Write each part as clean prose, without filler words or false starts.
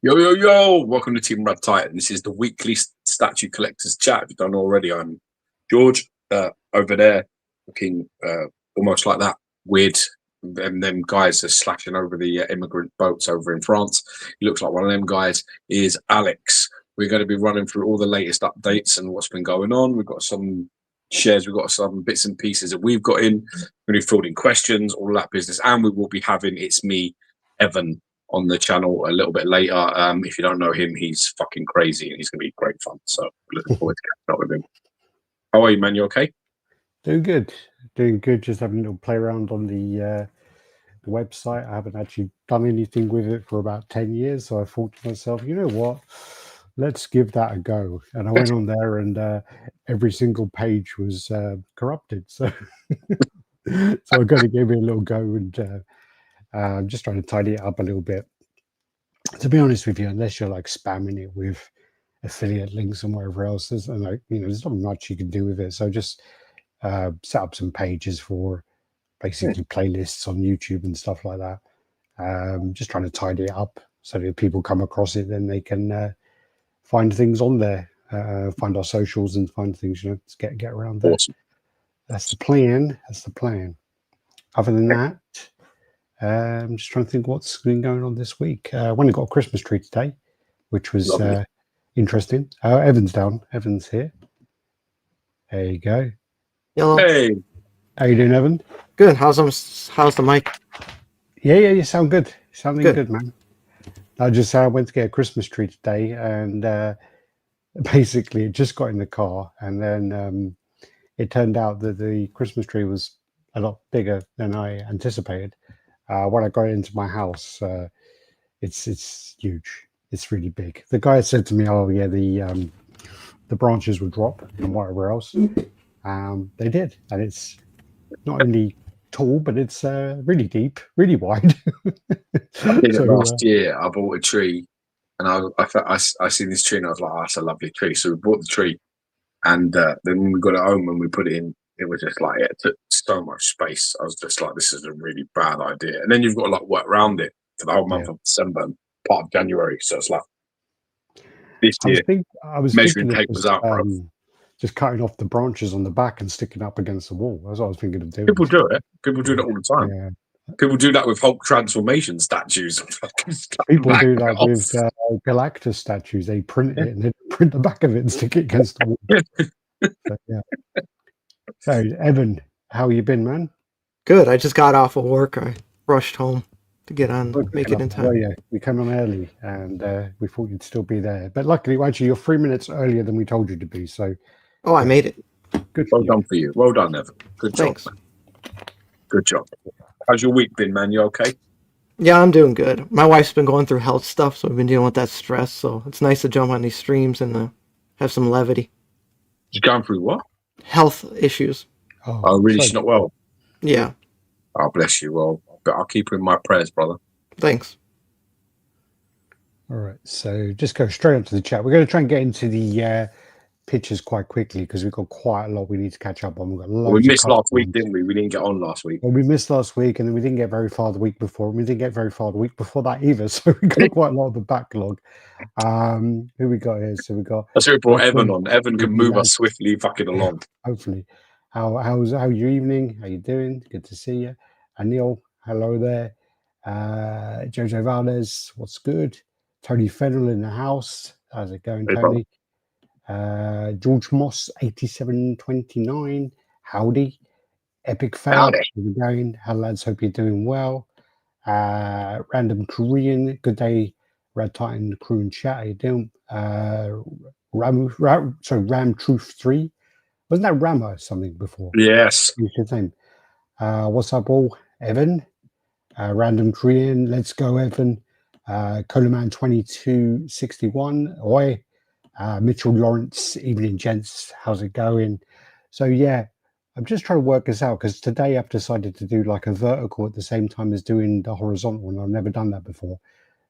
Yo, yo, yo! Welcome to Team RaddTitan. This is the weekly statue collectors chat. If you've done already, I'm George over there, looking almost like that weird. Them guys are slashing over the immigrant boats over in France. He looks like one of them guys. Is Alex. We're going to be running through all the latest updates and what's been going on. We've got some shares, we've got some bits and pieces that we've got in. We're going to be fielding questions, all that business, and we will be having It's Me, Evan, on the channel a little bit later. If you don't know him, he's fucking crazy and he's going to be great fun. So looking forward to catching up with him. How are you, man? You okay? Doing good. Just having a little play around on the website. I haven't actually done anything with it for about 10 years. So I thought to myself, you know what? Let's give that a go. And I went on there and every single page was corrupted. So so I'm going to give it a little go and I'm just trying to tidy it up a little bit. To be honest with you, unless you're like spamming it with affiliate links and whatever else, there's there's not much you can do with it. So just set up some pages for basically playlists on YouTube and stuff like that. Just trying to tidy it up so that if people come across it, then they can find things on there, find our socials and find things, to get around there. Awesome. That's the plan. Other than that, I'm just trying to think what's been going on this week. I went and got a Christmas tree today, which was interesting. Evan's down. Evan's here. There you go. Hello. Hey. How you doing, Evan? Good. How's the mic? Yeah, you sound good. Sounding good, man. I just went to get a Christmas tree today, and basically it just got in the car, and then it turned out that the Christmas tree was a lot bigger than I anticipated. When I got into my house, it's huge. It's really big. The guy said to me, "Oh yeah, the branches would drop and whatever else." They did, and it's not only tall, but it's really deep, really wide. I did it last year. I bought a tree, and I seen this tree, and I was like, "Oh, that's a lovely tree." So we bought the tree, and then when we got it home and we put it in, it was just like it took so much space. I was just like, "This is a really bad idea." And then you've got to like work around it for the whole month of December, and part of January. So it's like this year, I was measuring thinking tape was out, bro. Just cutting off the branches on the back and sticking up against the wall. That's what I was thinking of doing. People do it. People do that all the time. Yeah. People do that with Hulk transformation statues. People do that with Galactus statues. They print it and they print the back of it and stick it against the wall. So, Evan, how you been, man? Good. I just got off of work. I rushed home to get on, make it in time. Oh, yeah. We came on early and we thought you'd still be there. But luckily, actually, you're 3 minutes earlier than we told you to be. So, oh, I made it. Good. Well done for you. Well done, Evan. Good job. Thanks. Good job. How's your week been, man? You okay? Yeah, I'm doing good. My wife's been going through health stuff, so I've been dealing with that stress. So it's nice to jump on these streams and have some levity. You're going through what? Health issues. Oh, really? She's not well? Yeah. Oh, bless you. Well, I'll keep her in my prayers, brother. Thanks. All right. So just go straight onto the chat. We're going to try and get into the pictures quite quickly because we've got quite a lot we need to catch up on. We've got loads. We missed last week, didn't we? We didn't get on last week. Well, we missed last week, and then we didn't get very far the week before, and we didn't get very far the week before that either. So we got quite a lot of the backlog. Who we got here? So we got. That's why we brought Evan on. Evan can move us swiftly fucking along. Hopefully. How's your evening? How you doing? Good to see you. Anil, hello there. Jojo Valdez, what's good? Tony Fennell in the house. How's it going, Tony? George Moss 8729, howdy. Epic Fail, going. Hello lads, hope you're doing well. Random Korean, good day. RaddTitan crew and chat, how you doing? Ram Truth 3, wasn't that Ramo something before? Yes. Good name. What's up all? Evan, Random Korean, let's go Evan. Colaman 2261, oi. Mitchell Lawrence, evening gents, how's it going? So yeah, I'm just trying to work this out because today I've decided to do like a vertical at the same time as doing the horizontal, and I've never done that before.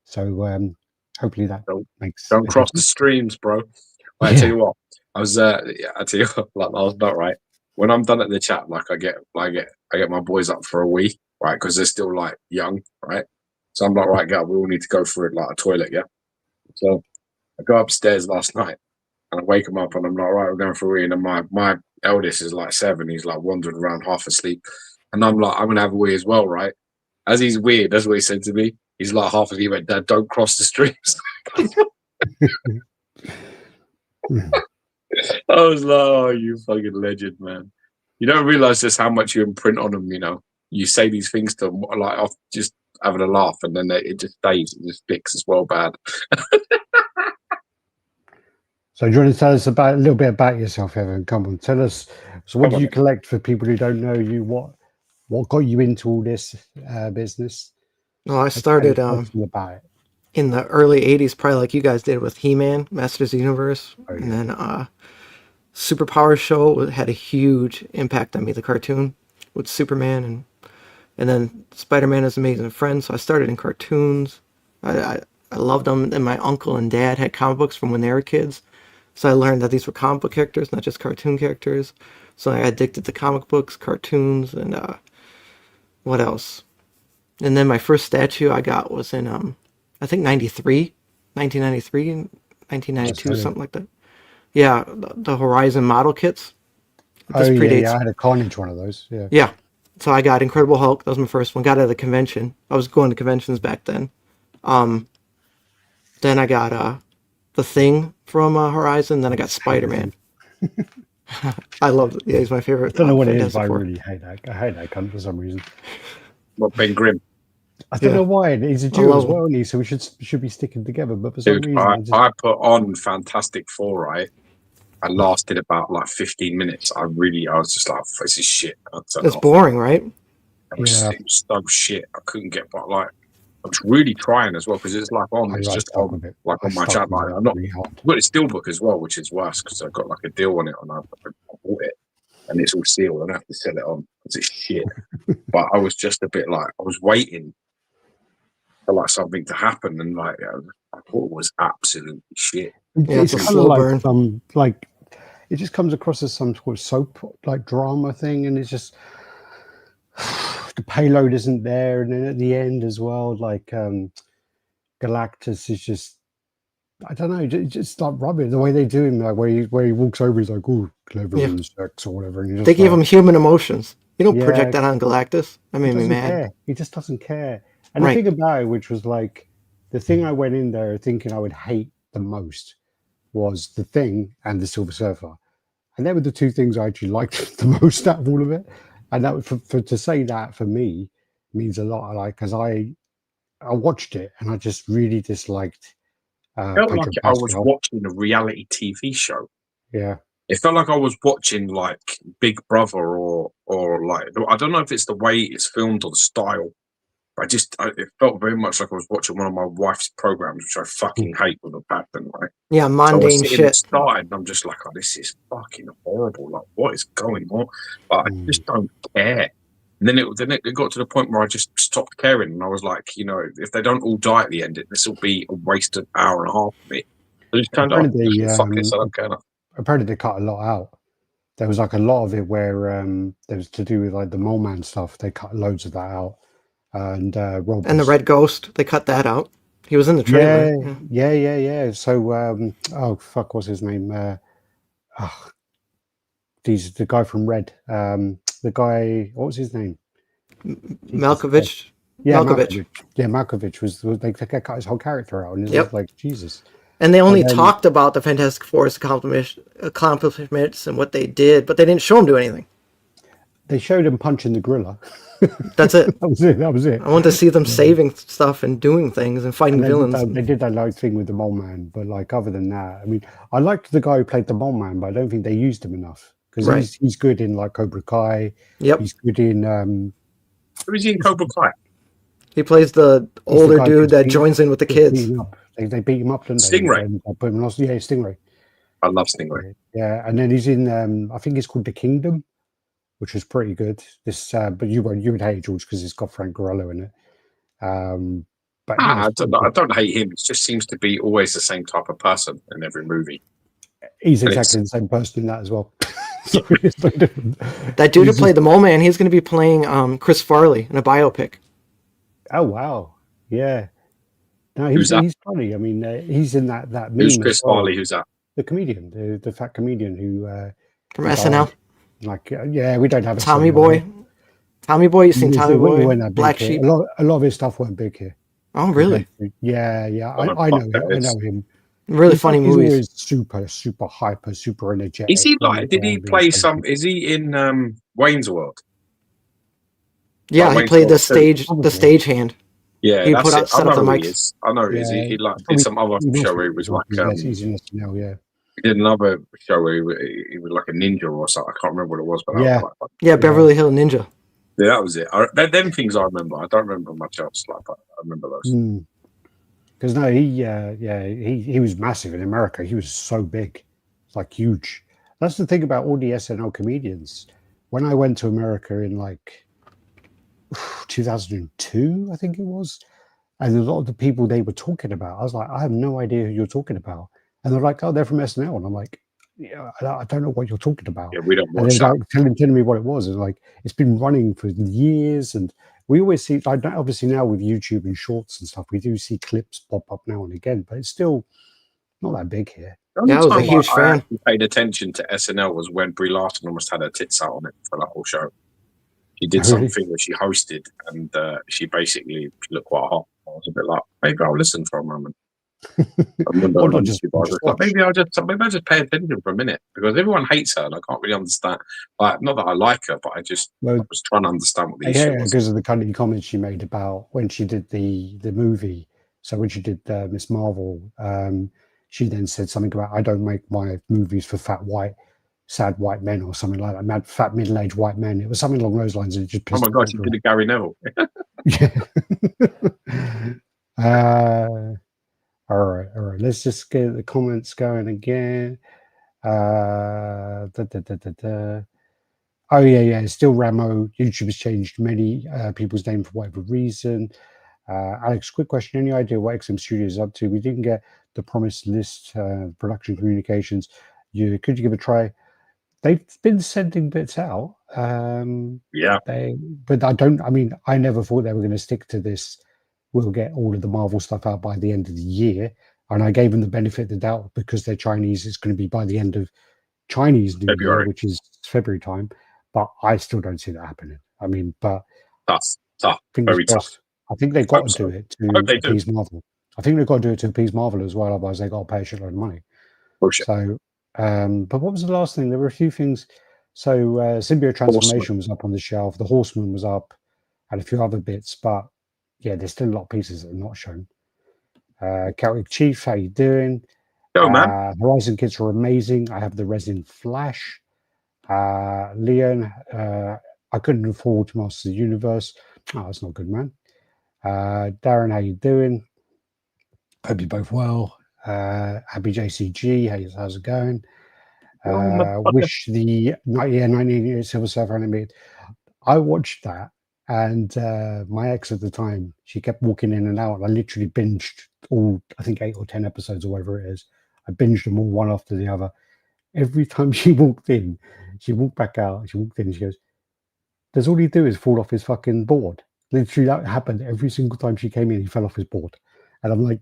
So hopefully that makes. Don't cross the streams, bro. I tell you what, I tell you what, like I was not right. When I'm done at the chat, like I get my boys up for a wee, right? Because they're still like young, right? So I'm like, right, girl, we all need to go for it like a toilet, yeah. So I go upstairs last night and I wake him up and I'm like, right, we're going for a wee. And then my eldest is like 7. He's like wandering around half asleep. And I'm like, I'm going to have a wee as well, right? As he's weird, that's what he said to me. He's like half asleep. He went, Dad, don't cross the streams. I was like, oh, you fucking legend, man. You don't realize just how much you imprint on them, you know. You say these things to them, like, off just having a laugh, and then it just stays. It just sticks as well bad. So do you want to tell us a little bit about yourself, Evan? Come on, tell us. So what do you collect for people who don't know you? What got you into all this business? Well, I started about it. In the early 80s, probably like you guys did with He-Man, Masters of the Universe. Oh, yeah. And then Superpower Show had a huge impact on me, the cartoon with Superman. And then Spider-Man is Amazing Friends. So I started in cartoons. I loved them. And my uncle and dad had comic books from when they were kids. So I learned that these were comic book characters, not just cartoon characters. So I got addicted to comic books, cartoons, and what else? And then my first statue I got was in, I think 1993, 1992, something like that. Yeah, the Horizon model kits. This predates. Yeah, I had a Carnage one of those. Yeah. Yeah. So I got Incredible Hulk. That was my first one. Got it at a convention. I was going to conventions back then. Then I got the Thing from Horizon. Then I got Spider-Man. I love it. Yeah, he's my favorite. I don't know what it is, but I really hate that. I hate that cunt for some reason. Well, Ben Grimm. I don't know why. He's a Jew as well, and so we should be sticking together. But for some reason, I put on Fantastic Four, right? I lasted about like 15 minutes. I was just like, this is shit. It's boring, right? It was so shit. I couldn't get, but like, I was really trying as well because it's like on. It's just on, like on my channel. Like, I've got a steelbook as well, which is worse because I've got like a deal on it, and I bought it, and it's all sealed, and I have to sell it on because it's shit. But I was just a bit like, I was waiting for like something to happen, and like I thought it was absolutely shit. Yeah, it's kind of like some it just comes across as some sort of soap like drama thing, and it's just the payload isn't there, and then at the end as well, like Galactus is just, I don't know, just like rubbish. The way they do him, like where he walks over, he's like, "Oh, clever insects" or whatever. And they gave him human emotions. You don't project that on Galactus. That made me mad. He just doesn't care. And the thing about it, which was like the thing I went in there thinking I would hate the most, was the Thing and the Silver Surfer, and they were the two things I actually liked the most out of all of it. And that for to say that for me means a lot. Like, because I watched it and I just really disliked. It felt like I was watching a reality TV show. Yeah, it felt like I was watching like Big Brother or like, I don't know if it's the way it's filmed or the style. It felt very much like I was watching one of my wife's programs, which I fucking hate with a passion, right? Yeah, mundane shit. Started, and I'm just like, oh, this is fucking horrible. Like, what is going on? But I just don't care. And then it got to the point where I just stopped caring, and I was like, you know, if they don't all die at the end, this will be a wasted hour and a half for me. So I just turned off. Fuck this, I don't care enough. Apparently, they cut a lot out. There was like a lot of it where there was to do with like the Mole Man stuff. They cut loads of that out. And the Red Ghost, they cut that out. He was in the trailer. Yeah. So oh fuck, what's his name? He's the guy from Red. The guy, what was his name? Malkovich. Yeah, Malkovich. Yeah, Malkovich was they cut his whole character out, and it was like Jesus. And they only talked about the Fantastic Four's accomplishments and what they did, but they didn't show him do anything. They showed him punching the gorilla. That's it. That was it. I want to see them saving stuff and doing things and fighting villains. They did that like thing with the Mole Man, but like other than that, I mean, I liked the guy who played the Mole Man, but I don't think they used him enough because he's good in like Cobra Kai. Yep. He's good in. Who is he in Cobra Kai? He plays the older dude that joins in with the kids. They beat him up, didn't they? Stingray. Stingray. I love Stingray. Yeah, and then he's in. I think it's called The Kingdom, which was pretty good. This, but you would hate George because it's got Frank Grillo in it. But I don't hate him. It just seems to be always the same type of person in every movie. He's exactly the same person in that as well. So it's no different. That dude who played the Mole Man, he's going to be playing Chris Farley in a biopic. Oh wow, yeah. No, Who's that? he's funny. I mean, he's in that Who's meme as Chris well. Farley? Who's that? The comedian, the fat comedian who From who SNL. died. Like, yeah, we don't have a Tommy SNL. Boy. Tommy Boy, you seen Tommy He Boy? weren't that big Black here. Sheep. A lot of his stuff weren't big here. Oh, really? Yeah. I don't I know know what that I is. know him. Really funny He's movies. always super hyper, super energetic. Is he like? Did he being play funny. some? Is he in Wayne's World? Yeah, Like he Wayne's played World 2? the stage hand. Yeah, He that's it. I set up know the who he mics. is. I know who he is. Yeah, He like did probably- some other he must show be where he was because like he's in SNL, yeah. he did another show where he was like a ninja or something. I can't remember what it was, but that Yeah. was quite fun. Yeah, Beverly Hill Ninja. Yeah, that was it. Them things I remember. I don't remember much else. Like, but I remember those. Because no, he was massive in America. He was so big, like huge. That's the thing about all the SNL comedians. When I went to America in like 2002, I think it was, and a lot of the people they were talking about, I was like, I have no idea who you're talking about, and they're like, oh, they're from SNL, and I'm like, yeah, I don't know what you're talking about. Yeah, we don't And watch they're that. like telling me what it was, and like it's been running for years, and we always see, like, obviously now with YouTube and shorts and stuff, we do see clips pop up now and again, but it's still not that big here. The only Yeah, I was a time huge I fan. actually paid attention to SNL was when Brie Larson almost had her tits out on it for that whole show. She did Really? something where she hosted, and she basically looked quite hot. I was a bit like, maybe I'll listen for a moment. I remember Or on not just YouTube, I was like, maybe I'll just pay attention for a minute, because everyone hates her, and I can't really understand. Like, not that I like her, but I was trying to understand what the issue was. Because of the kind of comments she made about when she did the movie. So when she did Miss Marvel, she then said something about, I don't make my movies for sad white men or something like that. Fat middle-aged white men. It was something along those lines. And it just Oh pissed my me god, off. she did a Gary Neville. Yeah. All right. Let's just get the comments going again. Oh yeah. Still Ramo. YouTube has changed many people's name for whatever reason. Alex, quick question. Any idea what XM Studio is up to? We didn't get the promised list, production communications. Could you give it a try? They've been sending bits out. Yeah, But I never thought they were going to stick to this. We'll get all of the Marvel stuff out by the end of the year. And I gave them the benefit of the doubt because they're Chinese. It's going to be by the end of Chinese New Year, which is February time. But I still don't see that happening. I mean, but tough, very tough. I think they've got to do it to they appease Marvel. I think they've got to do it to appease Marvel as well. Otherwise, they've got to pay a shitload of money. Bullshit. So, but what was the last thing? There were a few things. So, Symbiote Transformation was up on the shelf. The Horseman was up, and a few other bits. But yeah, there's still a lot of pieces that are not shown. Celtic Chief, how you doing? Go, man. Horizon Kids are amazing. I have the Resin Flash. Leon, I couldn't afford to Master the Universe. Oh, that's not good, man. Darren, how you doing? Hope you're both well. Happy JCG, how's it going? Wish the 1988 Civil Surfer animated. I watched that, and my ex at the time, she kept walking in and out, and I literally binged all, I think 8 or 10 episodes or whatever it is. I binged them all one after the other. Every time she walked in, she walked back out, she walked in, and she goes, does all he do is fall off his fucking board? Literally, that happened every single time she came in, he fell off his board. And I'm like,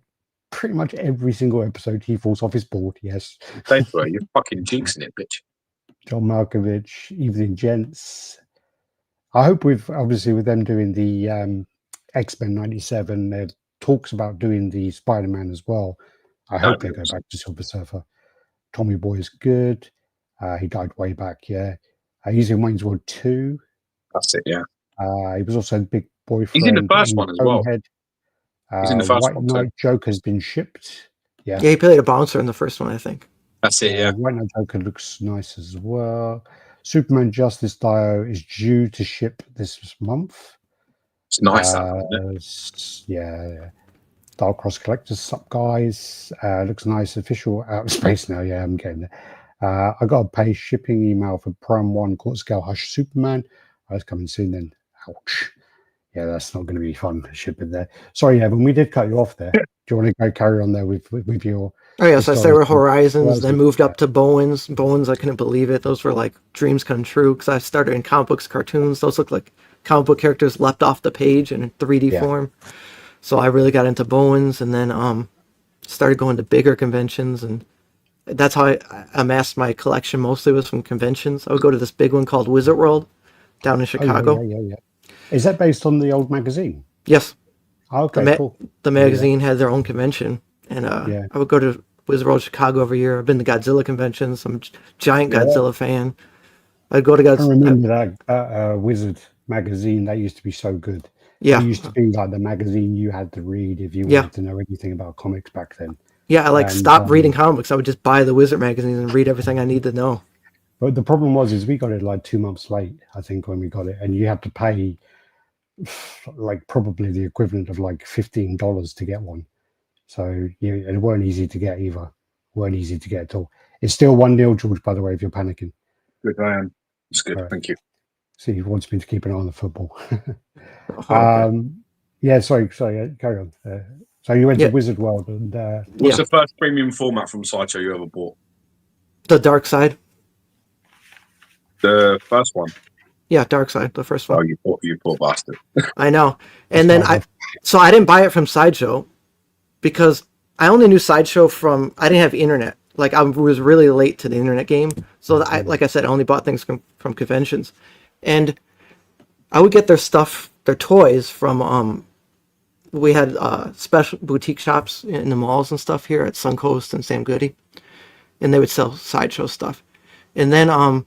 pretty much every single episode, he falls off his board, yes. Thank you, you're fucking jinxing it, bitch. John Malkovich, Evening Gents. I hope with them doing the X-Men 97, there talks about doing the Spider-Man as well. I hope they go back to Silver Surfer. Tommy Boy is good. He died way back, yeah. He's in Wayne's World 2. That's it, yeah. He was also Big Boyfriend. He's in the first one as well. He's in the first White one Knight too. Joker has been shipped. Yeah, he played a bouncer in the first one, I think. That's it, yeah. White Knight Joker looks nice as well. Superman Justice Dio is due to ship this month. It's nice, isn't it? Yeah. Dark Cross Collectors, sup guys? Looks nice. Official out of space now. Yeah, I'm getting there. I got a pay shipping email for Prime 1 Court Scale Hush Superman. It's coming soon then. Ouch. Yeah, that's not going to be fun shipping there. Sorry, Evan, we did cut you off there. Do you want to go carry on there with your... Oh, yeah, so I started with Horizons, then moved up to Bowens. Bowens, I couldn't believe it. Those were like dreams come true because I started in comic books, cartoons. Those look like comic book characters leapt off the page in 3D form. So I really got into Bowens, and then started going to bigger conventions, and that's how I amassed my collection. Mostly was from conventions. I would go to this big one called Wizard World down in Chicago. Yeah. Is that based on the old magazine? Yes. Okay, cool. The magazine had their own convention, and I would go to Wizard World Chicago every year. I've been to Godzilla conventions. I'm a giant Godzilla fan. I'd go to Godzilla. I remember that Wizard magazine. That used to be so good. Yeah. It used to be like the magazine you had to read if you wanted to know anything about comics back then. Yeah, I stopped reading comics. I would just buy the Wizard magazine and read everything I need to know. But the problem is we got it like 2 months late, I think, when we got it, and you had to pay like probably the equivalent of like $15 to get one. So it weren't easy to get either. Weren't easy to get at all. It's still 1-0, George, by the way, if you're panicking. Good, I am. It's good. Right. Thank you. See, he wants me to keep an eye on the football. Okay. Yeah, sorry, carry on. So you went to Wizard World, and what's the first premium format from Sideshow you ever bought? The Dark Side. The first one. Yeah, Dark Side, the first one. Oh, you poor bastard. I know. And then I didn't buy it from Sideshow because I only knew Sideshow from, I didn't have internet. Like, I was really late to the internet game. So, like I said, I only bought things from conventions. And I would get their stuff, their toys from, we had special boutique shops in the malls and stuff here at Suncoast and Sam Goody. And they would sell Sideshow stuff. And then I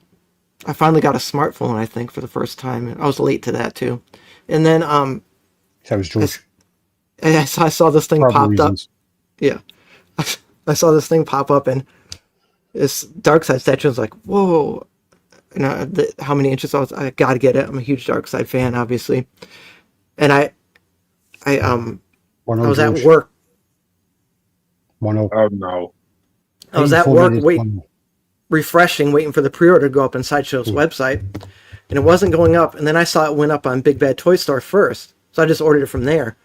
finally got a smartphone, I think, for the first time. I was late to that, too. And then so was George. I saw this thing popped up. Yeah. I saw this thing pop up, and this Darkseid statue was like, whoa. And how many inches I got to get it. I'm a huge Darkseid fan, obviously. And I was at work. Oh, no. I was at work refreshing, waiting for the pre-order to go up on Sideshow's website. And it wasn't going up. And then I saw it went up on Big Bad Toy Store first. So I just ordered it from there.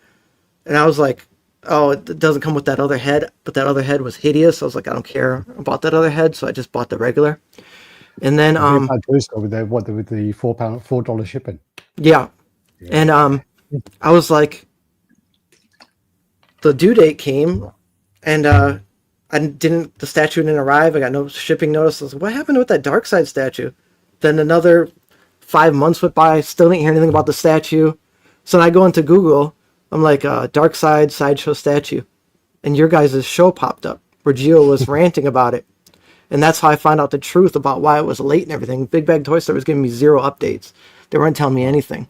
And I was like, oh, it doesn't come with that other head, but that other head was hideous. I was like, I don't care about that other head, so I just bought the regular. And then with the $4 shipping. Yeah. And I was like, the due date came, and the statue didn't arrive. I got no shipping notice. I was like, what happened with that Darkseid statue? Then another 5 months went by, still didn't hear anything about the statue. So then I go into Google. I'm like, Darkseid Sideshow statue. And your guys' show popped up where Geo was ranting about it. And that's how I found out the truth about why it was late and everything. Big Bag Toy Store was giving me 0 updates. They weren't telling me anything.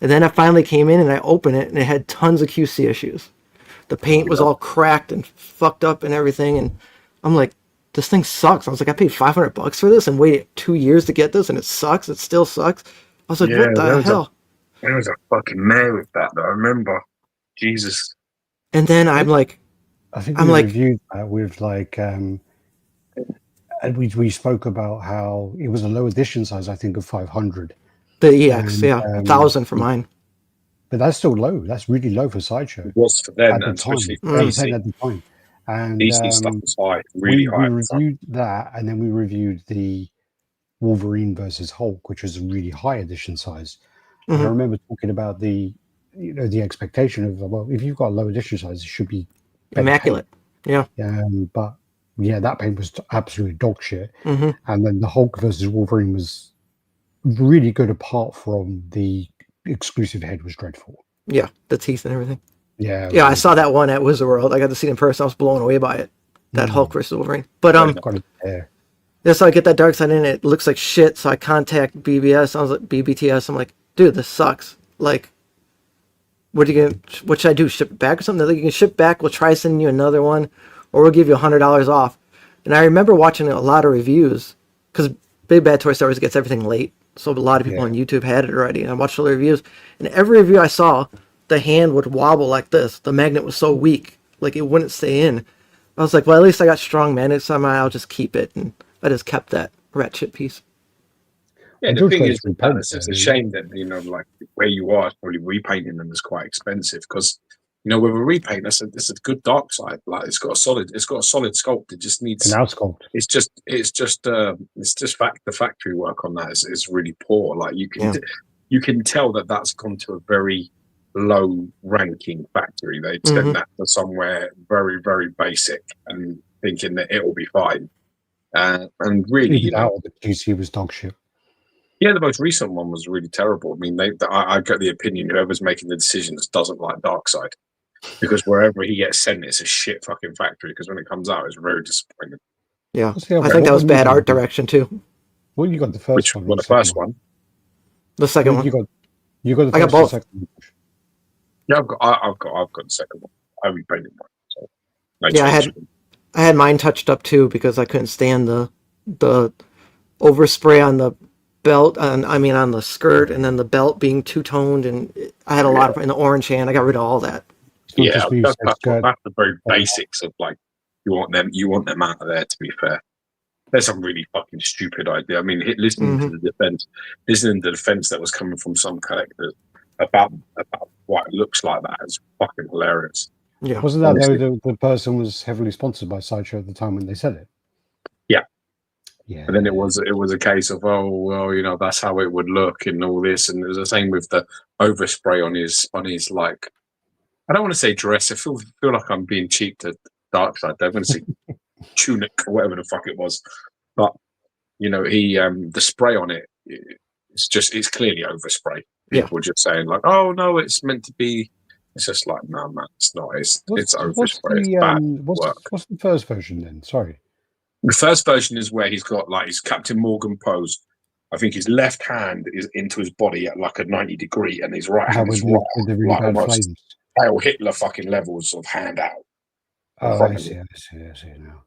And then I finally came in and I opened it, and it had tons of QC issues. The paint was all cracked and fucked up and everything. And I'm like, this thing sucks. I was like, I paid $500 for this and waited 2 years to get this, and it sucks. It still sucks. I was like, what the hell? There was a fucking man with that I remember. Jesus. And then I'm like, I think we reviewed that with like, and we spoke about how it was a low edition size, I think, of 500. The EX, 1,000 for mine. But that's still low. That's really low for Sideshow. It was for them, at the time. At the time. And DC stuff was high, really high. We reviewed that, and then we reviewed the Wolverine versus Hulk, which was a really high edition size. Mm-hmm. I remember talking about the expectation of, well, if you've got a low edition size, it should be immaculate. Paint. Yeah. But yeah, that paint was absolutely dog shit. Mm-hmm. And then the Hulk versus Wolverine was really good, apart from the exclusive head was dreadful. Yeah, the teeth and everything. Yeah. Yeah, I saw that one at Wizard World. I got to see it in person. I was blown away by it. That Hulk versus Wolverine. But yeah, so I get that Darkseid in. It looks like shit. So I contact BBS. I was like, BBTS. I'm like, dude, this sucks. Like, what should I do? Ship it back or something? They're like, you can ship back. We'll try sending you another one, or we'll give you $100 off. And I remember watching a lot of reviews, because Big Bad Toy Store always gets everything late. So a lot of people on YouTube had it already. And I watched all the reviews. And every review I saw, the hand would wobble like this. The magnet was so weak, like it wouldn't stay in. I was like, well, at least I got strong magnets. Somehow I'll just keep it. And I just kept that ratchet piece. Yeah, the thing is, it's a shame that, like where you are, probably repainting them is quite expensive, because, with a repaint, it's a good dark side. Like it's got a solid sculpt. It just needs an out sculpt. It's just the factory work on that is really poor. Like you can tell that that's gone to a very low ranking factory. They'd send that to somewhere very, very basic and thinking that it will be fine. And really, you know, the QC was dog shit. Yeah, the most recent one was really terrible. I mean, I get the opinion whoever's making the decisions doesn't like Darkseid, because wherever he gets sent, it's a shit fucking factory. Because when it comes out, it's very disappointing. Yeah, I think that was bad art direction too. Well, you got the first one. Well, the first one. The second one. You got the first. I got both. And second. Yeah, I've got the second one. I repainted mine. So I had mine touched up too because I couldn't stand the overspray on the belt, on the skirt, and then the belt being two-toned, and I had a lot of in the orange hand. I got rid of all that. Yeah, that's the very basics of like you want them out of there. To be fair, there's some really fucking stupid idea. I mean, listening to the defense that was coming from some collectors about what it looks like, that is fucking hilarious. Yeah, wasn't that though the person was heavily sponsored by Sideshow at the time when they said it? Yeah. Yeah. And then it was a case of, oh well, you know, that's how it would look and all this, and it was the same with the overspray on his like, I don't want to say dress. I feel like I'm being cheap to Darkseid. I'm going to say tunic or whatever the fuck it was, but you know, he the spray on it, it's clearly overspray. People were just saying like, oh no, it's meant to be. It's just like, no, man, it's not. It's overspray. It's bad work. What's the first version then? Sorry. The first version is where he's got like his Captain Morgan pose. I think his left hand is into his body at like a 90-degree, and his right hand is like almost Heil Hitler fucking levels of hand out. Oh, I see now.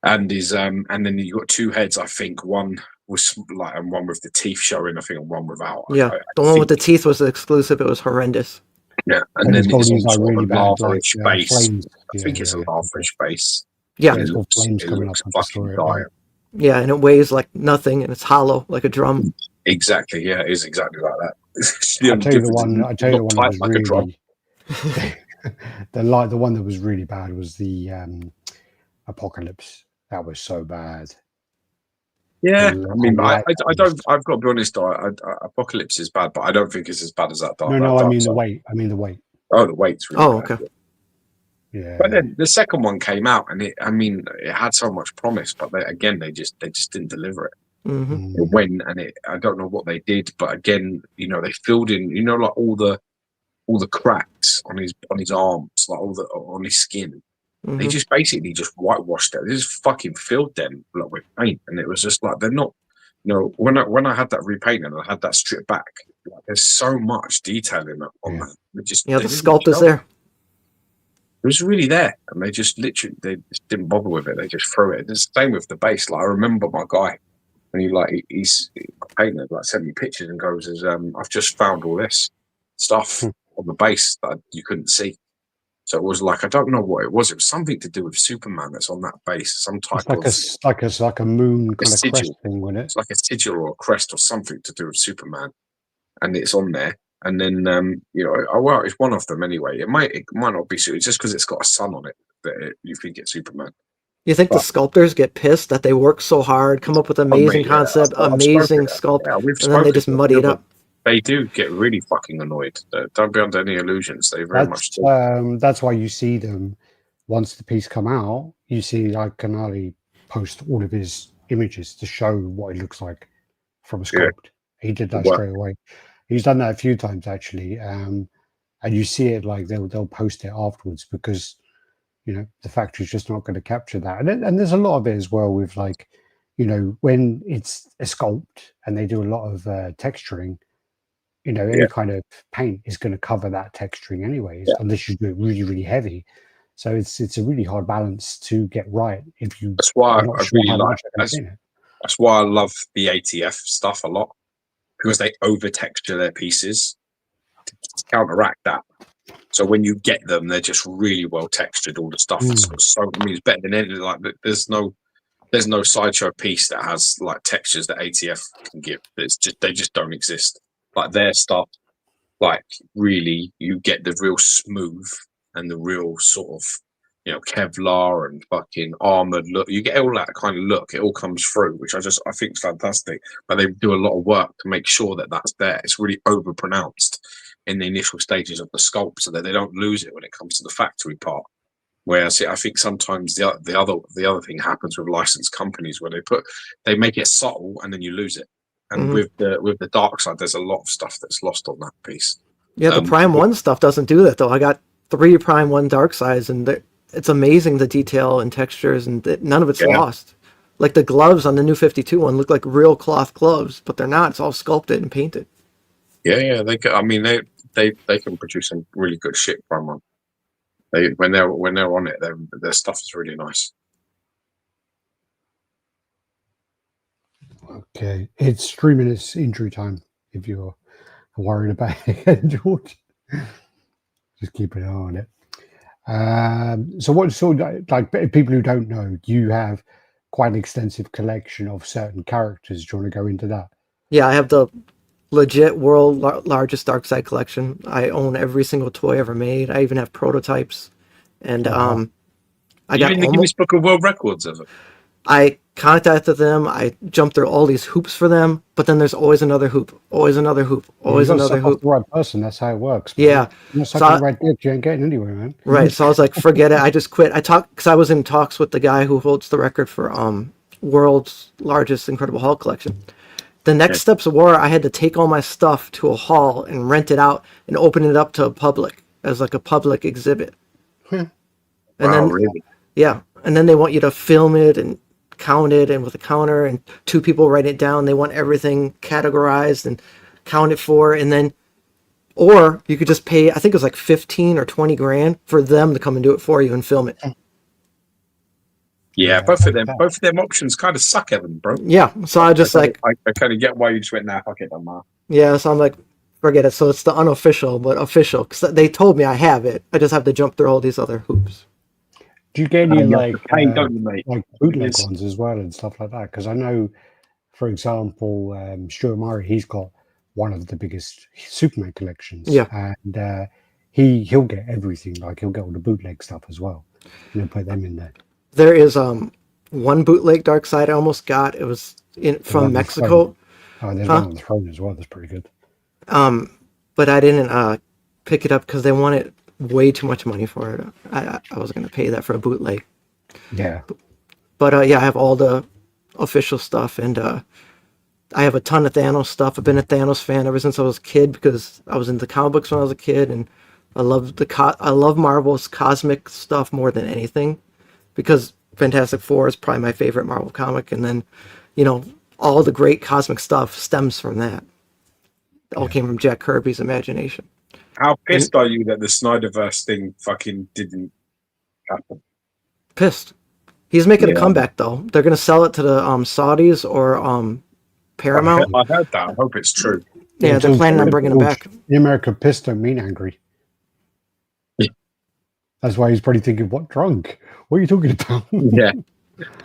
And his and then you got two heads. I think one was like, and one with the teeth showing. I think, and one without. Yeah, the one with the teeth was exclusive. It was horrendous. Yeah, and then it's also really a laverish base. I think it's a yeah. laverish base. Yeah, it's got flames coming up fucking dire. Yeah, and it weighs like nothing, and it's hollow like a drum. Exactly. Yeah, it is exactly like that. I tell you the one that was really the one that was really bad was the Apocalypse. That was so bad. Yeah, I mean, I don't. I've got to be honest. Apocalypse is bad, but I don't think it's as bad as that. I mean the weight. Oh, the weight's really bad. Okay. Yeah. But then the second one came out, and it had so much promise, but they just didn't deliver it. Mm-hmm. It went, and I don't know what they did, but again, you know, they filled in, you know, like all the cracks on his arms, like on his skin. Mm-hmm. They just basically just whitewashed it. They just fucking filled them like with paint, and it was just like they're not. You know, when I had that repainted, I had that stripped back. Like, there's so much detailing on that. The sculpt is there. It was really there, and they just didn't bother with it. They just threw it. It's the same with the base. Like I remember my guy, and he's painted, like sent me pictures and goes, I've just found all this stuff on the base that you couldn't see. So it was like, I don't know what it was. It was something to do with Superman that's on that base. Some type it's like a moon kind of crest thing, wasn't it? It's like a sigil or a crest or something to do with Superman, and it's on there. And then you know, well, it's one of them anyway. It might not be Superman. It's just because it's got a sun on it that you think it's Superman. You think the sculptors get pissed that they work so hard, come up with amazing concept, amazing sculpt, and then they just muddy it up? They do get really fucking annoyed. Don't be under any illusions. They very much do. That's why you see them once the piece come out. You see, like, Canali post all of his images to show what it looks like from a sculpt. Yeah. He did that straight away. He's done that a few times actually, and you see it like they'll post it afterwards because you know the factory's just not going to capture that. And there's a lot of it as well with, like, you know, when it's a sculpt and they do a lot of texturing. You know, any kind of paint is going to cover that texturing anyways, unless you do it really, really heavy. So it's a really hard balance to get right. If you, that's why I really like. That's why I love the ATF stuff a lot, because they over texture their pieces to counteract that. So when you get them, they're just really well textured. All the stuff is so. I mean, it's better than anything. Like, there's no Sideshow piece that has like textures that ATF can give. They just don't exist. Like their stuff, like really, you get the real smooth and the real sort of, you know, Kevlar and fucking armored look. You get all that kind of look. It all comes through, which I think is fantastic. But they do a lot of work to make sure that that's there. It's really over pronounced. in the initial stages of the sculpt, so that they don't lose it when it comes to the factory part. Whereas I think sometimes the other thing happens with licensed companies where they make it subtle and then you lose it. And with the dark side, there's a lot of stuff that's lost on that piece. Yeah, the Prime 1 stuff doesn't do that, though. I got 3 Prime 1 dark sides, and it's amazing, the detail and textures, and none of it's lost. Like the gloves on the new 52 one look like real cloth gloves, but they're not. It's all sculpted and painted. Yeah, they can produce some really good shit, Prime 1. When they're on it, their stuff is really nice. Okay, it's 3 minutes injury time if you're worried about it, George. Just keep an eye on it. So what sort of, like, people who don't know, you have quite an extensive collection of certain characters. Do you want to go into that? Yeah, I have the legit world largest Darkseid collection. I own every single toy ever made. I even have prototypes, and I got in the Guinness Book of World Records of it. I contacted them. I jumped through all these hoops for them, but then there's always another hoop, always another hoop, always another hoop. The right person. That's how it works. Man. Yeah, you're sucking the right dick. You ain't getting anywhere, man. Right. So I was like, forget it. I just quit. Because I was in talks with the guy who holds the record for world's largest Incredible Hulk collection. The next steps were I had to take all my stuff to a hall and rent it out and open it up to a public as like a public exhibit. And then, really? Yeah. And then they want you to film it and count it, and with a counter, and 2 people write it down. They want everything categorized and counted for. And then, or you could just pay, I think it was like 15 or 20 grand for them to come and do it for you and film it. Yeah, both of them options kind of suck, Evan, bro. Yeah, so I just I kind of get why you just went, nah, fuck it, I'm out. Yeah, so I'm like, forget it. So it's the unofficial, but official, because they told me I have it. I just have to jump through all these other hoops. Do you get any like bootleg Yes. ones as well and stuff like that? Because I know, for example, Stuart Murray, he's got one of the biggest Superman collections. Yeah, and he'll get everything. Like he'll get all the bootleg stuff as well. And he'll put them in there. there is one bootleg Darkseid I almost got. It was from Mexico. Oh, there's one on the throne as well. That's pretty good. But I didn't pick it up because they wanted way too much money for it. I wasn't going to pay that for a bootleg. Yeah. But yeah, I have all the official stuff, and I have a ton of Thanos stuff. I've been a Thanos fan ever since I was a kid because I was into comic books when I was a kid, and I love I love Marvel's cosmic stuff more than anything because Fantastic Four is probably my favorite Marvel comic, and then all the great cosmic stuff stems from that. It all came from Jack Kirby's imagination. How pissed are you that the Snyderverse thing fucking didn't happen? Pissed. He's making a comeback though. They're gonna sell it to the Saudis or Paramount. I heard that. I hope it's true. Yeah, they're planning on bringing him back. In America, pissed don't mean angry. Yeah. That's why he's probably thinking, "What drunk? What are you talking about?" Yeah,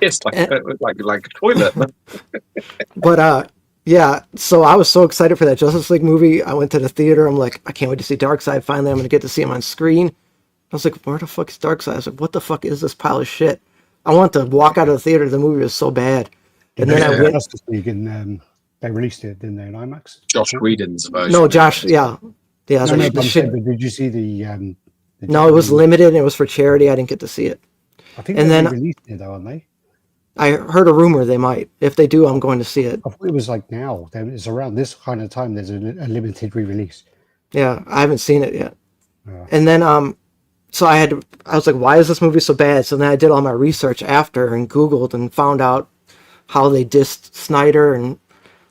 pissed like a toilet. But yeah, so I was so excited for that Justice League movie. I went to the theater. I'm like, I can't wait to see Darkseid. Finally, I'm going to get to see him on screen. I was like, where the fuck is Darkseid? I was like, what the fuck is this pile of shit? I want to walk out of the theater. The movie was so bad. And then I went. Justice League, and they released it, didn't they, in IMAX? Josh Whedon's version. No, Josh. Yeah. No, did you see the? No, it was limited. And it was for charity. I didn't get to see it. I think they released it though, aren't they? I heard a rumor they might. If they do, I'm going to see it. I thought it was like now. It's around this kind of time. There's a limited re-release. Yeah, I haven't seen it yet. And then so I was like, why is this movie so bad? So then I did all my research after and Googled and found out how they dissed Snyder and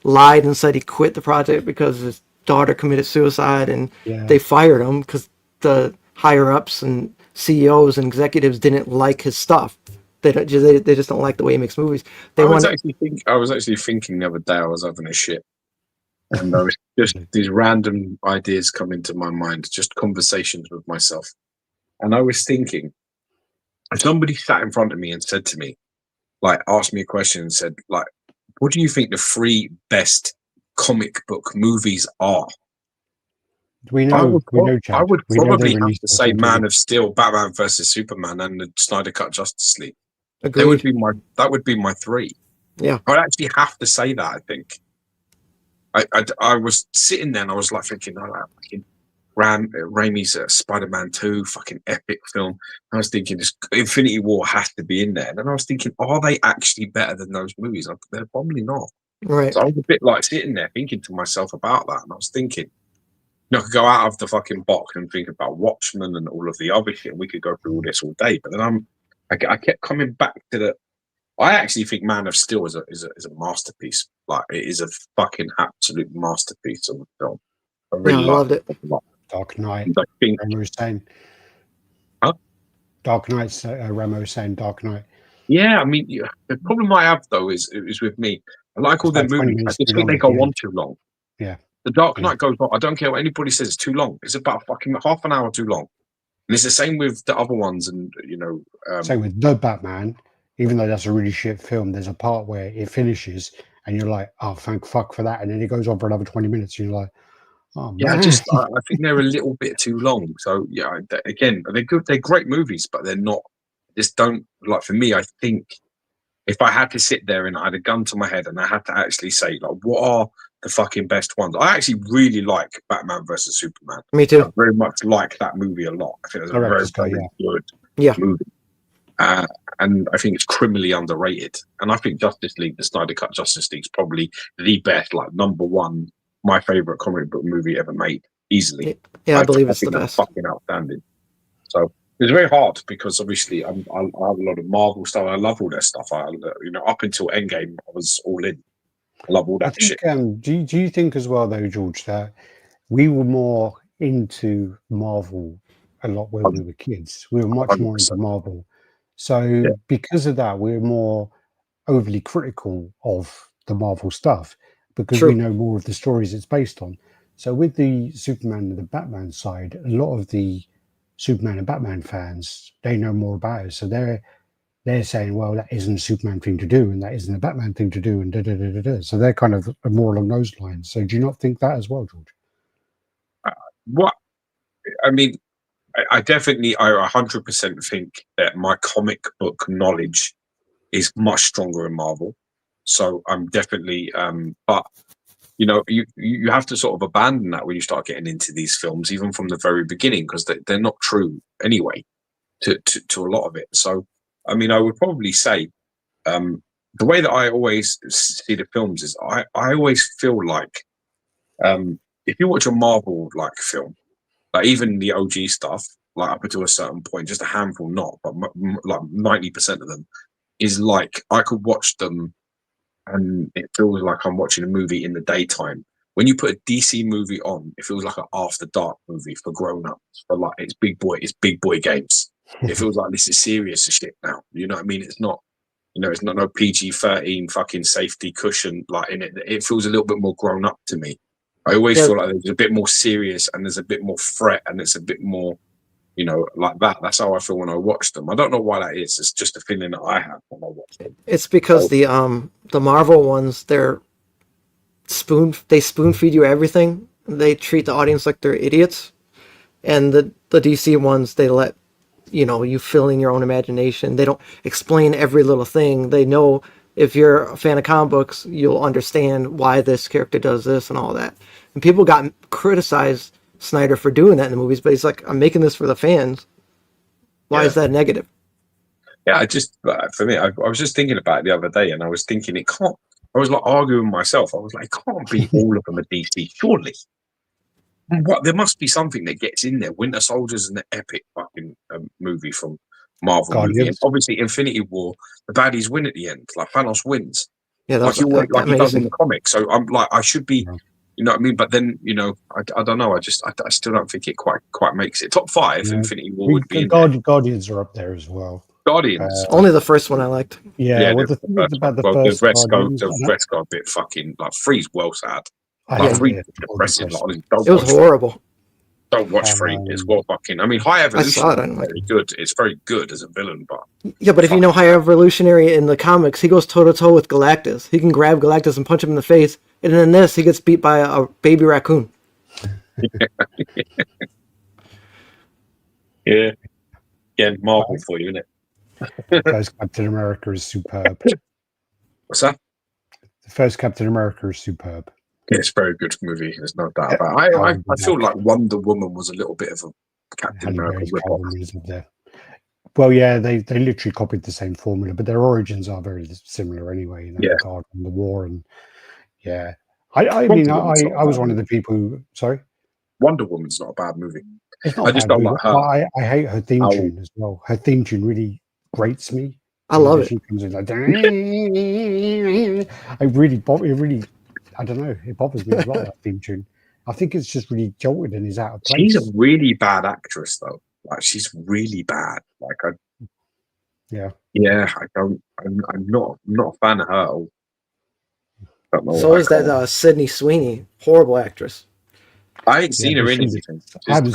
lied and said he quit the project because his daughter committed suicide, and they fired him because the higher ups and CEOs and executives didn't like his stuff. They just don't like the way he makes movies. I was actually thinking the other day. I was having a shit, and there was just these random ideas come into my mind, just conversations with myself. And I was thinking, if somebody sat in front of me and said to me, like, asked me a question and said, like, what do you think the 3 best comic book movies are? I would probably have to say Man of Steel, Batman versus Superman, and the Snyder Cut Justice League. Agreed. That would be my 3. Yeah, I'd actually have to say that. I think I was sitting there and I was like thinking, Raimi's Spider-Man 2, fucking epic film. I was thinking, this Infinity War has to be in there. And then I was thinking, are they actually better than those movies? They're probably not. Right. So I was a bit like sitting there thinking to myself about that. And I was thinking, I could go out of the fucking box and think about Watchmen and all of the other shit. We could go through all this all day. But then I kept coming back to the. I actually think Man of Steel is a masterpiece. Like, it is a fucking absolute masterpiece of a film. I really loved it. Dark Knight. I think, Ramo saying. Huh? Dark Knight. Ramo saying Dark Knight. Yeah, I mean, the problem I have though is with me. I like all the movies. I just think they go on too long. Yeah. The Dark Knight goes on. I don't care what anybody says. It's too long. It's about fucking half an hour too long. And it's the same with the other ones. And same with The Batman. Even though that's a really shit film, there's a part where it finishes and you're like, oh, thank fuck for that. And then it goes on for another 20 minutes. And you're like, oh, man. Yeah, I think they're a little bit too long. So, yeah, again, they're good. They're great movies, but they're not, just don't, like, for me, I think if I had to sit there and I had a gun to my head and I had to actually say, like, what are the fucking best ones? I actually really like Batman versus Superman. Me too. I very much like that movie a lot. I think it's a very good movie. And I think it's criminally underrated. And I think Justice League, the Snyder Cut Justice League, is probably the best, like number one, my favorite comic book movie ever made, easily. Yeah, I believe it's the best. Fucking outstanding. So it's very hard because obviously I have a lot of Marvel stuff. I love all that stuff. Up until Endgame, I was all in. I love all that shit. Do you think as well, though, George, that we were more into Marvel a lot when we were kids? We were much 100%. more into Marvel. So because of that, we're more overly critical of the Marvel stuff because we know more of the stories it's based on. So with the Superman and the Batman side, a lot of the Superman and Batman fans, they know more about it. So they're saying, well, that isn't a Superman thing to do and that isn't a Batman thing to do and da-da-da-da-da. So they're kind of more along those lines. So do you not think that as well, George? I definitely, I 100% think that my comic book knowledge is much stronger in Marvel. So I'm definitely, but you have to sort of abandon that when you start getting into these films, even from the very beginning, because they're not true anyway to a lot of it. So, I mean, I would probably say the way that I always see the films is I always feel like if you watch a Marvel like film, like even the OG stuff, like up until a certain point, just a handful, not, but like 90% of them is like I could watch them and it feels like I'm watching a movie in the daytime. When you put a DC movie on, it feels like an after dark movie for grown-ups. For like it's big boy games. It feels like this is serious as shit now. You know what I mean? It's not, it's not no PG-13 fucking safety cushion like in it. It feels a little bit more grown up to me. I always feel like there's a bit more serious and there's a bit more threat and it's a bit more, like that. That's how I feel when I watch them. I don't know why that is. It's just a feeling that I have when I watch them. It's because the Marvel ones, they spoon feed you everything. They treat the audience like they're idiots. And the DC ones, they let you fill in your own imagination. They don't explain every little thing. They know if you're a fan of comic books, you'll understand why this character does this and all that. And people got criticized Snyder for doing that in the movies, but he's like, I'm making this for the fans. Why is that negative? Yeah, for me, I was just thinking about it the other day and I was thinking I was like arguing with myself. I was like, it can't be all of them are DC, surely. There must be something that gets in there. Winter Soldier's an epic fucking movie from Marvel movie. And obviously, Infinity War, the baddies win at the end. Like Thanos wins. Yeah, that's he does in the comics. So I'm like, I should be, you know what I mean? But then, I don't know. I still don't think it quite makes it. Top 5, Infinity War would be in there. Guardians are up there as well. Guardians. Only the first one I liked. Yeah, well, the thing about the first the rest got a bit fucking, like, 3's well sad. Like, 3 depressing. It was horrible. Don't watch 3. It's well fucking. I mean, High Evolutionary is very good. It's very good as a villain, but but if you know High Evolutionary in the comics, he goes toe to toe with Galactus. He can grab Galactus and punch him in the face, and in this, he gets beat by a baby raccoon. Yeah. Again, Marvel for you, isn't it? The first Captain America is superb. What's that? The first Captain America is superb. It's a very good movie. There's no doubt about it. I feel like Wonder Woman was a little bit of a Captain America ripoff. Well, yeah, they literally copied the same formula, but their origins are very similar anyway. In that regard, from the war and I mean, I was one of the people who. Sorry, Wonder Woman's not a bad movie. It's not. I just don't like her. I hate her theme tune as well. Her theme tune really grates me. I love it. She comes in like, it really, I don't know. It bothers me a lot, that theme tune. I think it's just really jolted and is out of place. She's a really bad actress, though. Like, she's really bad. Like, I'm not a fan of her. So is that Sydney Sweeney, horrible actress. I ain't seen her in anything.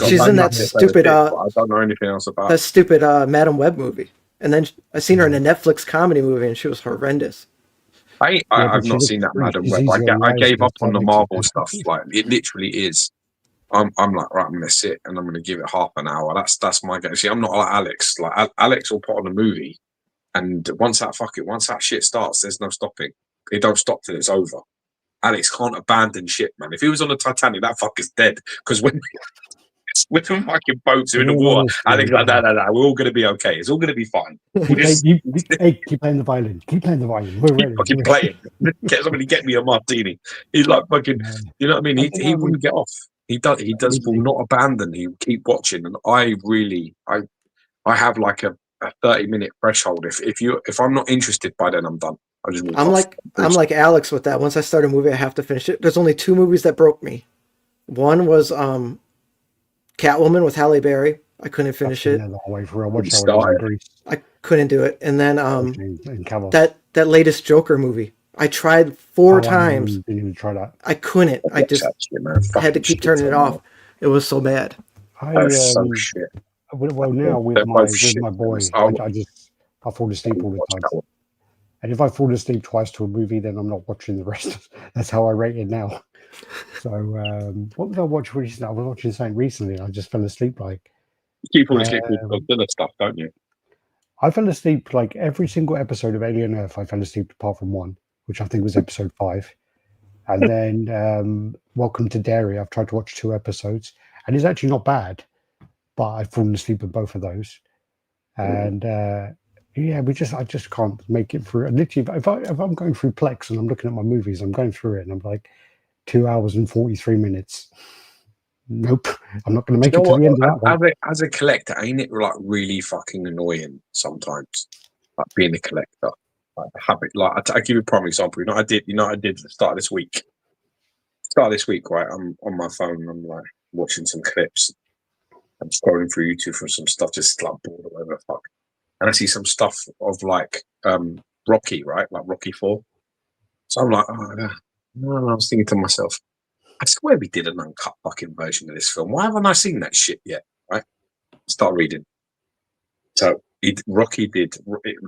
She's in that stupid. I don't know anything else about that stupid Madam Web movie. And then I seen her in a Netflix comedy movie, and she was horrendous. I've not seen that Madam Web. I gave up on the Marvel stuff. Like, it literally is. I'm like, right, I'm gonna sit and I'm gonna give it half an hour. That's my game. See, I'm not like Alex. Like, Alex will put on a movie, and once that shit starts, there's no stopping. It don't stop till it's over. Alex can't abandon shit, man. If he was on the Titanic, that fucker's dead. Because when the fucking boats are in the water, Alex like, no, we're all gonna be okay. It's all gonna be fine. Hey, keep playing the violin. Keep playing the violin. We're ready. Fucking playing. Get me a martini. He's like fucking. You know what I mean? He wouldn't get off. He will not abandon. He will keep watching. And I have like a 30-minute threshold. If I'm not interested by then, I'm done. I'm like Alex with that. Once I start a movie, I have to finish it. There's only 2 movies that broke me. One was Catwoman with Halle Berry. I couldn't finish it. I couldn't do it. And then that latest Joker movie. I tried 4 times. Didn't even try that. I couldn't. I just had to keep turning it off. It was so bad. So shit. Well, now with my boy, I fall asleep all the time. And if I fall asleep twice to a movie, then I'm not watching the rest. That's how I rate it now. So, what did I watch recently? I was watching something recently. I just fell asleep. Like, you keep falling asleep with Godzilla stuff, don't you? I fell asleep like every single episode of Alien Earth. I fell asleep apart from one, which I think was episode 5. And then Welcome to Derry. I've tried to watch 2 episodes, and it's actually not bad. But I've fallen asleep with both of those. And I just can't make it through. And literally, if I'm going through Plex and I'm looking at my movies, I'm going through it and I'm like 2 hours and 43 minutes. Nope, I'm not going to make it to the end of that one. As a collector, ain't it like really fucking annoying sometimes? Like being a collector, like the habit. Like I give you a prime example. I did at the start of this week. Right? I'm on my phone. I'm like watching some clips. I'm scrolling through YouTube for some stuff, just like bored or whatever the fuck. And I see some stuff of like Rocky, right? Like Rocky 4. So I'm like, no, I was thinking to myself, I swear we did an uncut fucking version of this film. Why haven't I seen that shit yet? Right? Start reading. So Rocky did,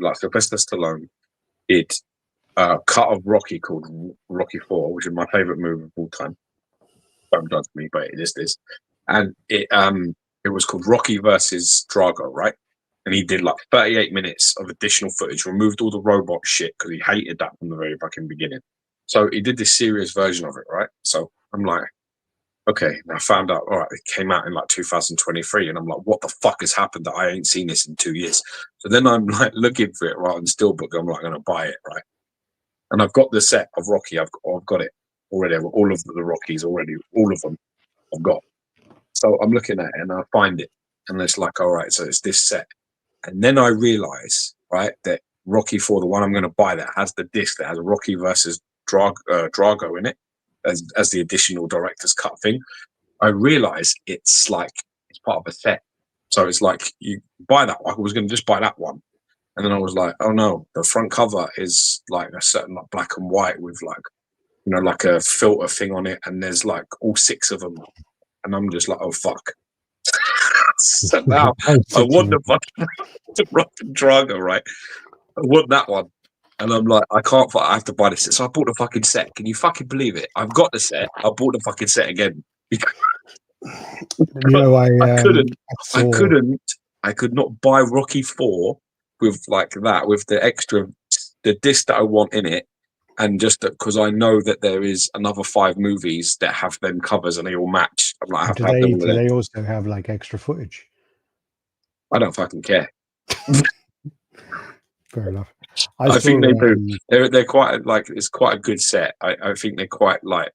like Sylvester Stallone did a cut of Rocky called Rocky 4, which is my favorite movie of all time. Don't judge me, but it is this. And it was called Rocky versus Drago, right? And he did like 38 minutes of additional footage, removed all the robot shit because he hated that from the very fucking beginning. So he did this serious version of it, right? So I'm like, okay, and I found out, all right, it came out in like 2023. And I'm like, what the fuck has happened that I ain't seen this in 2 years? So then I'm like looking for it, right, on Steelbook. I'm like, going to buy it, right? And I've got the set of Rocky. I've got it already. I've got all of the Rockies already. All of them I've got. So I'm looking at it and I find it. And it's like, all right, so it's this set. And then I realize, right, that Rocky 4, the one I'm going to buy that has the disc that has Rocky versus Drago in it as the additional director's cut thing. I realize it's like it's part of a set. So it's like you buy that one. I was going to just buy that one. And then I was like, oh no, the front cover is like a certain like black and white with like, like a filter thing on it. And there's like all 6 of them. And I'm just like, oh fuck. So now I want the fucking Drago, right? I want that one. And I'm like, I have to buy this. So I bought the fucking set. Can you fucking believe it? I've got the set. I bought the fucking set again. I could not buy Rocky 4 with like that, with the extra, the disc that I want in it, and just because I know that there is another 5 movies that have them covers and they all match. I'm like, I have Do to have them all do there. they also have like extra footage? I don't fucking care. Fair enough. I think they do. um, They're quite like, it's quite a good set. I think they're quite like,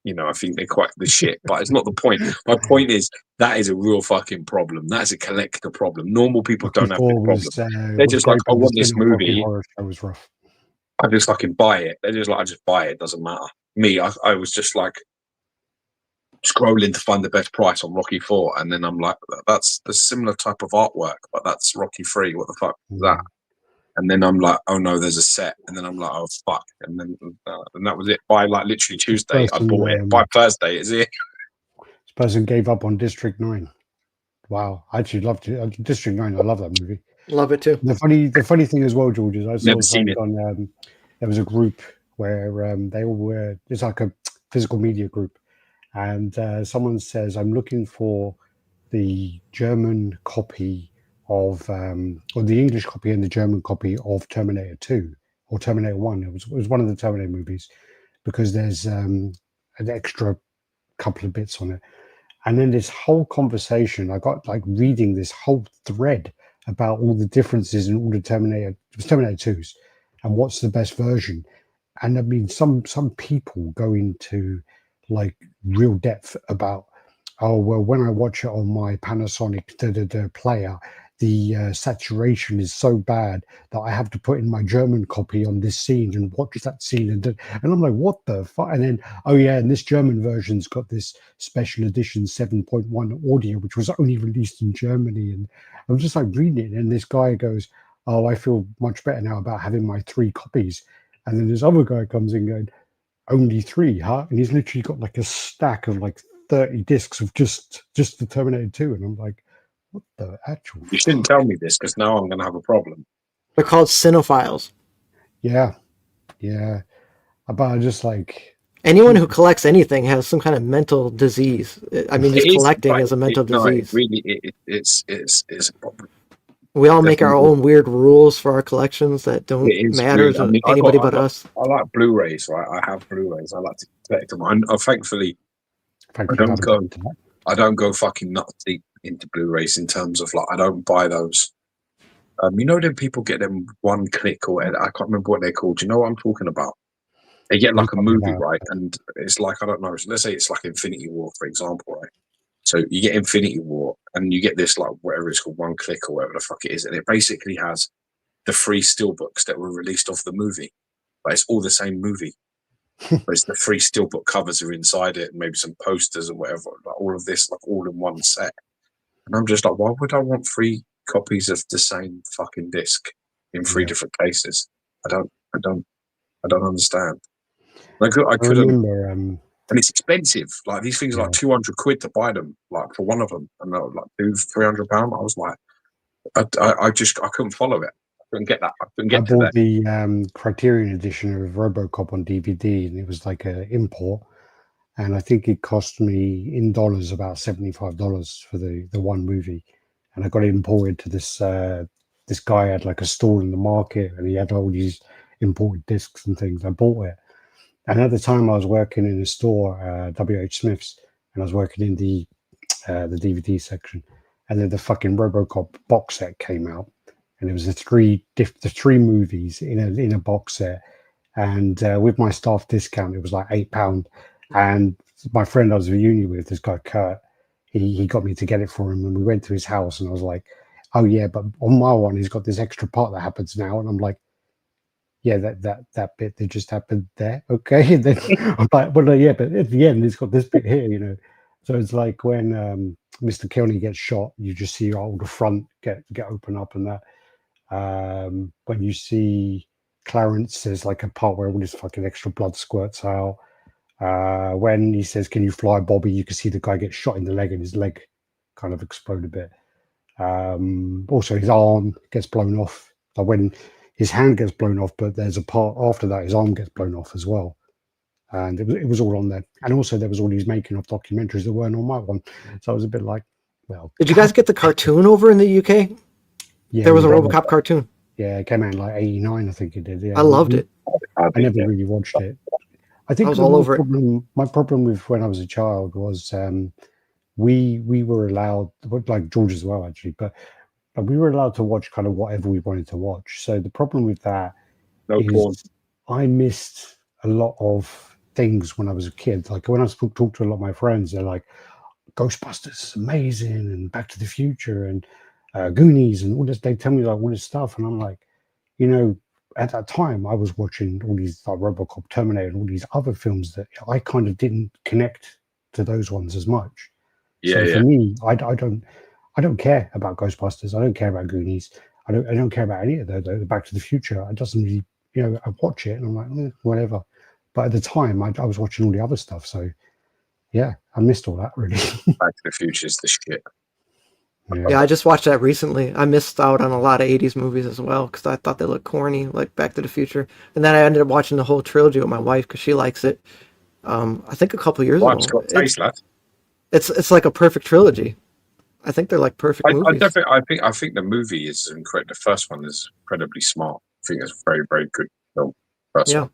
you know, I think they're quite the shit, but it's not the point. My point is that is a real fucking problem. That is a collector problem. Normal people Rocky don't have this IV problem. They're was just like, great, I but the want this cinema Rocky movie. Horror Show was rough. I just fucking buy it. They're just like, I just buy it. Doesn't matter. Me, I was just like scrolling to find the best price on Rocky 4, and then I'm like, that's the similar type of artwork, but that's Rocky 3. What the fuck is that? And then I'm like, oh no, there's a set. And then I'm like, oh fuck. And then and that was it. By like literally Tuesday, I bought it. By Thursday, is it? This person gave up on District 9. Wow, I actually loved it. District 9, I love that movie. Love it too. The funny thing as well, George, is I saw Never seen it. on there was a group where they all were, it's like a physical media group, and someone says, I'm looking for the German copy of or the English copy and the German copy of Terminator 2 or Terminator 1. It was one of the Terminator movies, because there's an extra couple of bits on it. And then this whole conversation, I got like reading this whole thread about all the differences in all the Terminator 2s and what's the best version. And I mean, some people go into like real depth about, oh, well, when I watch it on my Panasonic player, the saturation is so bad that I have to put in my German copy on this scene and watch that scene. And I'm like, what the fuck? And then, oh yeah, and this German version's got this special edition 7.1 audio, which was only released in Germany. And I'm just like reading it. And this guy goes, oh, I feel much better now about having my 3 copies. And then this other guy comes in going, only 3, huh? And he's literally got like a stack of like 30 discs of just the Terminator 2. And I'm like, what the actual You shouldn't tell me this, because now I'm going to have a problem. They're called cinephiles. Yeah. But I just like, anyone who collects anything has some kind of mental disease. I mean, just collecting is a mental disease. It's a problem. We all make our own weird rules for our collections that don't matter to anybody but us. I like Blu-rays, right? I have Blu-rays. I like to collect them. Thankfully, I don't go fucking nuts deep into Blu-rays in terms of like, I don't buy those. You know, then people get them one click or whatever. I can't remember what they're called. Do you know what I'm talking about? They get like a movie, right? And it's like, I don't know. Let's say it's like Infinity War, for example, right? So you get Infinity War and you get this like whatever it's called, one click or whatever the fuck it is, and it basically has the 3 steelbooks that were released off the movie, but it's all the same movie. But it's the 3 steelbook covers are inside it, and maybe some posters or whatever, like all of this, like all in one set. And I'm just like, why would I want 3 copies of the same fucking disc in 3 different cases? I don't understand. Like I couldn't. Remember, and it's expensive. Like these things are like 200 quid to buy them, like for one of them, and they're like £200-300. I was like, I couldn't follow it. I couldn't get that. I bought the Criterion edition of RoboCop on DVD, and it was like an import, and I think it cost me in dollars about $75 for the one movie, and I got it imported to this guy had like a stall in the market, and he had all these imported discs and things. I bought it. And at the time, I was working in a store, WH Smith's, and I was working in the DVD section. And then the fucking RoboCop box set came out, and it was the three movies in a box set. And with my staff discount, it was like £8. And my friend I was at uni with, this guy Kurt, he got me to get it for him, and we went to his house, and I was like, oh yeah, but on my one, he's got this extra part that happens now, and I'm like, yeah, that bit that just happened there, okay. And then I'm like, well, yeah, but at the end, it's got this bit here, you know. So it's like when Mr. Kilney gets shot, you just see all the front get open up, and that. When you see Clarence, there's like a part where all this fucking extra blood squirts out. When he says, "Can you fly, Bobby?" you can see the guy get shot in the leg, and his leg kind of explode a bit. Also, his arm gets blown off. Like when his hand gets blown off, but there's a part after that his arm gets blown off as well. And it was all on there. And also there was all these making of documentaries that weren't on my one. So I was a bit like, well. Did you guys get the cartoon over in the UK? Yeah. There was a RoboCop cartoon. Yeah, it came out in like 89, I think it did. Yeah. I loved it. I I never really watched it. I think was all over it. my problem with when I was a child was we were allowed, like George as well actually, but we were allowed to watch kind of whatever we wanted to watch. So the problem with that No is porn. I missed a lot of things when I was a kid. Like when I talk to a lot of my friends, they're like, Ghostbusters is amazing, and Back to the Future, and Goonies, and all this. They tell me like all this stuff, and I'm like, you know, at that time I was watching all these like RoboCop, Terminator, and all these other films that I kind of didn't connect to those ones as much. Yeah, So for me, I don't care about Ghostbusters. I don't care about Goonies. I don't care about any of the Back to the Future. It doesn't really, you know, I watch it and I'm like, whatever. But at the time, I was watching all the other stuff. So yeah, I missed all that really. Back to the Future is the shit. Yeah, I just watched that recently. I missed out on a lot of 80s movies as well because I thought they looked corny, like Back to the Future. And then I ended up watching the whole trilogy with my wife because she likes it. I think a couple years Wife's ago. got taste, lad. It's like a perfect trilogy. I think they're like perfect movies. I think the movie is incredible. The first one is incredibly smart. I think it's a very, very good film. First one.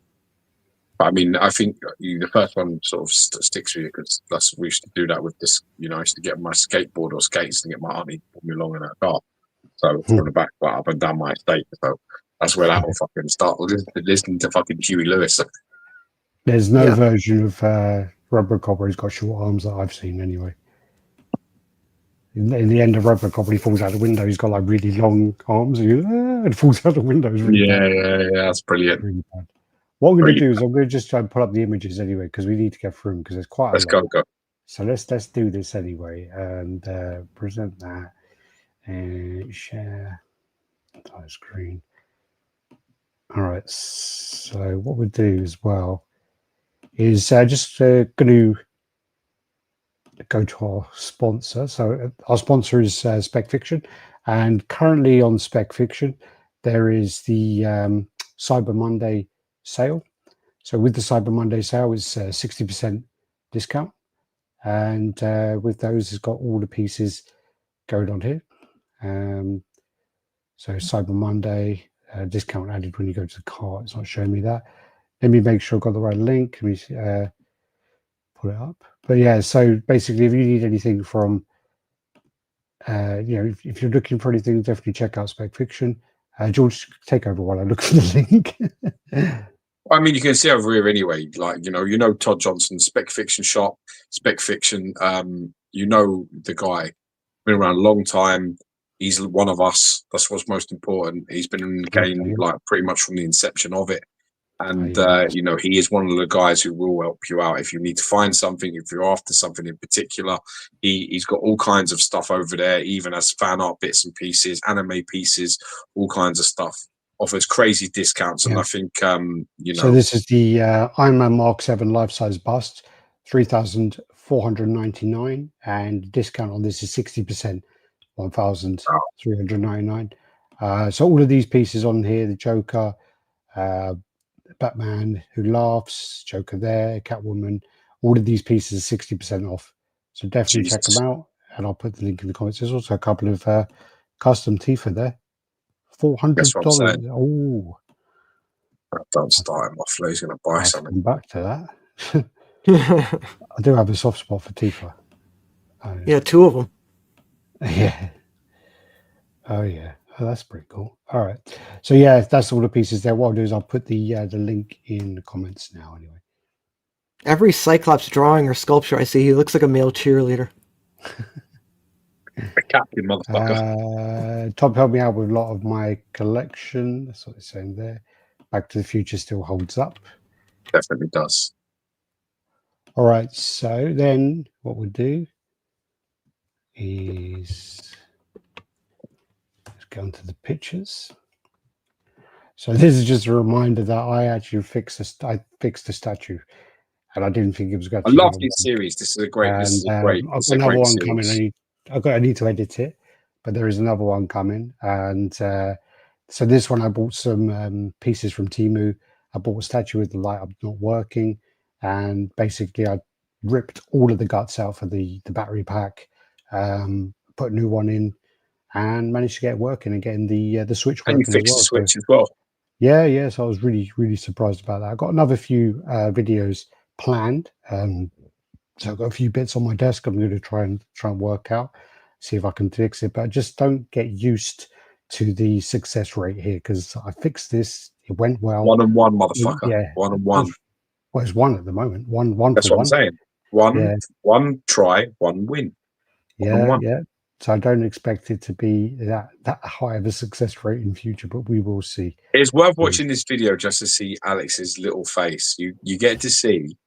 But I mean, I think the first one sort of sticks with you because we used to do that with this. You know, I used to get my skateboard or skates and get my auntie to pull me along in her car. So from the back, like, up and down my estate. So that's where that will fucking start. Listening to fucking Huey Lewis. There's no version of RoboCop where he's got short arms that I've seen anyway. In the end of RoboCop, when he falls out the window, he's got like really long arms and falls out the window. Really yeah, that's brilliant. Really bad. What I'm going to do is I'm going to just try and pull up the images anyway because we need to get through them because there's quite a lot. Go. So let's do this anyway and present that and share entire screen. All right. So what we'll do as well is just going to go to our sponsor. So our sponsor is Spec Fiction, and currently on Spec Fiction there is the Cyber Monday sale. So with the Cyber Monday sale, it's 60% discount, and with those, it's got all the pieces going on here. So Cyber Monday discount added when you go to the cart. It's not showing me that. Let me make sure I've got the right link. Let me pull it up. But yeah, so basically, if you need anything from, you know, if you're looking for anything, definitely check out Spec Fiction. George, take over while I look for the link. I mean, you can see over here anyway. Like, you know Todd Johnson, Spec Fiction shop, Spec Fiction. You know the guy, been around a long time. He's one of us. That's what's most important. He's been in the game like pretty much from the inception of it. And, you know, he is one of the guys who will help you out if you need to find something, if you're after something in particular. He's got all kinds of stuff over there, even as fan art bits and pieces, anime pieces, all kinds of stuff. Offers crazy discounts. And I think, you know. So this is the Iron Man Mark 7 life-size bust, $3,499. And discount on this is 60%, $1,399. So all of these pieces on here, the Joker, Batman Who Laughs, Joker there, Catwoman, all of these pieces are 60% off. So definitely check them out, and I'll put the link in the comments. There's also a couple of custom Tifa there. $400. Oh, don't start him off. He's going to buy something. Come back to that. I do have a soft spot for Tifa. Yeah, two of them. Yeah. Oh yeah. Oh, that's pretty cool. All right. So yeah, that's all the pieces there. What I'll do is I'll put the link in the comments now anyway. Every Cyclops drawing or sculpture I see, he looks like a male cheerleader. A captain, motherfucker. Tom helped me out with a lot of my collection. That's what it's saying there. Back to the Future still holds up. Definitely does. All right. So then what we'll do is go into the pictures. So this is just a reminder that I actually fixed the statue, and I didn't think it was going to. I love this series. This is a great. I've got another one coming. I need to edit it, but there is another one coming, and so this one I bought some pieces from Temu. I bought a statue with the light up not working, and basically I ripped all of the guts out for the battery pack, put a new one in, and managed to get it working and getting the switch working. And you fixed the switch as well. Yeah. So I was really surprised about that. I got another few videos planned. So I've got a few bits on my desk. I'm going to try and work out, see if I can fix it. But I just don't get used to the success rate here because I fixed this. It went well. 1 and 1, motherfucker. Yeah. 1 and 1. Well, it's one at the moment. One That's for what I'm one. saying. One try, 1 win. 1 and 1. Yeah. So I don't expect it to be that high of a success rate in future, but we will see. It's worth watching this video just to see Alex's little face. You get to see.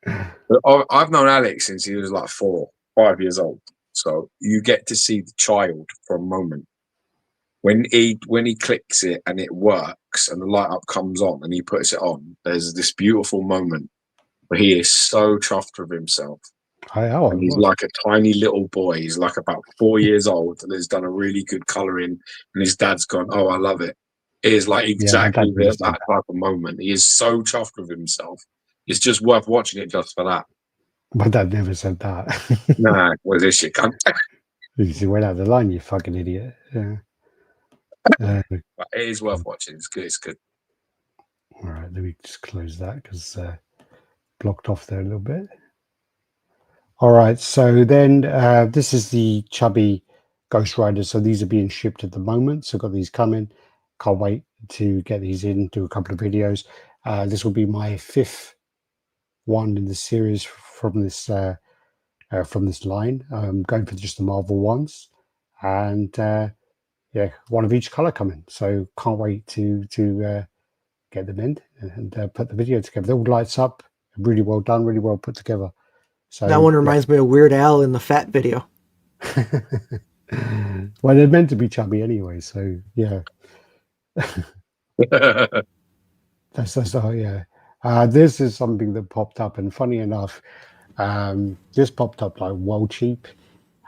I've known Alex since he was like 4, 5 years old. So you get to see the child for a moment. When he clicks it and it works and the light up comes on and he puts it on, there's this beautiful moment where he is so chuffed with himself. And he's like a tiny little boy. He's like about 4 years old and has done a really good colouring. And his dad's gone, "Oh, I love it." It is like exactly that type of moment. He is so chuffed with himself. It's just worth watching it just for that. My dad never said that. Nah, what is this shit, cunt? You went out the line, you fucking idiot. Yeah. But it is worth watching. It's good. It's good. All right, let me just close that because blocked off there a little bit. All right, so then this is the chubby Ghost Riders. So these are being shipped at the moment. So got these coming. Can't wait to get these in, do a couple of videos. This will be my 5th one in the series from this line. I'm going for just the Marvel ones, and yeah, one of each color coming. So can't wait to get them in and put the video together. It all lights up, really well done, really well put together. So that one reminds me of Weird Al in the Fat video. Well, they're meant to be chubby anyway, so yeah. that's yeah. This is something that popped up, and funny enough, this popped up like well cheap,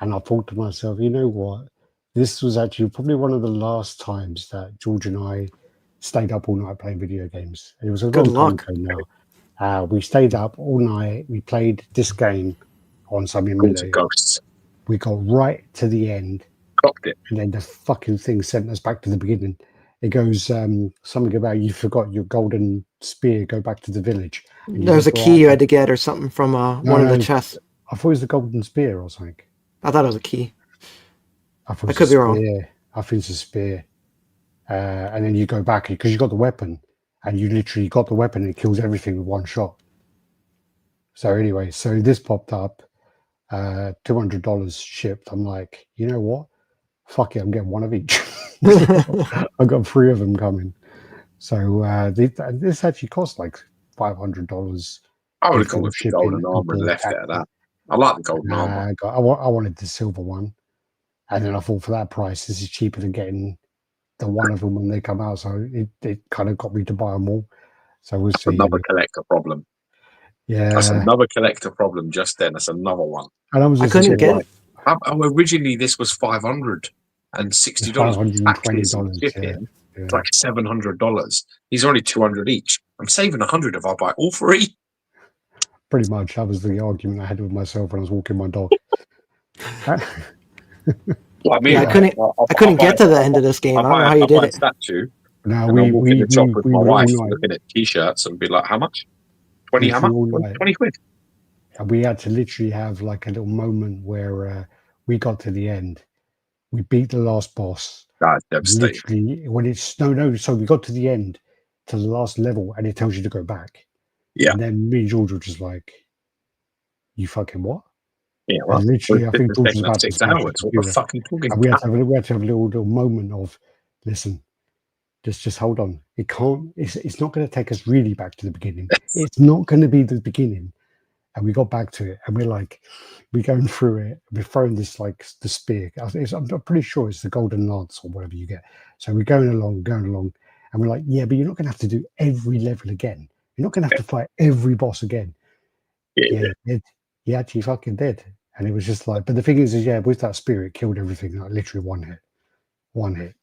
and I thought to myself, you know what? This was actually probably one of the last times that George and I stayed up all night playing video games. It was a long time ago now. We stayed up all night. We played this game on some emulator. Ghosts. We got right to the end. Cocked it. And then the fucking thing sent us back to the beginning. It goes something about you forgot your golden spear, go back to the village. There was a key you had to get or something from one of the chests. I thought it was the golden spear or something. I thought it was a key. I could be wrong. I think it's a spear. And then you go back because you got the weapon and you literally got the weapon and it kills everything with one shot. So anyway, so this popped up, $200 shipped. I'm like, you know what? Fuck it, I'm getting one of each. I got 3 of them coming. So this actually cost like $500. I would have gone with the golden armor and left it at that. I like the golden armor. I wanted the silver one. And then I thought for that price, this is cheaper than getting the one of them when they come out. So it kind of got me to buy them all. So we'll see. Another collector problem. Yeah. That's another collector problem just then. That's another one. And I couldn't get it. Originally, this was $560. $520. Yeah. It's like $700. These are only $200 each. I'm saving $100 if I buy all 3. Pretty much. That was the argument I had with myself when I was walking my dog. Well, I mean, I couldn't get to the end of this game. I don't know how you did it. Statue. No, we walk in the shop with my wife, looking at t-shirts and be like, "How much? 20 quid." And we had to literally have like a little moment where we got to the end. We beat the last boss. That's devastating. Literally, when it's no. So we got to the end, to the last level, and it tells you to go back. Yeah. And then me and George were just like, "You fucking what?" Yeah, well, literally, I think George was about 6 hours. What the fuck are you talking about? We had to have a little moment of, listen, just hold on. It can't. It's not going to take us really back to the beginning. It's not going to be the beginning. And we got back to it, and we're going through it. We're throwing this like the spear. I'm pretty sure it's the golden lance or whatever you get. So we're going along, and we're like, yeah, but you're not going to have to do every level again. You're not going to have to fight every boss again. Yeah, he actually fucking did. And it was just like, but the thing is yeah, with that spear, it killed everything. Like literally one hit.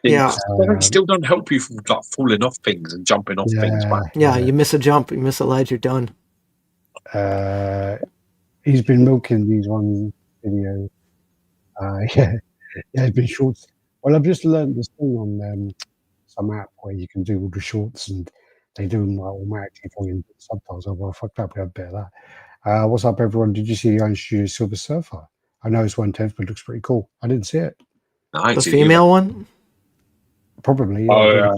Yeah. Still don't help you from like falling off things and jumping off things. Right? Yeah, you miss a jump, you miss a ledge, you're done. He's been milking these on video. Yeah, it's been short. Well, I've just learned this thing on some app where you can do all the shorts and they do them like automatically for you and subtitles. Oh, well, fuck that, we have a bit of that. What's up, everyone? Did you see the Unintroduced Silver Surfer? I know it's 1/10, but it looks pretty cool. I didn't see it. The female one? Probably, yeah. Oh, yeah.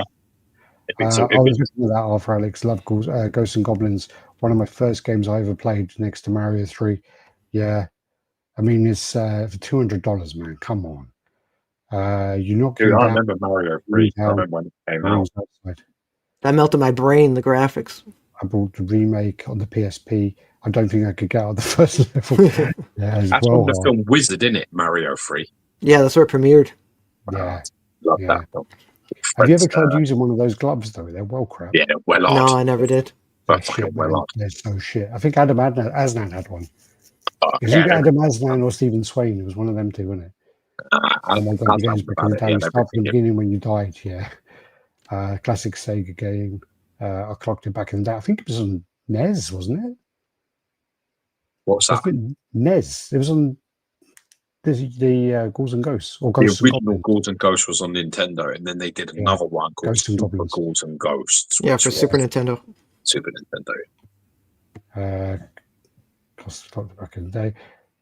I was looking at that after Alex loved Ghosts and Goblins. One of my first games I ever played next to Mario 3. Yeah. I mean, it's for $200, man. Come on. You're not Dude, getting I down. remember Mario 3. I remember when it came out. Outside. That melted my brain, the graphics. I bought the remake on the PSP. I don't think I could get out of the first level. Yeah, that's well, from the film Wizard, isn't it? Mario 3. Yeah, that's where it premiered. Yeah. Love that film. Have you ever tried using one of those gloves, though? They're well crap. Yeah, well No, I never did. They're shit, man. They're so shit. I think Adam Asnan had one. It was yeah, either Adam Asnan or Stephen Swain. It was one of them two, wasn't it? Oh my god, the game's back in the day. Start from the beginning when you died, yeah. Classic Sega game. I clocked it back in the day. I think it was on NES, wasn't it? What's that? NES. It was on the Ghouls and Ghosts. Or Ghosts the original Ghouls and Ghosts was on Nintendo, and then they did another one called Ghouls and Ghosts. Yeah, for Super Nintendo. Super Nintendo. Back in the day.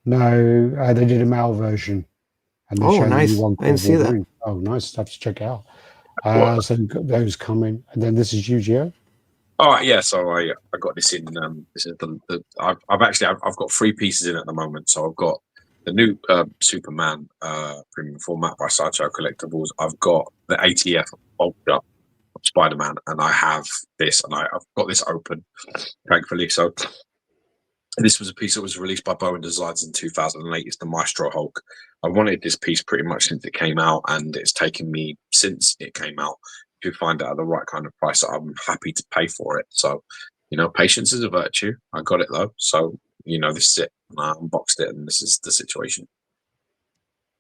No, they did a MAL version. And nice. I didn't see that. Oh, nice. Have to check it out. So those coming, and then this is Yu-Gi-Oh. All right, yeah. So I got this in. This is I've got 3 pieces in at the moment. So I've got the new Superman premium format by Sideshow Collectibles. I've got the ATF Ultra of Spider-Man, and I have this, and I've got this open, thankfully. So this was a piece that was released by Bowen Designs in 2008. It's the Maestro Hulk. I wanted this piece pretty much since it came out, and it's taken me since it came out to find out the right kind of price that I'm happy to pay for it. So, patience is a virtue. I got it though. So, this is it. And I unboxed it, and this is the situation.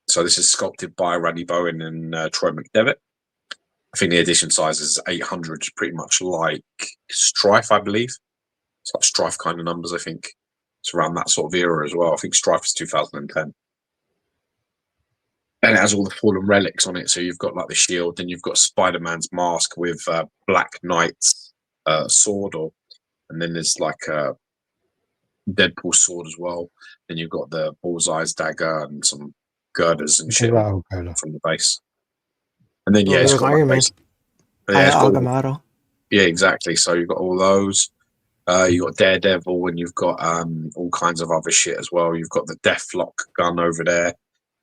So this is sculpted by Randy Bowen and Troy McDevitt. I think the edition size is 800, pretty much like Strife, I believe. It's like Strife kind of numbers, I think. It's around that sort of era as well. I think Strife is 2010. And it has all the fallen relics on it. So you've got like the shield, then you've got Spider-Man's mask with Black Knight's sword, and then there's like a Deadpool sword as well. Then you've got the Bullseye's dagger and some girders and shit from the base. And then it's got Iron Man. Yeah, exactly. So you've got all those. You've got Daredevil, and you've got all kinds of other shit as well. You've got the Deathlock gun over there,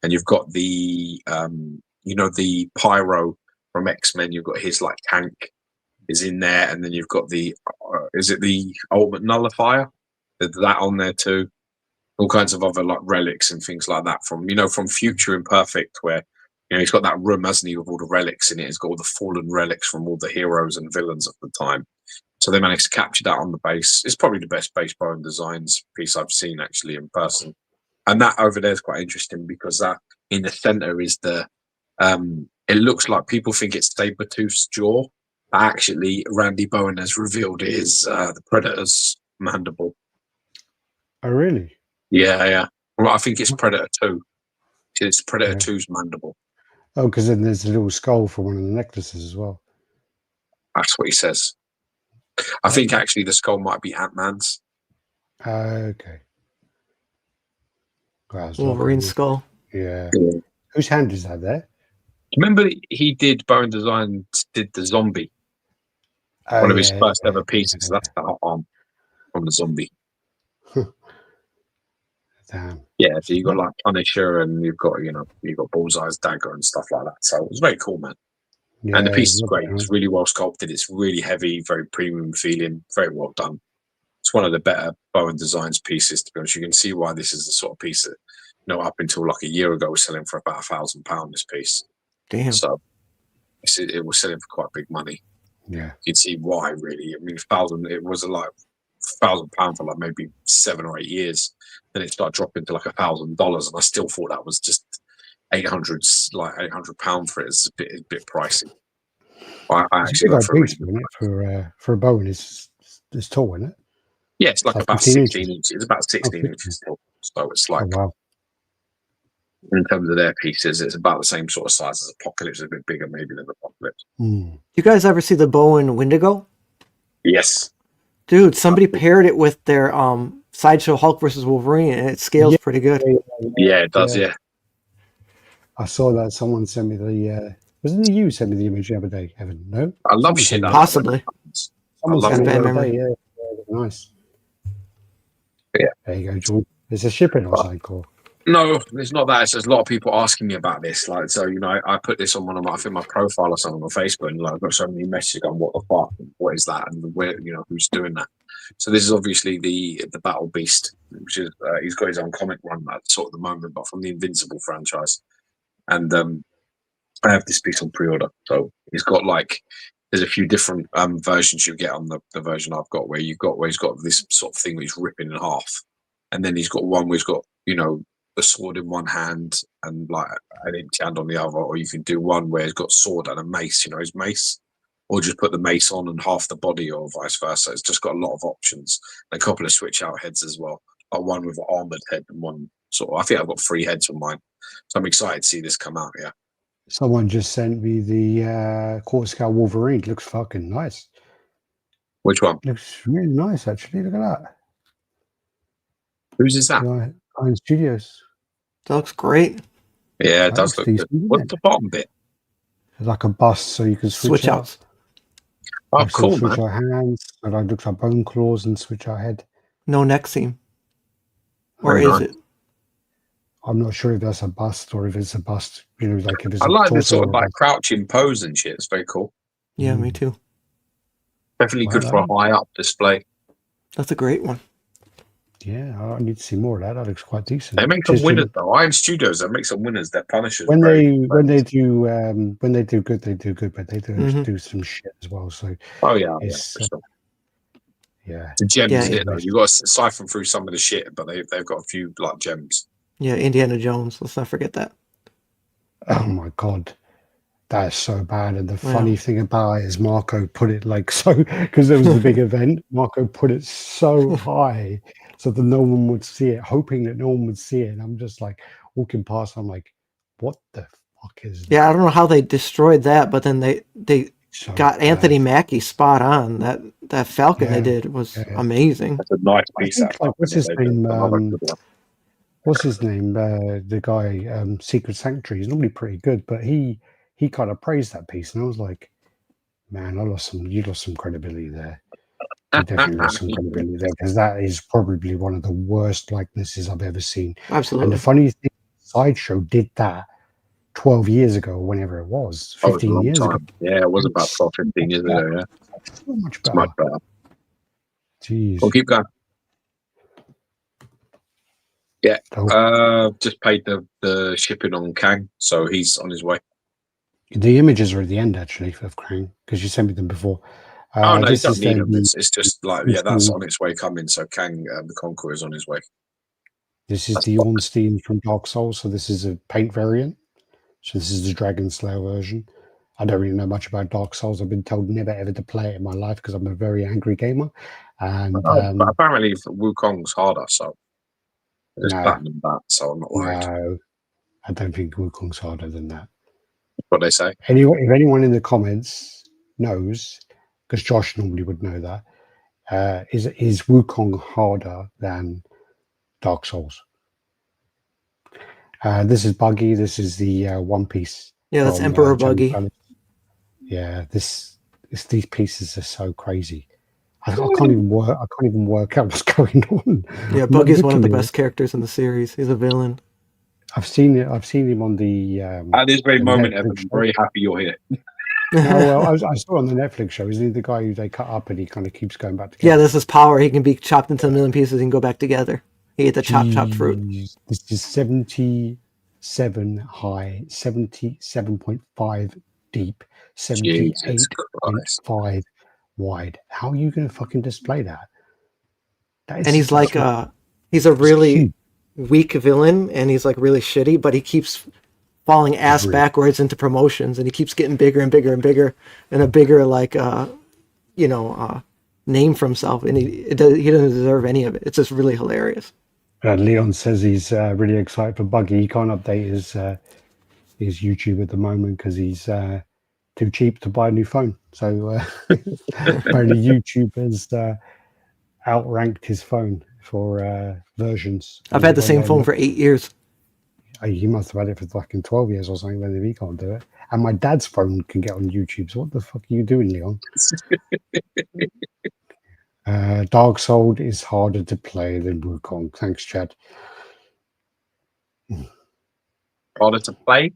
and you've got the the Pyro from X-Men. You've got his like tank is in there, and then you've got the is it the Ultimate Nullifier? There's that on there too. All kinds of other like relics and things like that from from Future Imperfect, where he's got that room, hasn't he, with all the relics in it. He's got all the fallen relics from all the heroes and villains of the time. So they managed to capture that on the base. It's probably the best base Bowen Designs piece I've seen actually in person. And that over there is quite interesting because that in the center is the it looks like people think it's Sabretooth's jaw, but actually Randy Bowen has revealed it is the Predator's mandible. Oh really? Yeah. Well, I think it's Predator 2. It's Predator 2's mandible. Oh, because then there's a little skull for one of the necklaces as well. That's what he says. I think actually the skull might be Ant-Man's. Okay. Wolverine's skull. Yeah. Whose hand is that there? Remember he did Bowen Designs did the zombie. One of his first ever pieces. That's the arm from the zombie. Damn. Yeah, so you got like Punisher, and you've got Bullseye's dagger and stuff like that. So it was very cool, man. Yeah, and the piece is great. It's really well sculpted. It's really heavy, very premium feeling, very well done. It's one of the better Bowen Designs pieces, to be honest. You can see why this is the sort of piece that, up until like a year ago, was selling for about £1,000. This piece. Damn. So it was selling for quite big money. Yeah, you can see why, really. I mean, it was like £1,000 for like maybe 7 or 8 years. Then it started dropping to like $1,000, and I still thought that was just £800 for it is a bit pricey. I actually got for a Bowen is tall, isn't it? Yeah, it's like about 16 inches. It's about 16 inches tall. So it's like In terms of their pieces, it's about the same sort of size as Apocalypse, a bit bigger maybe than Apocalypse. You guys ever see the bow and Wendigo? Yes. Dude, somebody paired it with their Sideshow Hulk versus Wolverine, and it scales pretty good. Yeah, it does, yeah. I saw that. Someone sent me the... wasn't it you sent me the image the other day, Evan? No? I love shit. Possibly. Someone I love sent me bad the other memory. day, yeah. Nice. Yeah. There you go, George. It's a shipping or something, or... No, it's not that. It's just a lot of people asking me about this. Like, so, you know, I put this on one of my, I think my profile or something on Facebook, and like, I've got so many messages going, what the fuck? What is that? And where, you know, who's doing that? So this is obviously the Battle Beast, which is, he's got his own comic run at sort of the moment, but from the Invincible franchise. And I have this piece on pre-order. So he's got like, there's a few different versions you get on the version I've got where he's got this sort of thing where he's ripping in half. And then he's got one where he's got, you know, a sword in one hand and like an empty hand on the other, or you can do one where he's got sword and a mace, you know, his mace, or just put the mace on and half the body, or vice versa. It's just got a lot of options. And a couple of switch out heads as well, like one with an armored head and one sort of, I think I've got 3 heads on mine, so I'm excited to see this come out. Yeah, Someone just sent me the quarter scale Wolverine. It looks fucking nice. which one? Looks really nice, actually. Look at that. Whose is that? Iron Studios. That looks great. Yeah, it That does looks look decent, good. doesn't What's it? the bottom bit? It's like a bust, so you can switch out. outs. Oh, Like, cool, switch man. out hands, and like looks like bone claws, and switch out head. No neck seam. Or Very is nice. it? I'm not sure if that's a bust or if it's a bust. You know, like if it's I a like the torso sort of or a like crouching pose and shit. It's very cool. Yeah, me too. Definitely good for a high up display. That's a great one. Yeah, I need to see more of that. That looks quite decent. They make some winners though. Iron Studios, they make some winners. Their Punishers. When they do good, they do good, but they do some shit as well. So Oh yeah, it's, for sure. yeah. The gems Yeah, in it though. You got to siphon through some of the shit, but they've got a few like gems. Yeah, Indiana Jones. Let's not forget that. Oh my god, that is so bad. And the funny thing about it is Marco put it like so, because there was the big event. Marco put it so high so that no one would see it, hoping that no one would see it. And I'm just like walking past. I'm like, what the fuck is that? Yeah, I don't know how they destroyed that, but then they So got bad. Anthony Mackie spot on. That Falcon they did was amazing. That's a nice I piece. think, like, what's his name? Another good one. What's his name? The guy, Secret Sanctuary. He's normally pretty good, but he kind of praised that piece, and I was like, man, you lost some credibility there. You definitely lost some credibility there, because that is probably one of the worst likenesses I've ever seen. Absolutely. And the funny thing, Sideshow did that 12 years ago, whenever it was, 15 years ago. Yeah, it was about 12, 15 years ago. Yeah, So much it's better. much better. Jeez. We'll keep going. Yeah, So, just paid the shipping on Kang, so he's on his way. the images are at the end, actually, of Krang, because you sent me them before. Oh no, you this don't is need then him. It's just like, yeah, that's on its way coming. So Kang, the Conqueror, is on his way. This is the Ornstein from Dark Souls, so this is a paint variant. So this is the Dragon Slayer version. I don't really know much about Dark Souls. I've been told never ever to play it in my life because I'm a very angry gamer. And But apparently Wukong's harder, so it's No. platinum that, so I'm not worried. no, I don't think Wukong's harder than that. That's what they say. Anyway, if anyone in the comments knows, because Josh normally would know that, is Wukong harder than Dark Souls? This is Buggy. This is the One Piece. Yeah, that's from, Emperor Jungle Buggy. Palace. Yeah, these pieces are so crazy. I can't even work out what's going on. Yeah, Buggy's one of the Literally, best characters in the series. He's a villain. I've seen it. I've seen him on the. At this very the moment, Netflix Evan, I'm show. very happy you're here. No, well, I saw it on the Netflix show. Isn't he the guy who they cut up and he kind of keeps going back together? Yeah, this is power. He can be chopped into a million pieces and go back together. He ate the chopped fruit. Jeez. This is 77 high, 77.5 deep, Jesus Christ. 78.5 wide. How are you going to fucking display that? And he's like he's a really weak villain, and he's like really shitty, but he keeps falling ass backwards into promotions, and he keeps getting bigger and bigger and bigger, and a bigger name for himself, and he doesn't deserve any of it. It's just really hilarious. Leon says he's really excited for Buggy. He can't update his YouTube at the moment because he's too cheap to buy a new phone. So apparently YouTube has outranked his phone for versions. I've had the same phone for 8 years. He must have had it for fucking 12 years or something, then if he can't do it. And my dad's phone can get on YouTube. So what the fuck are you doing, Leon? Dark Soul is harder to play than Wukong. Thanks, Chad. Harder to play?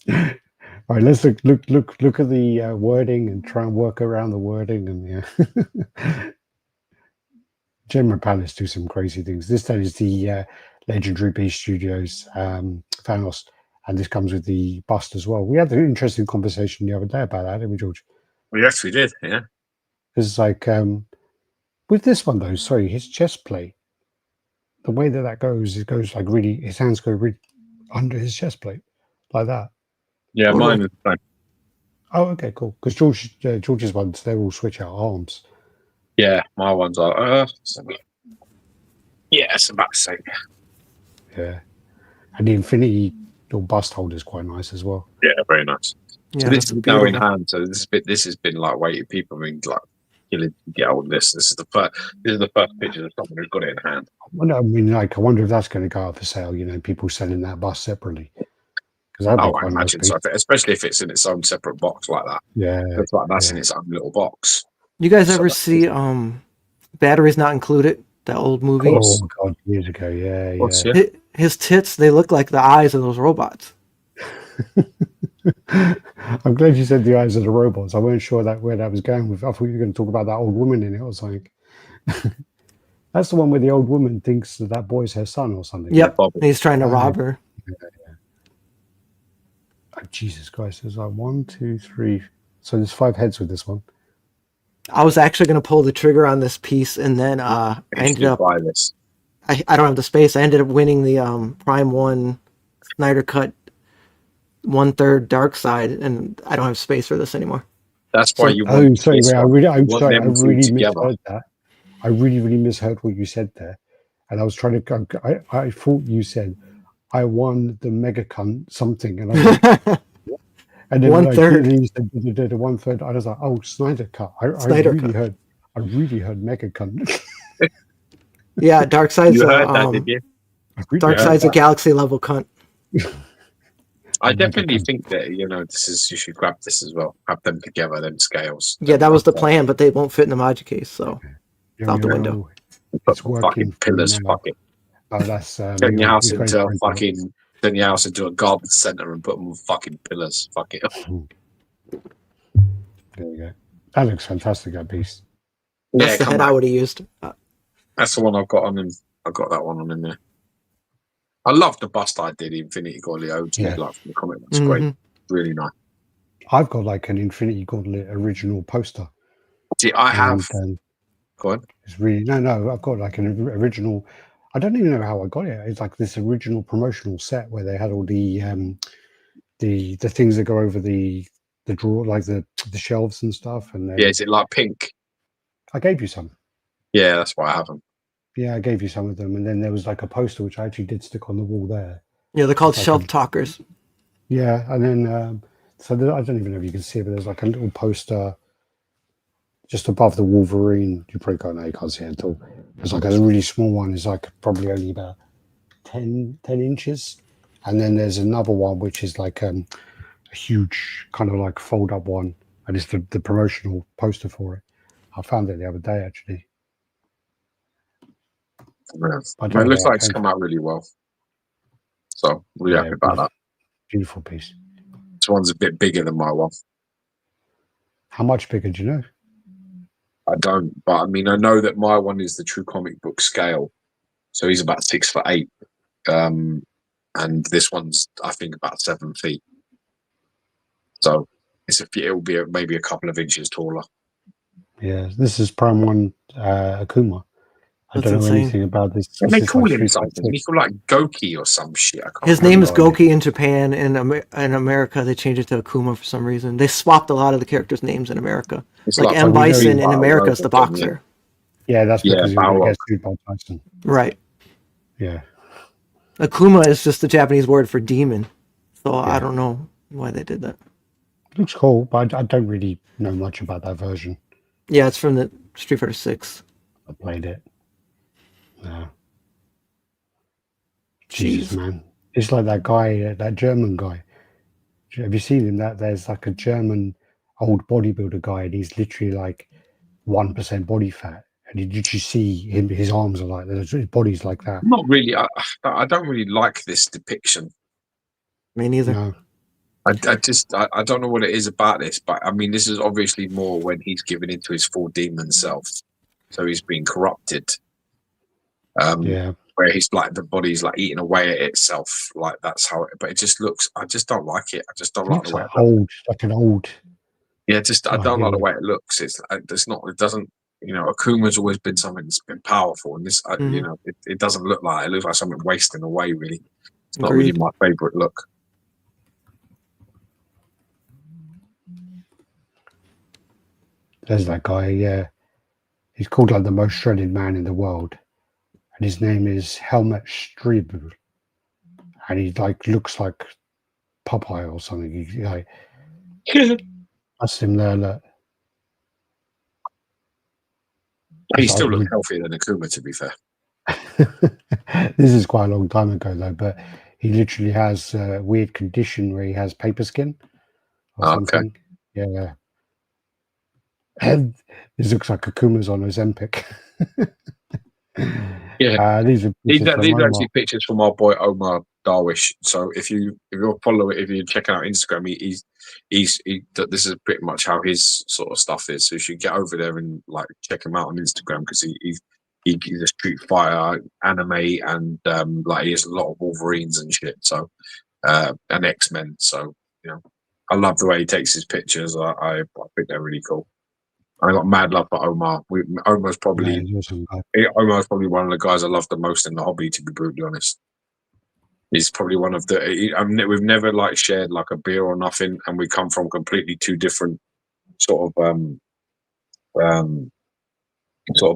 All right, let's look at the wording and try and work around the wording. And yeah. Gemma Palace do some crazy things. This is the Legendary Beast Studios Thanos, and this comes with the bust as well. We had an interesting conversation the other day about that, didn't we, George? Well, yes, we did. Yeah. It's like with this one though. Sorry, his chest plate. The way that goes, it goes like really. His hands go really under his chest plate, like that. Yeah, mine is the same. Oh, okay, cool. Because George's ones, they all switch out arms. Yeah, my ones are. Yeah, it's about the same. Yeah, and the Infinity little bust holder is quite nice as well. Yeah, very nice. Yeah, So this is now in hand. So this has been like waiting. People have been like killing to get on this. This is the first picture of someone who's got it in hand. Well, I mean, like, I wonder if that's going to go up for sale. You know, people selling that bust separately. Because that'd be I quite imagine nice. so, especially if it's in its own separate box like that. Yeah, It's like that's in its own little box. You guys ever see Batteries Not Included? That old movie? Oh god, years ago, yeah. His tits, they look like the eyes of those robots. I'm glad you said the eyes of the robots. I weren't sure where that was going with. I thought you were going to talk about that old woman in it or something. That's the one where the old woman thinks that boy's her son or something. Yep, and he's trying to rob her. Yeah. Oh, Jesus Christ, there's like 1, 2, 3. So there's 5 heads with this one. I was actually going to pull the trigger on this piece, and then I ended up. Buy this. I don't have the space. I ended up winning the Prime 1 Snyder Cut 1/3 Dark Side, and I don't have space for this anymore. That's why you. Oh, sorry, I'm sorry. I really misheard that. I really misheard what you said there, and I was trying to. I thought you said, "I won the mega cunt something," and I was like, and then 1/3. You said the 1/3. I was like, "Oh, Snyder Cut." I really heard mega cunt. Yeah, Darkseid's you heard that, did you? Darkseid's a galaxy level cunt. I definitely think that you should grab this as well. Have them together, them scales. Yeah, that was the plan, but they won't fit in the Magic case, so out the window. It's working. Fucking pillars, fucking. Oh, that's turn your house into a garden center and put them with fucking pillars. Fuck it. There you go. That looks fantastic. That piece. That's the head I would have used. That's the one I've got on him. I've got that one on in there. I love the bust I did, Infinity Gauntlet OG, like from the comic. That's great. Really nice. I've got like an Infinity Gauntlet original poster. See, I have. Go on. It's really no. I've got like an original. I don't even know how I got it. It's like this original promotional set where they had all the things that go over the drawer, like the shelves and stuff. And is it like pink? I gave you some. Yeah, that's why I have them. Yeah, I gave you some of them, and then there was like a poster which I actually did stick on the wall there. Yeah, they're called shelf talkers. Yeah, and then I don't even know if you can see it, but there's like a little poster just above the Wolverine. You probably can't. No, you can't see it at all. It's like a really small one. It's like probably only about 10 inches, and then there's another one which is like a huge kind of like fold up one, and it's the promotional poster for it. I found it the other day actually. It looks like it's come out really well. So really happy about that. Beautiful piece. This one's a bit bigger than my one. How much bigger do you know? I don't, but I mean I know that my one is the true comic book scale. So he's about 6'8". And this one's I think about 7 feet. So it'll be maybe a couple of inches taller. Yeah, this is Prime 1 Akuma. I don't know anything about this. And they call him something. He's called like Goki or some shit. His name is Goki in Japan. In America, they changed it to Akuma for some reason. They swapped a lot of the characters' names in America. It's like M. Bison in America is the boxer. Yeah, that's Yeah, because you're going to Balrog. get sued by Tyson. Right. Yeah. Akuma is just the Japanese word for demon. So I Yeah. don't know why they did that. Looks cool, but I don't really know much about that version. Yeah, it's from the Street Fighter 6. I played it. No. Jesus, Jeez. man. It's like that guy, that German guy. Have you seen him? That there's like a German old bodybuilder guy, and he's literally like 1% body fat. And did you see him? His arms are like his body's like that. Not really. I don't really like this depiction. Me neither. No. I don't know what it is about this, but I mean, this is obviously more when he's given into his full demon self, so he's been corrupted. Yeah. Where he's like the body's like eating away at itself, like that's how. But it just looks. I just don't like it. I just don't It like looks the way like it looks. old, like an old. Yeah, just I Like, don't you like the know. way it looks. It's not. It doesn't. You know, Akuma's always been something that's been powerful, and this, you know, it doesn't look like it. It looks like something wasting away. Really, it's not really Agreed. my favorite look. There's that guy. Yeah. He's called like the most shredded man in the world, and his name is Helmut Stribel, and he like looks like Popeye or something. He, like, that's him there. Look. He So still looks healthier than Akuma, to be fair. this is quite a long time ago though, but he literally has a weird condition where he has paper skin or something. Yeah. And this looks like Akuma's on Ozempic. Yeah. These are These pictures are from Omar. actually pictures from our boy Omar Darwish. So if you're checking out Instagram, this is pretty much how his sort of stuff is. So you should get over there and like check him out on Instagram because he's a Street Fighter anime and like he has a lot of Wolverines and shit. So and X-Men. So you know, I love the way he takes his pictures. I think they're really cool. I got mad love for Omar. Omar's probably. Yeah, he's awesome guy. Omar's probably one of the guys I love the most in the hobby, to be brutally honest. He's probably one of the. We've never like shared like a beer or nothing, and we come from completely two different sort of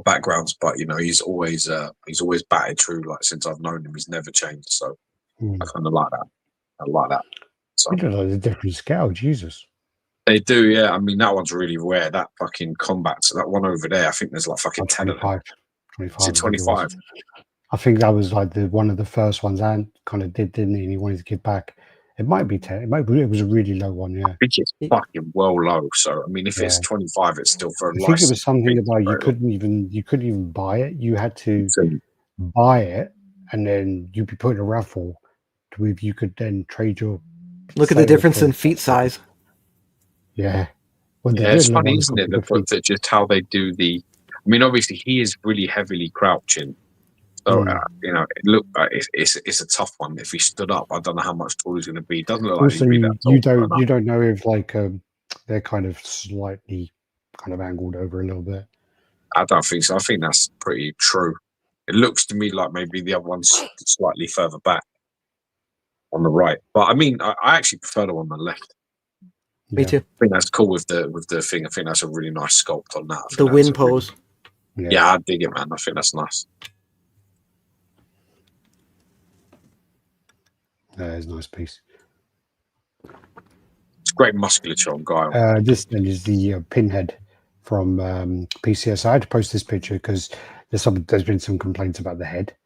backgrounds. But you know, he's always batted true. Like since I've known him, he's never changed. So I kind of like that. I like that. So He does like a different scale. Jesus. they do, yeah. I mean, that one's really rare. That fucking combat. So that one over there, I think there's like fucking 10 of them. 25. Is it 25? I think that was like one of the first ones Ant kind of didn't he? And he wanted to give back. It might be 10. It was a really low one, yeah. I think it's fucking well low. So I mean, if it's 25, it's still for a I think it was something about you very couldn't even buy it. You had to buy it, and then you'd be put in a raffle to where you could then trade your. Look at the difference in feet size. Yeah. Well, yeah, it's funny, isn't it? That just how they do the. I mean, obviously, he is really heavily crouching. So you know, it's a tough one. If he stood up, I don't know how much taller he's going to be. It doesn't look like also, he'd be that tall. you don't know if like they're kind of slightly kind of angled over a little bit. I don't think so. I think that's pretty true. It looks to me like maybe the other one's slightly further back on the right. But I mean, I actually prefer the one on the left. Me too. I think that's cool with the thing. I think that's a really nice sculpt on that. The wind pose. Yeah, I dig it, man. I think that's nice. That is a nice piece. It's great musculature on Guile. This then is the pinhead from PCS. I had to post this picture because there's been some complaints about the head,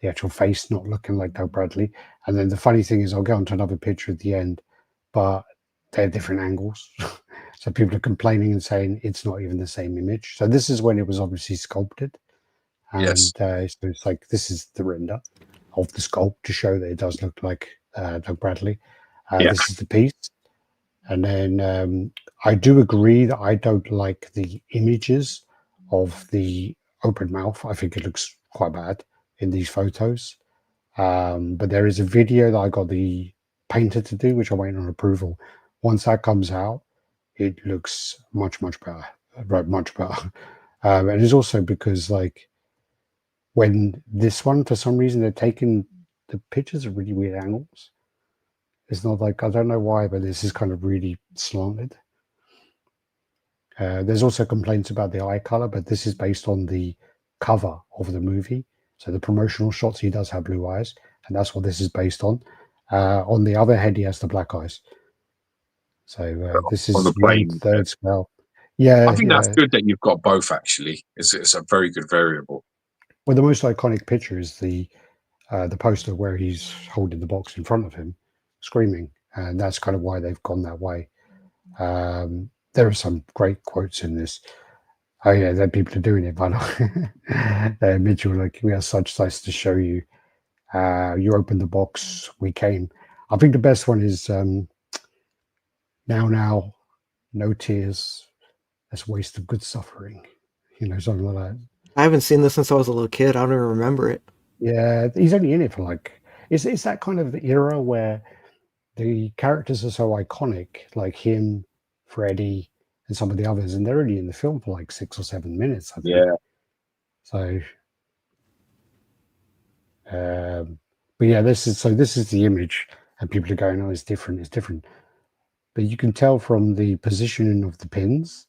the actual face not looking like Doug Bradley. And then the funny thing is, I'll get onto another picture at the end, but they're different angles. So people are complaining and saying it's not even the same image. So this is when it was obviously sculpted. And so it's like, this is the render of the sculpt to show that it does look like Doug Bradley. This is the piece. And then I do agree that I don't like the images of the open mouth. I think it looks quite bad in these photos. But there is a video that I got the painter to do, which I'm waiting on approval. Once that comes out, it looks much, much better. Right, much better. And it's also because, like, when this one, for some reason, they're taking the pictures at really weird angles. It's not like, I don't know why, but this is kind of really slanted. There's also complaints about the eye color, but this is based on the cover of the movie. So the promotional shots, he does have blue eyes, and that's what this is based on. On the other head, he has the black eyes. So this On the is plane. 1/3 scale. Yeah, I think that's yeah. good that you've got both. Actually, it's a very good variable. Well, the most iconic picture is the poster where he's holding the box in front of him, screaming, and that's kind of why they've gone that way. There are some great quotes in this. Oh yeah, then people are doing it, but Mitchell, like, we are such sights to show you. You opened the box, we came. I think the best one is now, no tears, that's waste of good suffering. Something like that. I haven't seen this since I was a little kid. I don't even remember it. Yeah, he's only in it for like. It's that kind of era where the characters are so iconic, like him, Freddy, and some of the others, and they're only in the film for like 6 or 7 minutes, I think. Yeah. So, but yeah, this is the image, and people are going, "Oh, it's different, it's different." But you can tell from the positioning of the pins.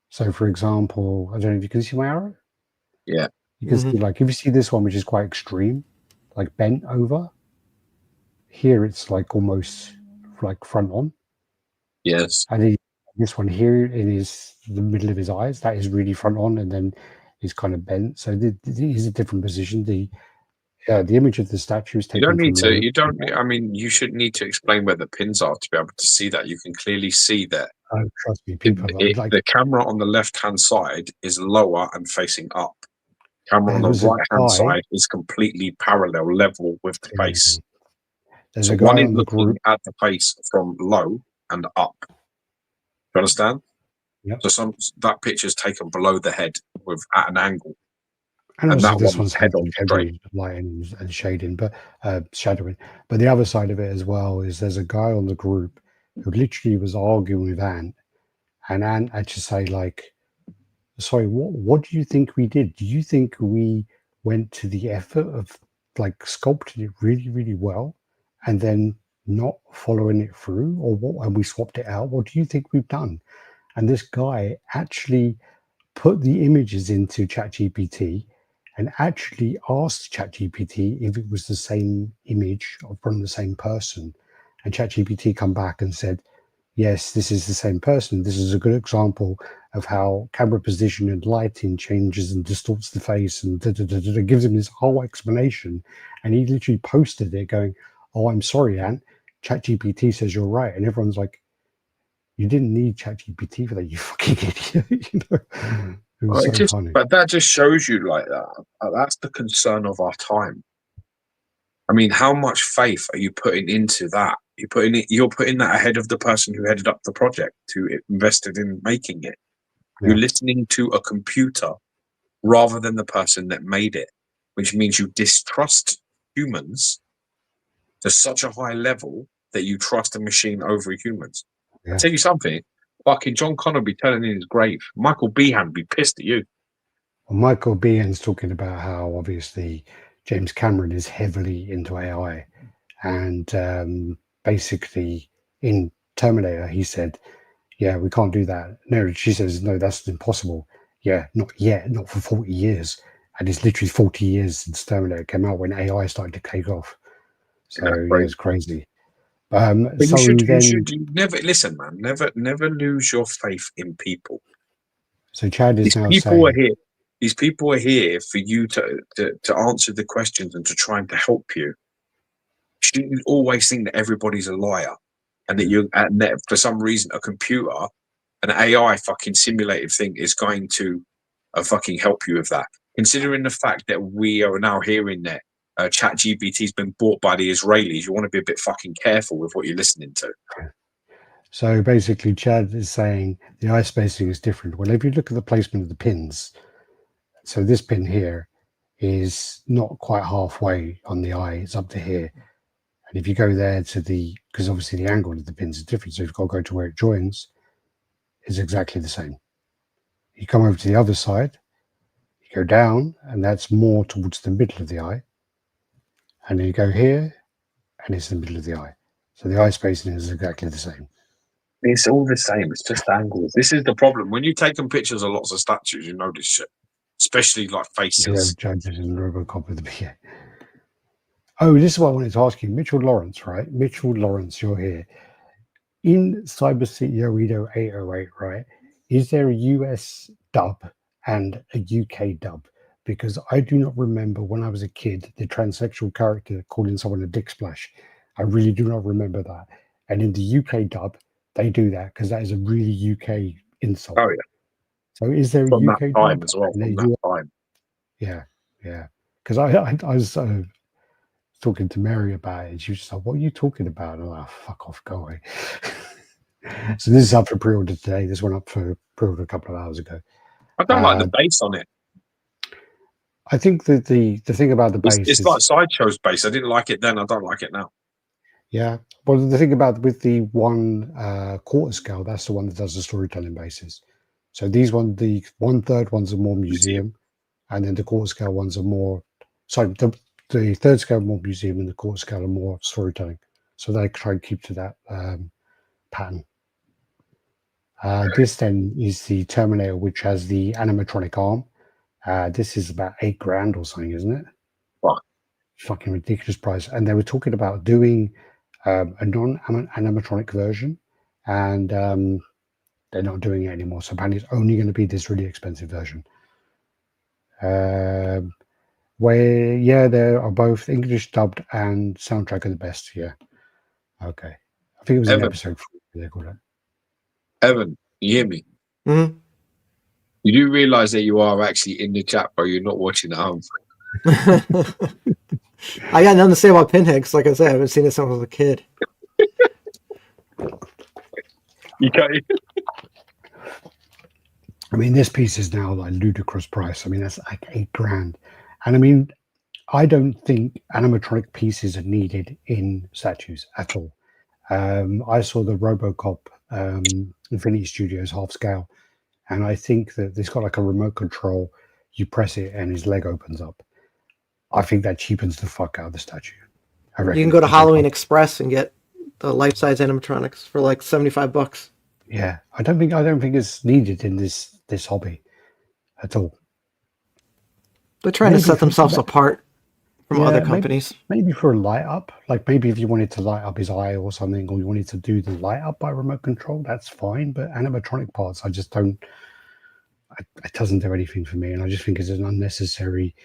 So, for example, I don't know if you can see my arrow. Yeah. You can see, like, if you see this one, which is quite extreme, like bent over. Here, it's like almost like front on. Yes. And this one here in the middle of his eyes, that is really front on, and then he's kind of bent. So he's a different position. The image of the statue is taken. You don't need from to. You don't. I mean, you shouldn't need to explain where the pins are to be able to see that. You can clearly see that. Oh, trust me, people like the camera on the left-hand side is lower and facing up. Camera on the right-hand side is completely parallel, level with the face. There's So a guy one is on the looking group at the face from low and up. Do you understand? Yep. So that picture's taken below the head at an angle. And obviously this one's one's head on heavy lighting and shading, but shadowing. But the other side of it as well is there's a guy on the group who literally was arguing with Ant, and Ant had to say, like, sorry, what do you think we did? Do you think we went to the effort of like sculpting it really, really well and then not following it through, or what? And we swapped it out. What do you think we've done? And this guy actually put the images into ChatGPT and actually asked ChatGPT if it was the same image from the same person. And ChatGPT come back and said, yes, this is the same person. This is a good example of how camera position and lighting changes and distorts the face, and gives him this whole explanation. And he literally posted it going, oh, I'm sorry, Ant. ChatGPT says you're right. And everyone's like, you didn't need ChatGPT for that, you fucking idiot. It was so funny. But that just shows you, like, that's the concern of our time. I mean, how much faith are you putting into that? You're putting that ahead of the person who headed up the project, who invested in making it. Yeah. You're listening to a computer rather than the person that made it, which means you distrust humans to such a high level that you trust a machine over humans. Yeah. I'll tell you something. Fucking John Connor be telling in his grave. Michael Behan be pissed at you. Well, Michael Behan's talking about how obviously James Cameron is heavily into AI, and basically in Terminator he said, "Yeah, we can't do that." No, she says, "No, that's impossible." Yeah, not yet, not for 40 years, and it's literally 40 years since Terminator came out when AI started to take off. So yeah, it's crazy. But you should never listen, man. Never lose your faith in people. So Chad is now saying, these people are here for you to answer the questions and to try and to help you. You shouldn't always think that everybody's a liar, and that for some reason a computer, an AI fucking simulated thing is going to fucking help you with that. Considering the fact that we are now hearing that ChatGPT's been bought by the Israelis, you want to be a bit fucking careful with what you're listening to. So basically, Chad is saying the eye spacing is different. Well, if you look at the placement of the pins, so this pin here is not quite halfway on the eye, it's up to here. And if you go there because obviously the angle of the pins is different, so you've got to go to where it joins, it's exactly the same. You come over to the other side, you go down, and that's more towards the middle of the eye. And then you go here, and it's the middle of the eye. So the eye spacing is exactly the same. It's all the same. It's just angles. This is the problem. When you've taken pictures of lots of statues, you know this shit. especially like Yeah, faces. judges and RoboCop with the beer. Oh, this is what I wanted to ask you. Mitchell Lawrence, right? Mitchell Lawrence, you're here. In Cyber City Oedo 808, right? Is there a US dub and a UK dub? Because I do not remember when I was a kid the transsexual character calling someone a dick splash. I really do not remember that. And in the UK dub, they do that because that is a really UK insult. Oh yeah, So is there a from UK that time dub as well. and a From that US? time, Yeah, yeah. Because I was talking to Mary about it, and she was just like, "What are you talking about?" And I'm like, "Fuck off, go away." So this is up for pre-order today. This went up for pre-order a couple of hours ago. I don't like the base on it. I think that the thing about the base It's is like Sideshow's base. I didn't like it then. I don't like it now. yeah. Well, the thing about with the one quarter scale, that's the one that does the storytelling basis. So these the 1/3 ones are more museum, and then the quarter scale ones are more. Sorry, the third scale more museum, and the quarter scale are more storytelling. So they try and keep to that pattern. This then is the Terminator, which has the animatronic arm. This is about $8,000 or something, isn't it? Right. Fucking ridiculous price. And they were talking about doing a non-animatronic version, and they're not doing it anymore. So apparently, it's only going to be this really expensive version. Where they are both English dubbed and soundtrack are the best. Yeah. Okay. I think it was in Evan, episode 4. They called it. Evan, you hear me? Mm-hmm. You do realise that you are actually in the chat, but you're not watching at home. I got nothing to say about Pinhead because, like I said, I haven't seen it since I was a kid. You can't. I mean, this piece is now like ludicrous price. I mean, that's like $8,000. And I mean, I don't think animatronic pieces are needed in statues at all. I saw the RoboCop Infinity Studios half scale, and I think that it's got like a remote control. You press it, and his leg opens up. I think that cheapens the fuck out of the statue. I reckon You can go to Halloween Express and get the life-size animatronics for like $75. Yeah, I don't think it's needed in this hobby at all. They're trying to set themselves apart from other companies. Maybe for a light up, like maybe if you wanted to light up his eye or something, or you wanted to do the light up by remote control, that's fine. But animatronic parts, I just don't. It doesn't do anything for me, and I just think it's an unnecessary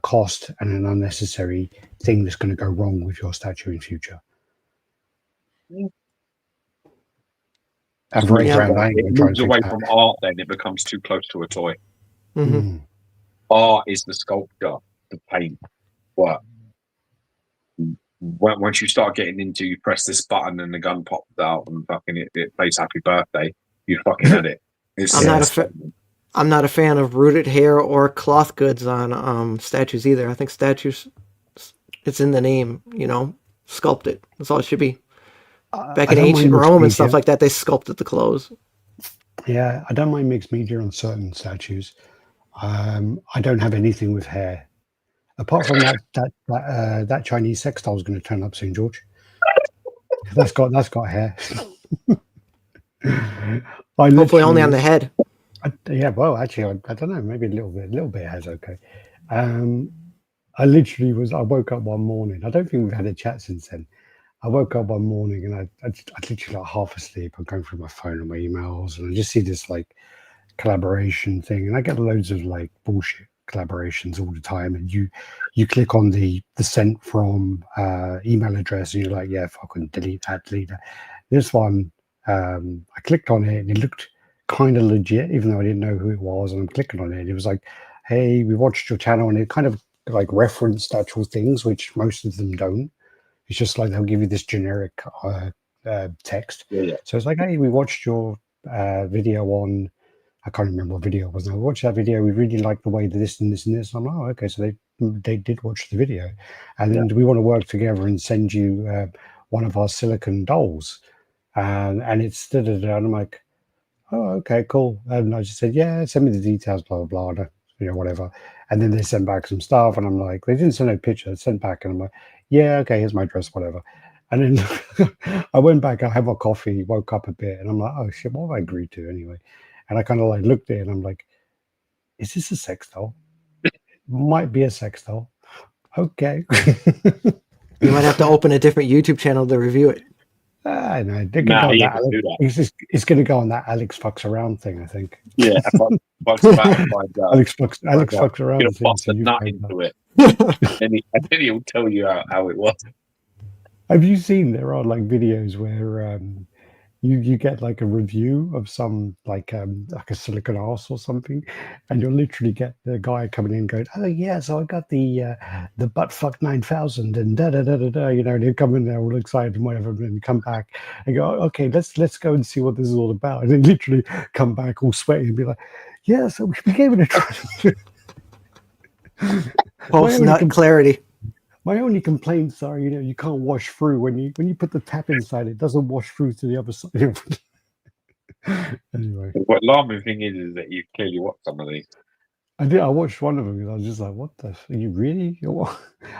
cost and an unnecessary thing that's going to go wrong with your statue in future. And for $8,000, it moves away from art. Then it becomes too close to a toy. Mm-hmm. Art is the sculpture, the paint work. Once you start getting into, you press this button and the gun pops out and fucking it plays Happy Birthday. You fucking had it. I'm not a fan of rooted hair or cloth goods on statues either. I think statues, it's in the name, sculpted. That's all it should be. Back in ancient Rome and stuff like that, they sculpted the clothes. Yeah, I don't mind mixed media on certain statues. I don't have anything with hair, apart from that Chinese sex doll is going to turn up soon, George. That's got hair. Hopefully, only on the head. Well, actually, I don't know. Maybe a little bit has okay. I woke up one morning. I don't think we've had a chat since then. I woke up one morning and I literally like half asleep. I'm going through my phone and my emails, and I just see this like collaboration thing, and I get loads of like bullshit collaborations all the time. And you click on the sent from email address, and you're like, yeah, fucking delete that. This one, I clicked on it, and it looked kind of legit, even though I didn't know who it was. And I'm clicking on it. It was like, hey, we watched your channel, and it kind of like referenced actual things, which most of them don't. It's just like they'll give you this generic text. Yeah. So it's like, hey, we watched your video on, I can't remember what video it was. I watched that video. We really like the way this and this and this. I'm like, oh, okay. So they did watch the video. And then do we want to work together and send you one of our silicon dolls? And it's and I'm like, oh, okay, cool. And I just said, yeah, send me the details, blah, blah, blah, whatever. And then they sent back some stuff, and I'm like, they didn't send a picture, they sent back, and I'm like, yeah, okay, here's my address, whatever. And then I went back, I had my coffee, woke up a bit, and I'm like, oh shit, what have I agreed to anyway? And I kind of like looked at it, and I'm like, is this a sex doll? Might be a sex doll. Okay. You might have to open a different YouTube channel to review it. I know. They could Nah, go on you that. can do that. It's going to go on that Alex fucks around thing, I think. Yeah, Bugs about and find out. Alex fucks around. You're thing, gonna bust so a you nut find out. into it, and then he'll tell you how it was. Have you seen there are like videos where you get like a review of some like a silicon arse or something, and you'll literally get the guy coming in going, oh yeah, so I got the buttfuck 9000 and da da da da da, you know, and he'll come in there all excited and whatever, and then come back and go, oh, okay, let's go and see what this is all about, and then literally come back all sweaty and be like, yeah, so we gave it a try. Post nut clarity. My only complaints are, you know, you can't wash through when you put the tap inside. It doesn't wash through to the other side. Anyway, What alarming thing is that you clearly watched some of these. I watched one of them and I was just like, "What the? Are you really?"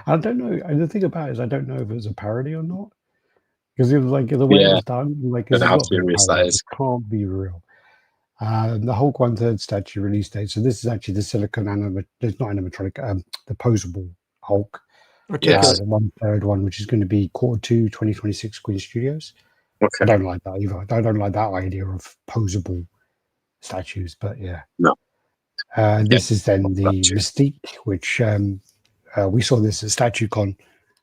I don't know. And the thing about it is, I don't know if it was a parody or not, because it was like the way it was done. Like, Don't it's know how got to be a serious that parody. is. It can't be real. The Hulk 1/3 statue release date. So this is actually the silicon it's not animatronic. The posable Hulk. Yes. The 1/3 one, which is going to be Q2 2026 Queen Studios. Okay. I don't like that either. I don't like that idea of posable statues, but yeah. No. This is then the Statue. Mystique, which we saw this at StatueCon.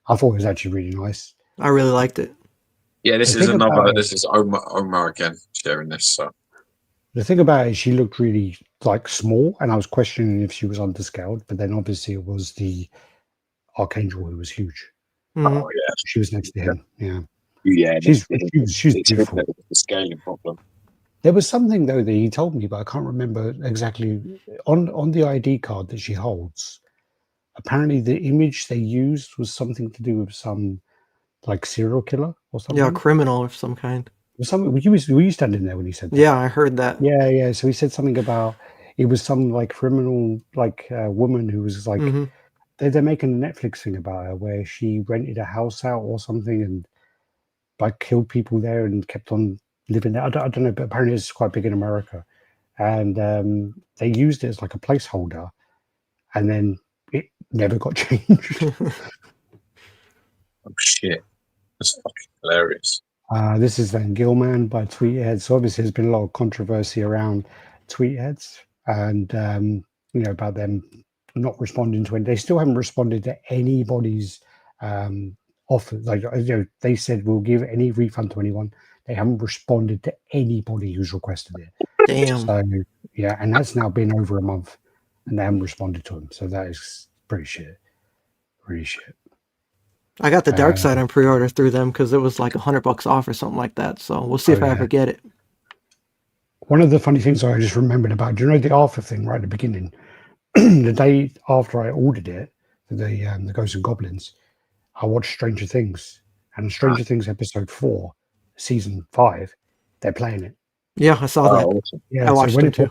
I thought it was actually really nice. I really liked it. Yeah, this The is thing another. about This is Omar again sharing this. So The thing about it, she looked really like small, and I was questioning if she was underscaled, but then obviously it was the Archangel who was huge. Mhm. oh yeah, She was next to him. Yeah. yeah. She's it's beautiful. the scaling problem. There was something though that he told me, but I can't remember exactly. On the ID card that she holds, apparently the image they used was something to do with some like serial killer or something. Yeah, a criminal of some kind. Were you standing there when he said that? Yeah, I heard that. Yeah. So he said something about it was some like criminal like woman who was like Mhm. they're making a Netflix thing about her where she rented a house out or something and like killed people there and kept on living there. I don't know, but apparently it's quite big in America. And they used it as like a placeholder, and then it never got changed. Oh shit, that's fucking hilarious. This is then Gilman by Tweetheads. So obviously there's been a lot of controversy around Tweetheads and you know, about them not responding to it. They still haven't responded to anybody's offer. Like, you know, they said we'll give any refund to anyone. They haven't responded to anybody who's requested it. Damn. So yeah, and that's now been over a month, and they haven't responded to them. So that is pretty shit. Really shit. I got the Dark Side on pre-order through them because it was like $100 off or something like that. So we'll see if I ever get it. One of the funny things I just remembered about, do you know the Arthur thing right at the beginning? The day after I ordered it, the Ghosts and Goblins, I watched Stranger Things, and Stranger Things episode 4, season 5, they're playing it. Yeah, I saw that. Awesome. Yeah, I watched so when it too.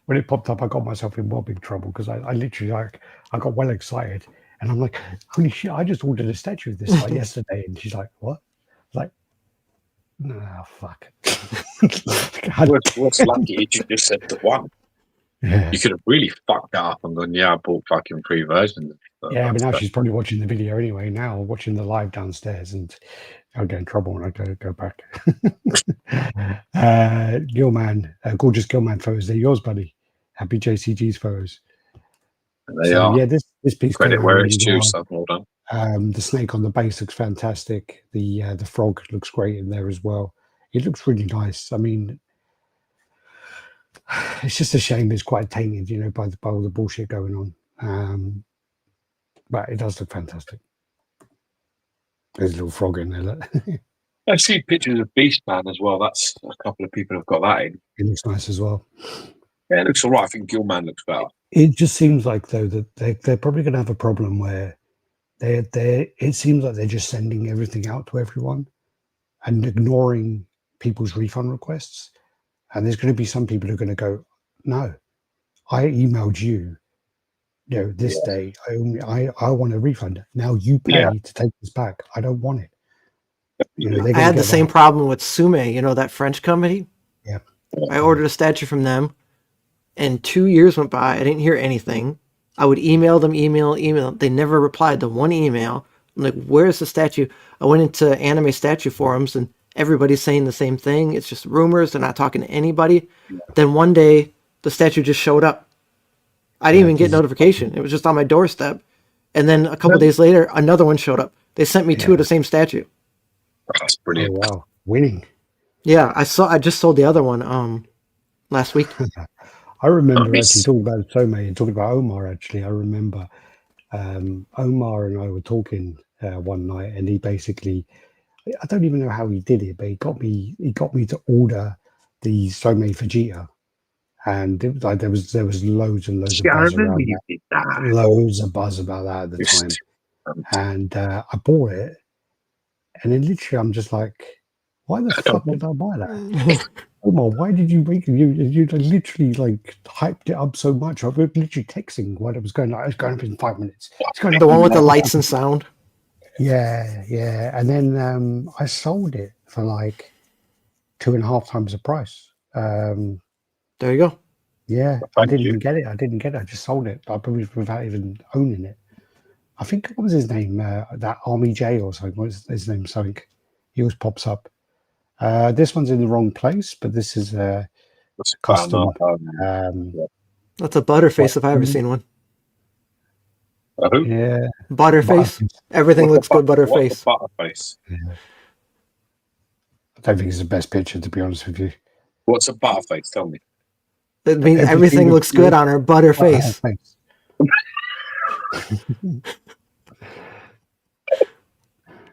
when it popped up, I got myself in well big trouble because I literally I got well excited, and I'm like, holy shit! I just ordered a statue of this like yesterday, and she's like, what? Like, no, fuck. What's lucky is you just said the one. Yeah. You could have really fucked that up and gone, yeah, I bought fucking 3 versions. Yeah, but now she's probably watching the video anyway. Now watching the live downstairs, and I'll get in trouble when I go back. Gilman, gorgeous Gilman photos. They're yours, buddy. Happy JCG's photos. They are. Yeah, this piece Credit came where out it's really due, well. so well done. The snake on the base looks fantastic. The frog looks great in there as well. It looks really nice. I mean, it's just a shame it's quite tainted, you know, by all the bullshit going on. But it does look fantastic. There's a little frog in there. Look. I've seen pictures of Beastman as well. That's a couple of people have got that in. It looks nice as well. Yeah, it looks all right. I think Gilman looks better. It just seems like, though, that they're probably going to have a problem where it seems like they're just sending everything out to everyone and ignoring people's refund requests. And there's going to be some people who are going to go, no, I emailed you, you know, this day. I want a refund. Now you pay to take this back. I don't want it. You know, I had the same problem with Sume, you know, that French company. Yeah. I ordered a statue from them. And 2 years went by. I didn't hear anything. I would email them. They never replied to one email. I'm like, where's the statue? I went into anime statue forums and everybody's saying the same thing. It's just rumors. They're not talking to anybody. Then one day, the statue just showed up. I didn't even get notification. It was just on my doorstep. And then a couple days later, another one showed up. They sent me 2 of the same statue. That's brilliant. Oh, wow. Winning. Yeah, I just sold the other one last week. I remember Nice. actually talking about Somei and talking about Omar. Actually, I remember Omar and I were talking one night, and he basically, I don't even know how he did it, but he got me to order the Somei Vegeta, and it was like there was loads and loads of I buzz remember around you that. did that. Loads of buzz about that at the time, and I bought it, and then literally I'm just like, why the fuck did I buy that? Omar, why did you make it? You literally like hyped it up so much. I was literally texting while it was going. Like, it's going up in 5 minutes. It's going up The in one with the 5 lights and sound. Yeah. And then I sold it for like 2.5 times the price. There you go. Yeah, Well, I thank didn't you. even get it. I just sold it. I probably without even owning it. I think what was his name? That Army J or something. What's his name? Something. He always pops up. This one's in the wrong place, but this is That's custom. That's a Butterface if I ever seen one. Who? Yeah. Butterface. Everything looks good, Butterface. Butterface. I don't think it's the best picture, to be honest with you. What's a butterface? Tell me. It means everything looks good on her Butterface.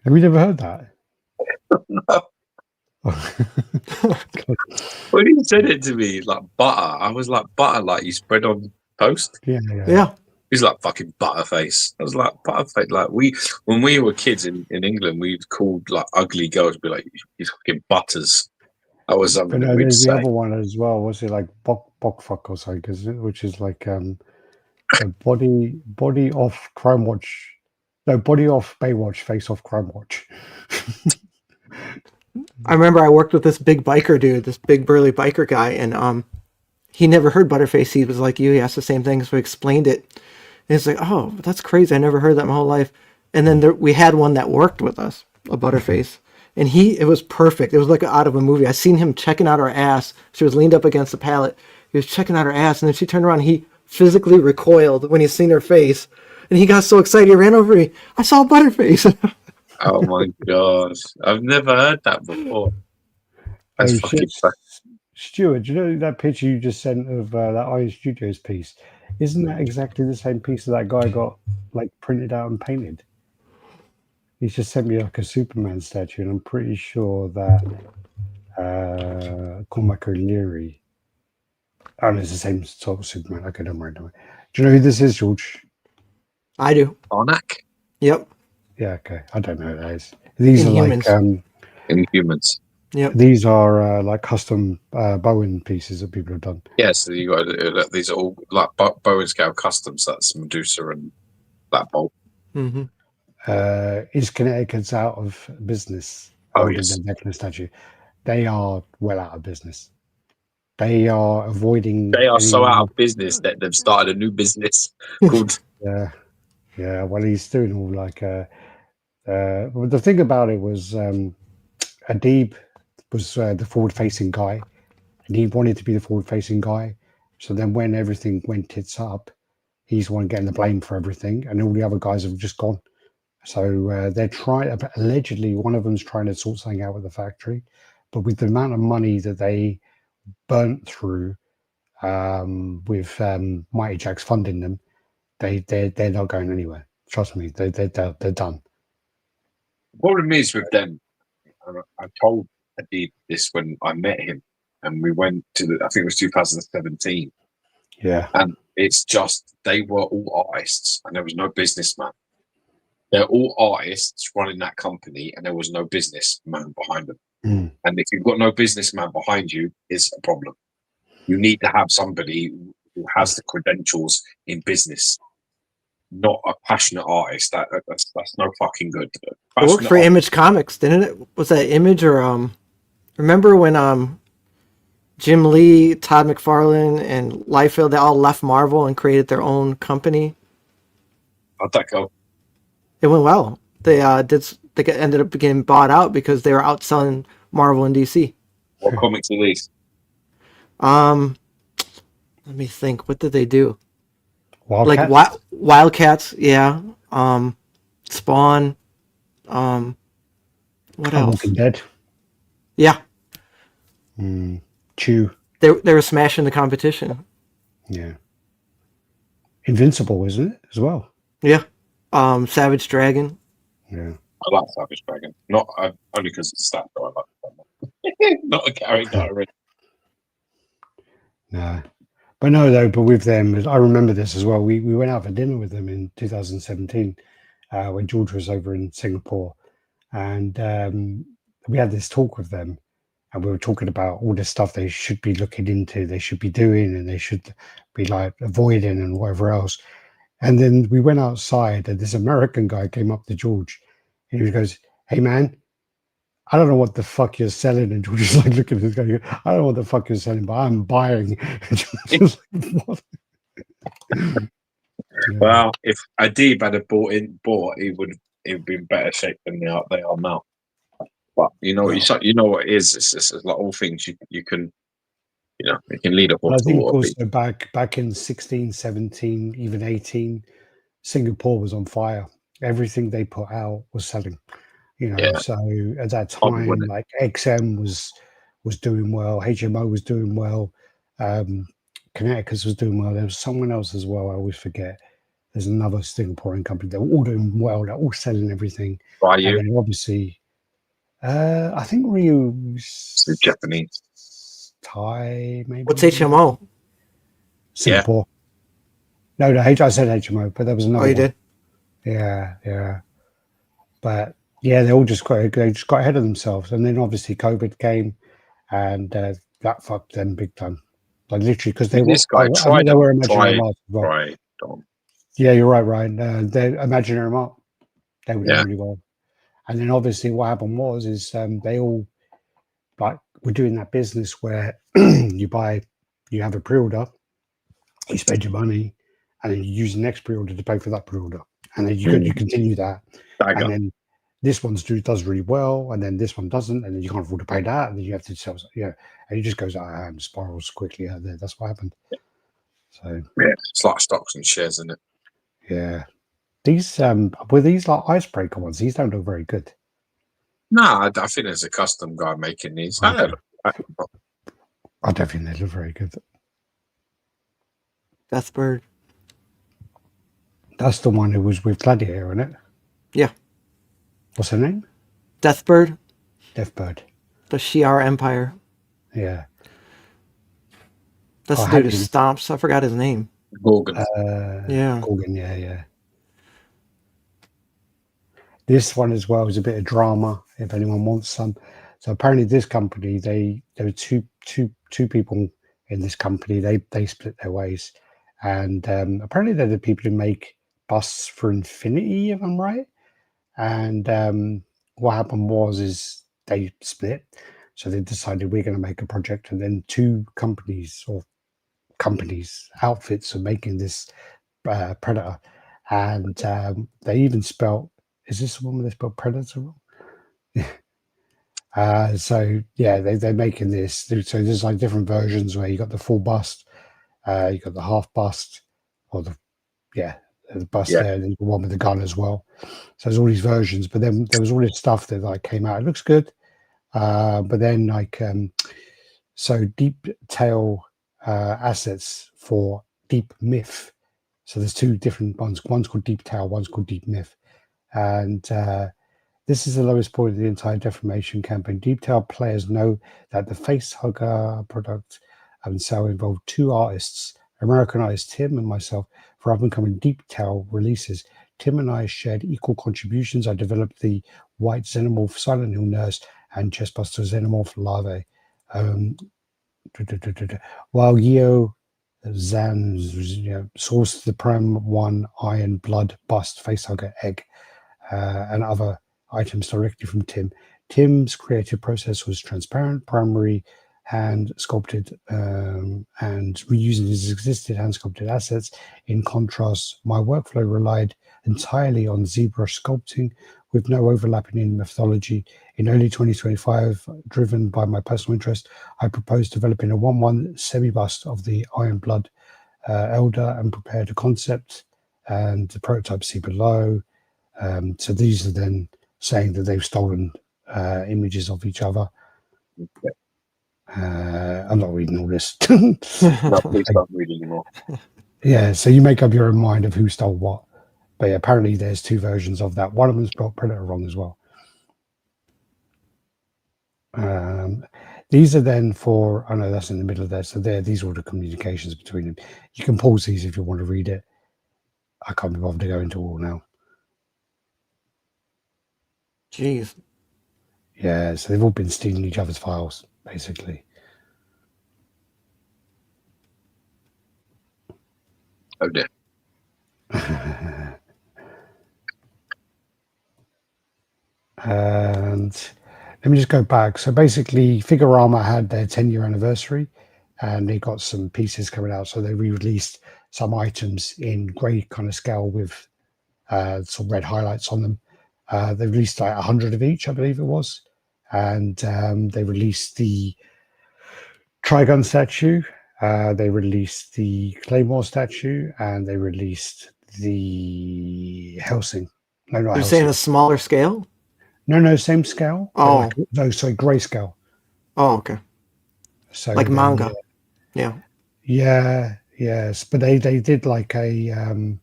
Have you never heard that? No. When he said it to me, like butter, I was like, butter, like you spread on toast? Yeah. He's like fucking butterface. I was like, butterface. Like when we were kids in England, we'd called like ugly girls, be like, you fucking butters. That was something But that no, we'd there's say. the other one as well. What's it like? Bokfuck or something? Which is like a body off Crime Watch. No, body off Baywatch, face off Crime Watch. I remember I worked with this big biker dude, this big burly biker guy, and he never heard Butterface. He was like you. He asked the same thing, so we explained it. And it's like, oh, that's crazy. I never heard that my whole life. And then we had one that worked with us, a Butterface. And it was perfect. It was like out of a movie. I seen him checking out her ass. She was leaned up against the pallet. He was checking out her ass, and then she turned around. And he physically recoiled when he seen her face. And he got so excited, he ran over me. I saw Butterface. Oh my gosh. I've never heard that before. That's fucking funny. Stuart, do you know that picture you just sent of that Iron Studios piece? Isn't that exactly the same piece that guy got like printed out and painted? He's just sent me like a Superman statue, and I'm pretty sure that Cormac O'Leary. Oh, it's the same sort of Superman. Okay, don't worry. Do you know who this is, George? I do. Arnak? Yep. Yeah, okay. I don't know who that is. These Inhumans. are like Inhumans. Yep. These are like custom Bowen pieces that people have done. Yes, you got these are all like Bowen scale customs. That's Medusa and Black Bolt. Mm-hmm. Is Connecticut's out of business? Oh, yes. The necklace statue. They are well out of business. They are avoiding. They are so out of business that they've started a new business called. Yeah. Well, he's doing all like. Well, the thing about it was, Adib was the forward-facing guy, and he wanted to be the forward-facing guy. So then, when everything went tits up, he's the one getting the blame for everything, and all the other guys have just gone. So they're trying. Allegedly, one of them's trying to sort something out with the factory, but with the amount of money that they burnt through with Mighty Jack's funding them, they're not going anywhere. Trust me, they're done. The problem is with them. I told Adib this when I met him, and we went to I think it was 2017. Yeah, and it's just they were all artists, and there was no businessman. They're all artists running that company, and there was no businessman behind them. And if you've got no businessman behind you, it's a problem. You need to have somebody who has the credentials in business, not a passionate artist. That's no fucking good. It worked for Image Comics, didn't it? Was that Image or remember when Jim Lee, Todd McFarlane, and Liefeld, they all left Marvel and created their own company. How'd that go? It went well. They ended up getting bought out because they were outselling Marvel and DC. What comics are these? Let me think. What did they do? Wildcats? Like Wildcats, yeah. Spawn. What else? Walking Dead. Yeah. Chew. They were smashing the competition. Yeah. Invincible, isn't it, as well? Yeah. Savage Dragon. Yeah. I like Savage Dragon. Not only because it's that, I like it. Not a character I read. No. But no, though, but with them, I remember this as well. We went out for dinner with them in 2017 when George was over in Singapore. And we had this talk with them. And we were talking about all the stuff they should be looking into, they should be doing, and they should be like avoiding and whatever else. And then we went outside, and this American guy came up to George, and he goes, "Hey, man, I don't know what the fuck you're selling." And George is like, looking at this guy, "I don't know what the fuck you're selling, but I'm buying." And George was like, "What?" Yeah. Well, if Adib had bought, he would be in better shape than they are now. But you know, you know what it is. It's like all things you can, you can lead a But I horse to think water. also back in 16, 17, even 18, Singapore was on fire. Everything they put out was selling. So at that time, like XM was doing well, HMO was doing well, Connecticus was doing well. There was someone else as well. I always forget. There's another Singaporean company. They're all doing well. They're all selling everything. And then obviously, I think Ryu's Japanese. Thai, maybe. What's HMO? Singapore. Yeah. No, I said HMO, but there was another. Oh, you did? Yeah. But yeah, they just got ahead of themselves, and then obviously COVID came, and that fucked them big time. Like literally, because they were imaginary art as well. Right. Yeah, you're right, Ryan. They're imaginary art. They were doing really well. And then obviously what happened is they all were doing that business where you have a pre-order, you spend your money, and then you use the next pre-order to pay for that pre-order. And then you continue that. And then this one does really well, and then this one doesn't, and then you can't afford to pay that, and then you have to sell, and it just goes out and spirals quickly out there. That's what happened. So it's like stocks and shares, isn't it? Yeah. These were these like icebreaker ones. These don't look very good. No, I think there's a custom guy making these. Okay. I don't think they look very good. Deathbird. That's the one who was with Gladiator, isn't it? Yeah. What's her name? Deathbird. Deathbird. The Shi'ar Empire. Yeah. That's the dude who stomps. I forgot his name. Gorgon. Gorgon, yeah. This one as well is a bit of drama if anyone wants some. So apparently this company, there were two people in this company. They split their ways. And apparently they're the people who make busts for Infinity, if I'm right. And what happened is they split. So they decided we're going to make a project. And then two outfits are making this Predator. And they even spelled, is this the one where they spelled Predator wrong? So yeah, they're making this. So there's like different versions where you got the full bust, you got the half bust, or the bust there, and then the one with the gun as well. So there's all these versions, but then there was all this stuff that like came out. It looks good, but then so Deep Tail assets for Deep Myth. So there's two different ones. One's called Deep Tail, one's called Deep Myth, and this is the lowest point of the entire defamation campaign. Deep Tail players know that the Facehugger product and sale involved two artists, American artist Tim and myself, for up-and-coming Deep Tail releases. Tim and I shared equal contributions. I developed the White Xenomorph Silent Hill Nurse and Chestbuster Xenomorph Larvae. While Geo Zan sourced the Prime 1 Iron Blood Bust Facehugger Egg and other items directly from Tim. Tim's creative process was transparent. Primary hand sculpted and reusing his existing hand sculpted assets. In contrast, my workflow relied entirely on ZBrush sculpting with no overlapping in methodology. In early 2025, driven by my personal interest, I proposed developing a 1:1 semi-bust of the Iron Blood Elder and prepared a concept and the prototype see below. So these are then saying that they've stolen images of each other. I'm not reading all this. No, please don't read anymore. Yeah, so you make up your own mind of who stole what. But yeah, apparently there's two versions of that. One of them's got Predator wrong as well. These are then for, I know that's in the middle of there. So these are all the communications between them. You can pause these if you want to read it. I can't be bothered to go into all now. Jeez. Yeah, so they've all been stealing each other's files, basically. Oh dear. And let me just go back. So basically, Figurama had their 10-year anniversary, and they got some pieces coming out. So they re-released some items in grey kind of scale with some red highlights on them. They released like 100 of each, I believe it was. And they released the Trigun statue. They released the Claymore statue, and they released the Helsing. No, not You're Helsing. saying a smaller scale? No, same scale. Oh. Sorry, grayscale. Oh, okay. So like manga. Yeah. Yeah, yes. But they did like a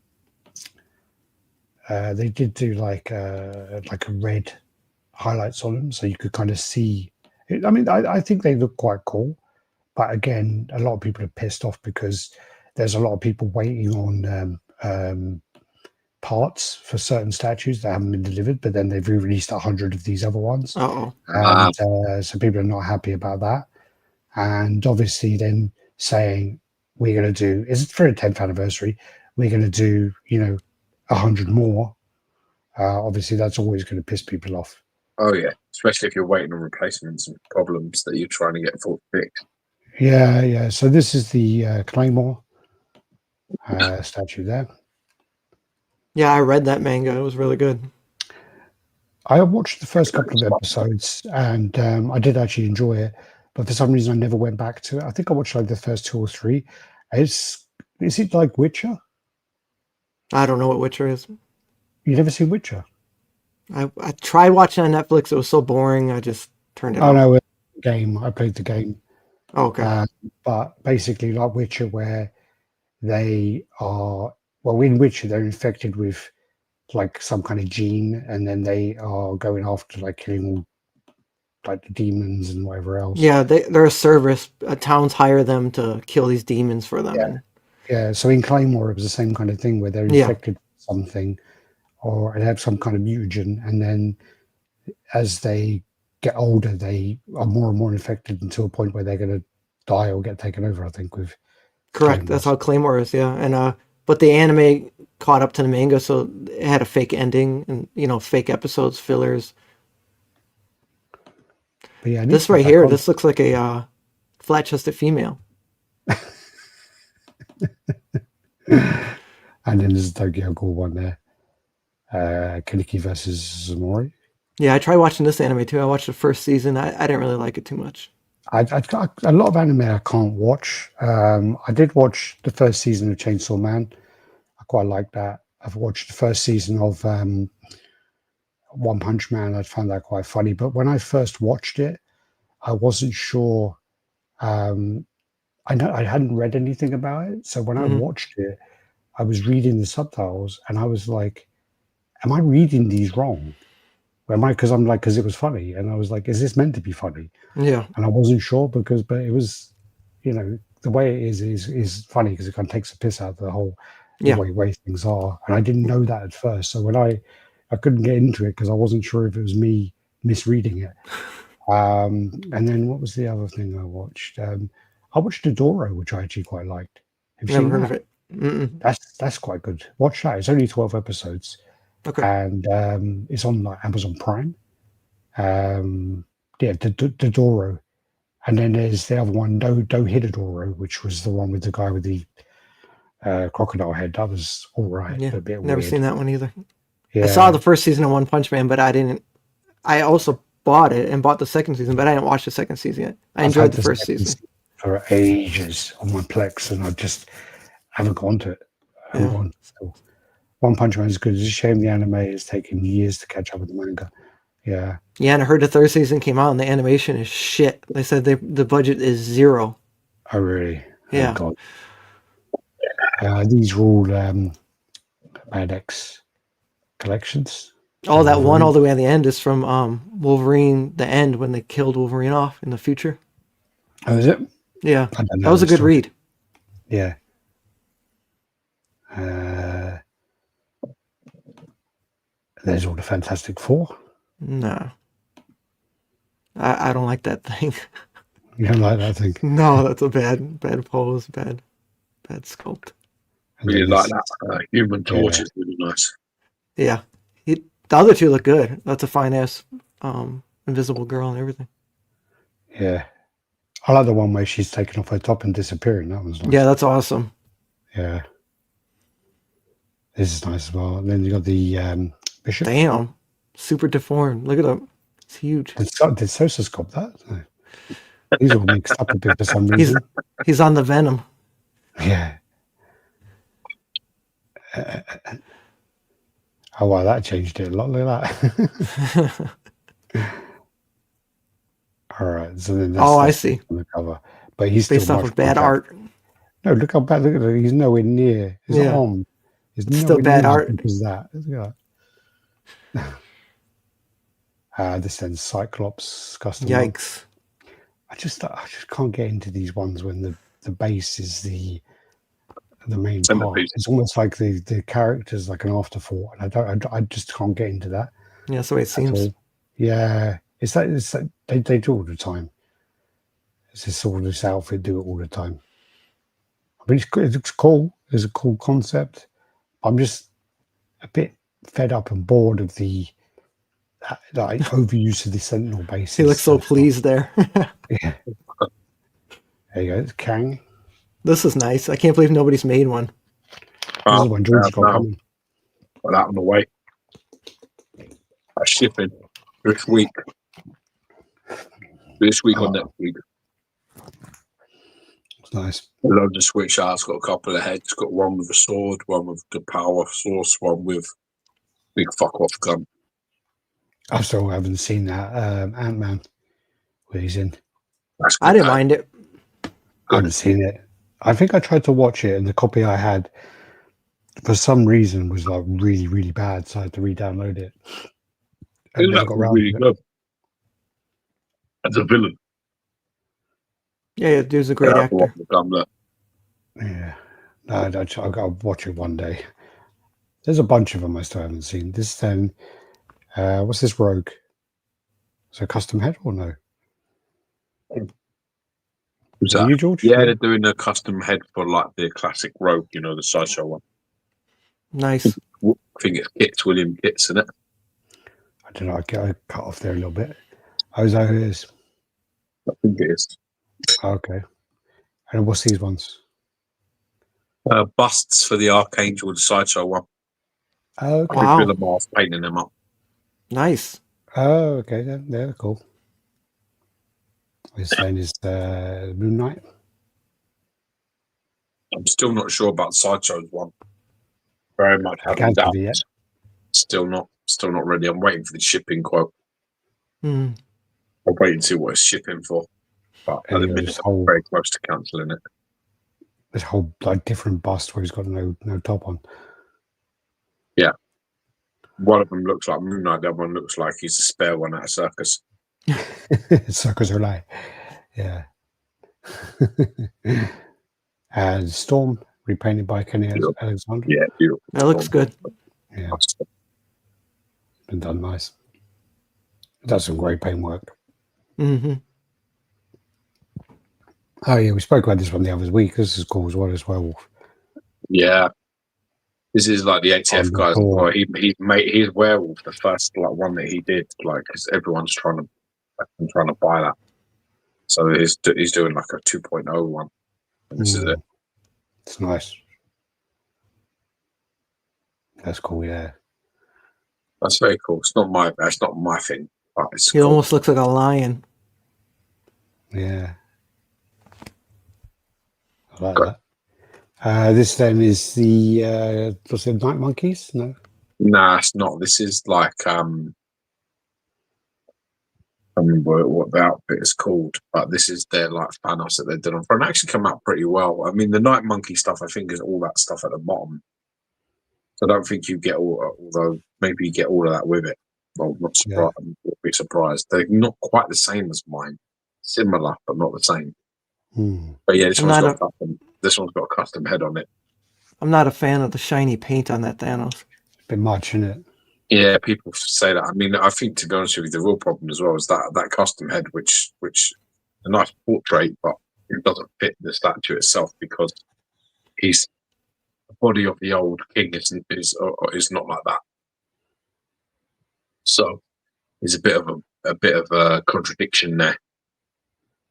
they did do like a red highlights on them, so you could kind of see it. I mean, I think they look quite cool. But again, a lot of people are pissed off because there's a lot of people waiting on parts for certain statues that haven't been delivered, but then they've re-released 100 of these other ones. Uh-oh. And so people are not happy about that. And obviously then saying, we're going to do, it's for a 10th anniversary, we're going to do, 100 more. Obviously, that's always going to piss people off. Oh, yeah. Especially if you're waiting on replacements and problems that you're trying to get fixed. Yeah. So this is the Claymore statue there. Yeah, I read that manga. It was really good. I watched the first couple of episodes and I did actually enjoy it, but for some reason I never went back to it. I think I watched like the first 2 or 3. Is it like Witcher? I don't know what Witcher is. You never seen Witcher? I tried watching on Netflix. It was so boring. I just turned it off. No, game. I played the game. Oh, okay. But basically like Witcher, where they are, well, in Witcher, they're infected with like some kind of gene, and then they are going after like killing all like the demons and whatever else. Yeah, they're a service. Towns hire them to kill these demons for them. Yeah. So in Claymore, it was the same kind of thing where they're infected with something, or they have some kind of mutagen, and then as they get older, they are more and more infected until a point where they're going to die or get taken over. I think with correct. That's how Claymore is. Yeah, and but the anime caught up to the manga, so it had a fake ending and fake episodes, fillers. But yeah, this right here, this looks like a flat-chested female. And then there's the Tokyo Ghoul one there. Kaneki versus Zamori. Yeah, I tried watching this anime too. I watched the first season. I didn't really like it too much. I've got a lot of anime I can't watch. I did watch the first season of Chainsaw Man. I quite like that. I've watched the first season of One Punch Man. I found that quite funny. But when I first watched it, I wasn't sure. I hadn't read anything about it. So when I watched it, I was reading the subtitles and I was like, am I reading these wrong? Because it was funny. And I was like, is this meant to be funny? Yeah. And I wasn't sure but it was, the way it is funny because it kind of takes the piss out of the whole way things are. And I didn't know that at first. So when I couldn't get into it because I wasn't sure if it was me misreading it. And then what was the other thing I watched? I watched Adoro, which I actually quite liked. Have you Never seen heard that? of it. Mm-mm. That's quite good. Watch that. It's only 12 episodes. Okay. And it's on like Amazon Prime. Dodoro And then there's the other one, Do Hidodoro, which was the one with the guy with the crocodile head. That was all right, Yeah, but a bit never weird. seen that one either. Yeah. I saw the first season of One Punch Man, but I didn't. I also bought it and bought the second season, but I didn't watch the second season yet. I enjoyed the first season for ages on my Plex, and I just haven't gone to it. I haven't gone. So One Punch Man is good. It's a shame the anime is taking years to catch up with the manga. Yeah. Yeah, and I heard the third season came out and the animation is shit. They said the budget is 0. Oh, really? Yeah. Oh, God. These are all Bad X collections. Oh, that one all the way at the end is from Wolverine, the end, when they killed Wolverine off in the future. Oh, is it? Yeah. That was a good read. Yeah. There's all the Fantastic Four. No. I don't like that thing. You don't like that thing? No, that's a bad pose, bad sculpt. Really like that. Human Torch is really nice. Yeah. The other two look good. That's a fine-ass invisible girl and everything. Yeah. I like the one where she's taking off her top and disappearing. That was nice. Yeah, that's awesome. Yeah. This is nice as well. And then you got the Bishop. Damn. Super deformed. Look at him. It's huge. Did Sosa sculpt that? No. These all mixed up a bit for some reason. He's on the Venom. Yeah. Oh, wow, that changed it a lot. Look at that. All right. So then that's I see. On the cover. But he's based still off of bad art. No, look how bad. Look at it. He's nowhere near. His arm is still bad art. Because that. Look at that. This then Cyclops custom. Yikes. I just can't get into these ones when the base is the main part. It's almost like the character's like an afterthought, and I just can't get into that. Yeah, that's the way it seems. All. Yeah, it's like they do it all the time. It's this sort of this outfit do it all the time. I mean, it looks cool. It's a cool concept. I'm just a bit fed up and bored of the overuse of the Sentinel base. He looks so pleased there. Yeah. There you go. It's Kang. This is nice. I can't believe nobody's made one. This is when George got coming. Got that on the way. Shipping this week. This week or next week. It's nice. Loads of switch arts. Got a couple of heads. Got one with a sword, one with the power source, one with big fuck off gun. I still haven't seen that Ant-Man where he's in. I didn't mind it. I haven't seen it. I think I tried to watch it, and the copy I had, for some reason, was like really, really bad, so I had to re-download it. And that got really good. As a villain. Yeah, dude's a great actor. Yeah, no, I've got to watch it one day. There's a bunch of them I still haven't seen. This then, what's this Rogue? Is it a custom head or no? Was that you, George? Yeah, they're doing a custom head for like the classic Rogue, you know, the Sideshow one. Nice. I think it's Kits, William Kits, isn't it? I don't know. I cut off there a little bit. Oh, is that who it is? I think it is. Okay. And what's these ones? Busts for the Archangel, the Sideshow one. Oh, okay. Wow. With the mask painting them up. Nice. Oh, okay. They're cool. His name is Moon Knight. I'm still not sure about Sideshow's one. Very much having doubts. Still not ready. I'm waiting for the shipping quote. Mm. I'll wait and see what it's shipping for. But at the minute, I'm very close to cancelling it. This whole like different bust where he's got no top on. Yeah. One of them looks like Moon Knight. The other one looks like he's a spare one at a circus. Circus are like, yeah. And Storm repainted by Kenny Alexander. Yeah, beautiful. That looks good. Yeah, been done nice. That's some great paint work. Mm-hmm. Oh yeah, we spoke about this one the other week. This is cool as well as Werewolf. Yeah, this is like the ATF guys. Well, he's Werewolf, the first like one that he did. Like, because everyone's trying to buy that. So he's doing like a 2.0 one. And this is it. It's nice. That's cool, yeah. That's very cool. It's not my thing, but it's He cool. almost looks like a lion. Yeah. I like that. This then is the what's it, Night Monkeys? No. Nah, it's not. This is like I remember what the outfit is called, but this is their like Thanos that they've done on front. Actually come out pretty well. I mean, the Night Monkey stuff, I think, is all that stuff at the bottom. So I don't think you get although maybe you get all of that with it. Well, not surprised. Yeah. Be surprised. They're not quite the same as mine. Similar, but not the same. But yeah, this one's got a custom head on it. I'm not a fan of the shiny paint on that Thanos. A bit much, isn't it? Yeah, people say that. I mean, I think, to be honest with you, the real problem as well is that custom head, which a nice portrait, but it doesn't fit the statue itself because the body of the old king is not like that. So there's a bit of a contradiction there.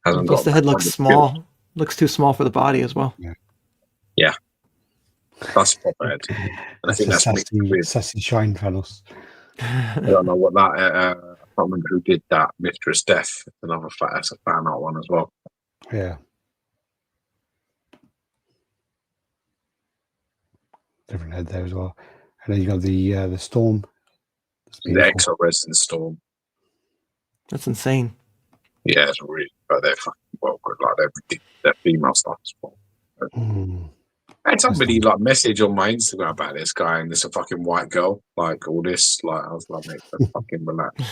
Plus, the head looks small. Build. Looks too small for the body as well. Yeah. That's a proper head. And I think that's sassy shine Thanos. I don't know what that. I can't remember who did that. Mistress Death. That's a fan art one as well. Yeah. Different head there as well. And then you got the Storm. The Exo Resin Storm. That's insane. Yeah, it's really. But they're fucking well good. Like their female stuff as well. I had somebody like message on my Instagram about this guy, and it's a fucking white girl. Like all this, like I was like, mate, fucking relax.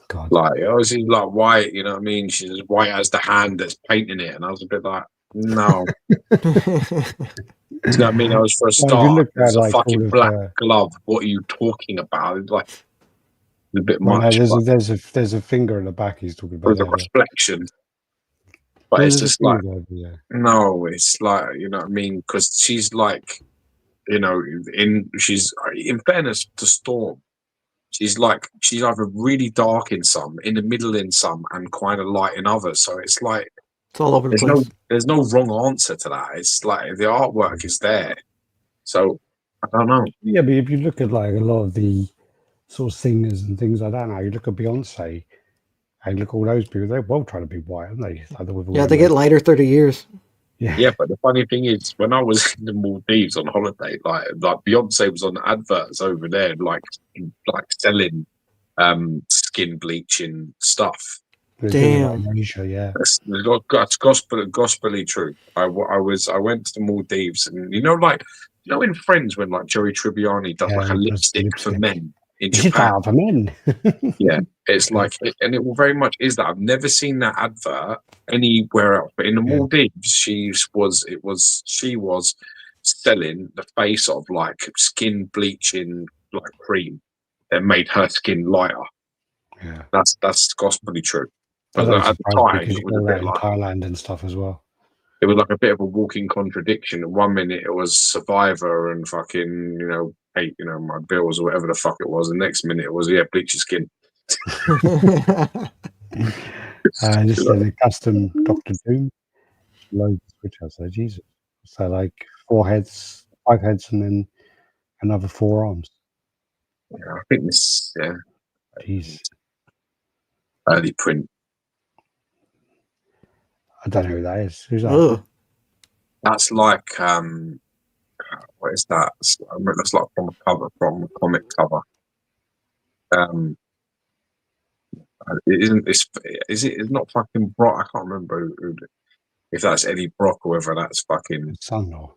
God. Like obviously, like white. You know what I mean? She's as white as the hand that's painting it, and I was a bit like, no. You know what I mean? I was for a start. It's a fucking black glove. What are you talking about? It's like a bit much. No, there's a finger in the back. He's talking about. There's a reflection. But it's just like, no, it's like, you know what I mean? Because she's like, you know, she's in fairness to Storm, she's either really dark in some, in the middle in some, and kind of light in others. So it's like, it's all over the place. There's no wrong answer to that. It's like the artwork is there. So I don't know. Yeah, but if you look at like a lot of the sort of singers and things like that now, you look at Beyonce. And look, all those people, they're well trying to be white, aren't they? Yeah, they get lighter 30 years. Yeah, but the funny thing is, when I was in the Maldives on holiday, like Beyonce was on adverts over there, like selling skin bleaching stuff. Damn. Yeah. That's gospelly true. I went to the Maldives, and you know in Friends when like Joey Tribbiani does like a lipstick for men. In Japan. For men. Yeah, it's like, and it will very much is that. I've never seen that advert anywhere else, but in the Maldives, she was selling the face of like skin bleaching like cream that made her skin lighter. Yeah, that's gospelly true. But at the time, it was a bit like Thailand and stuff as well. It was like a bit of a walking contradiction. In 1 minute, it was Survivor and fucking, pay, my bills or whatever the fuck it was. The next minute, it was, bleach your skin. Just a custom Doctor Doom. Loads of switch outs there, Jesus. So like 5 heads, and then another 4 arms. Yeah, I think this, Jeez. Early print. I don't know who that is. Who's that? Ugh. That's like what is that? That's like from a comic cover. It's not fucking Brock. I can't remember if that's Eddie Brock or whether that's fucking son or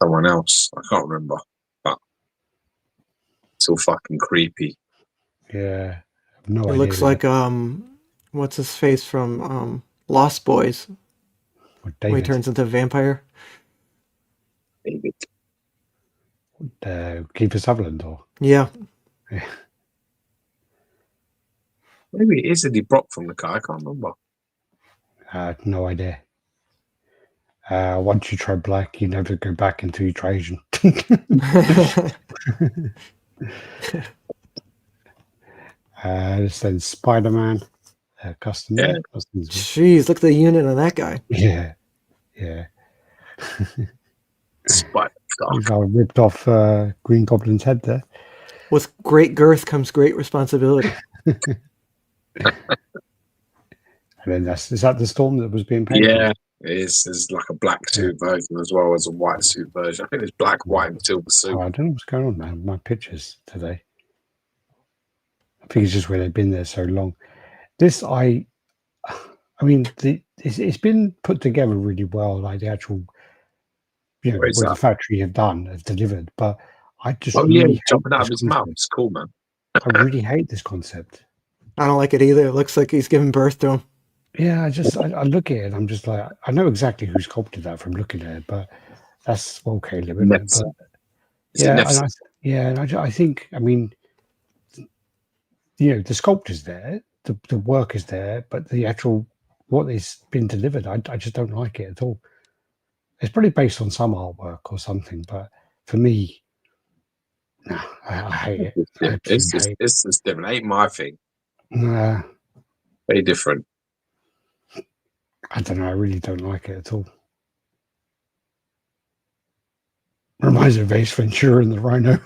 someone else. I can't remember, but it's all fucking creepy. Yeah, no idea. It looks like what's his face from Lost Boys? When he turns into a vampire. David. Kiefer Sutherland, or yeah. Maybe it is Eddie Brock from the car. I can't remember. No idea. Once you try black, you never go back until you try Asian. This then Spider-Man. custom. Yeah. Jeez, look at the unit on that guy. Yeah. Spider He's all ripped off Green Goblin's head there. With great girth comes great responsibility. And then is that the Storm that was being painted? Yeah, it is. There's like a black suit version as well as a white suit version. I think there's black, white, and silver suit. Oh, I don't know what's going on, man. My pictures today. I think it's just where they've been there so long. This, I mean, it's been put together really well, like the actual, what the factory have delivered. But I just really jumping out of his mouth. It's cool, man. I really hate this concept. I don't like it either. It looks like he's giving birth to him. Yeah, I look at it and I'm just like, I know exactly who sculpted that from looking at it, but that's Caleb, isn't it? But, I think, I mean, the sculptor's there, the work is there, but the actual what has been delivered, I just don't like it at all. It's probably based on some artwork or something, but for me, no, I hate it. It's just different. It ain't my thing. Nah, very different. I don't know. I really don't like it at all. Reminds me of Ace Ventura and the Rhino.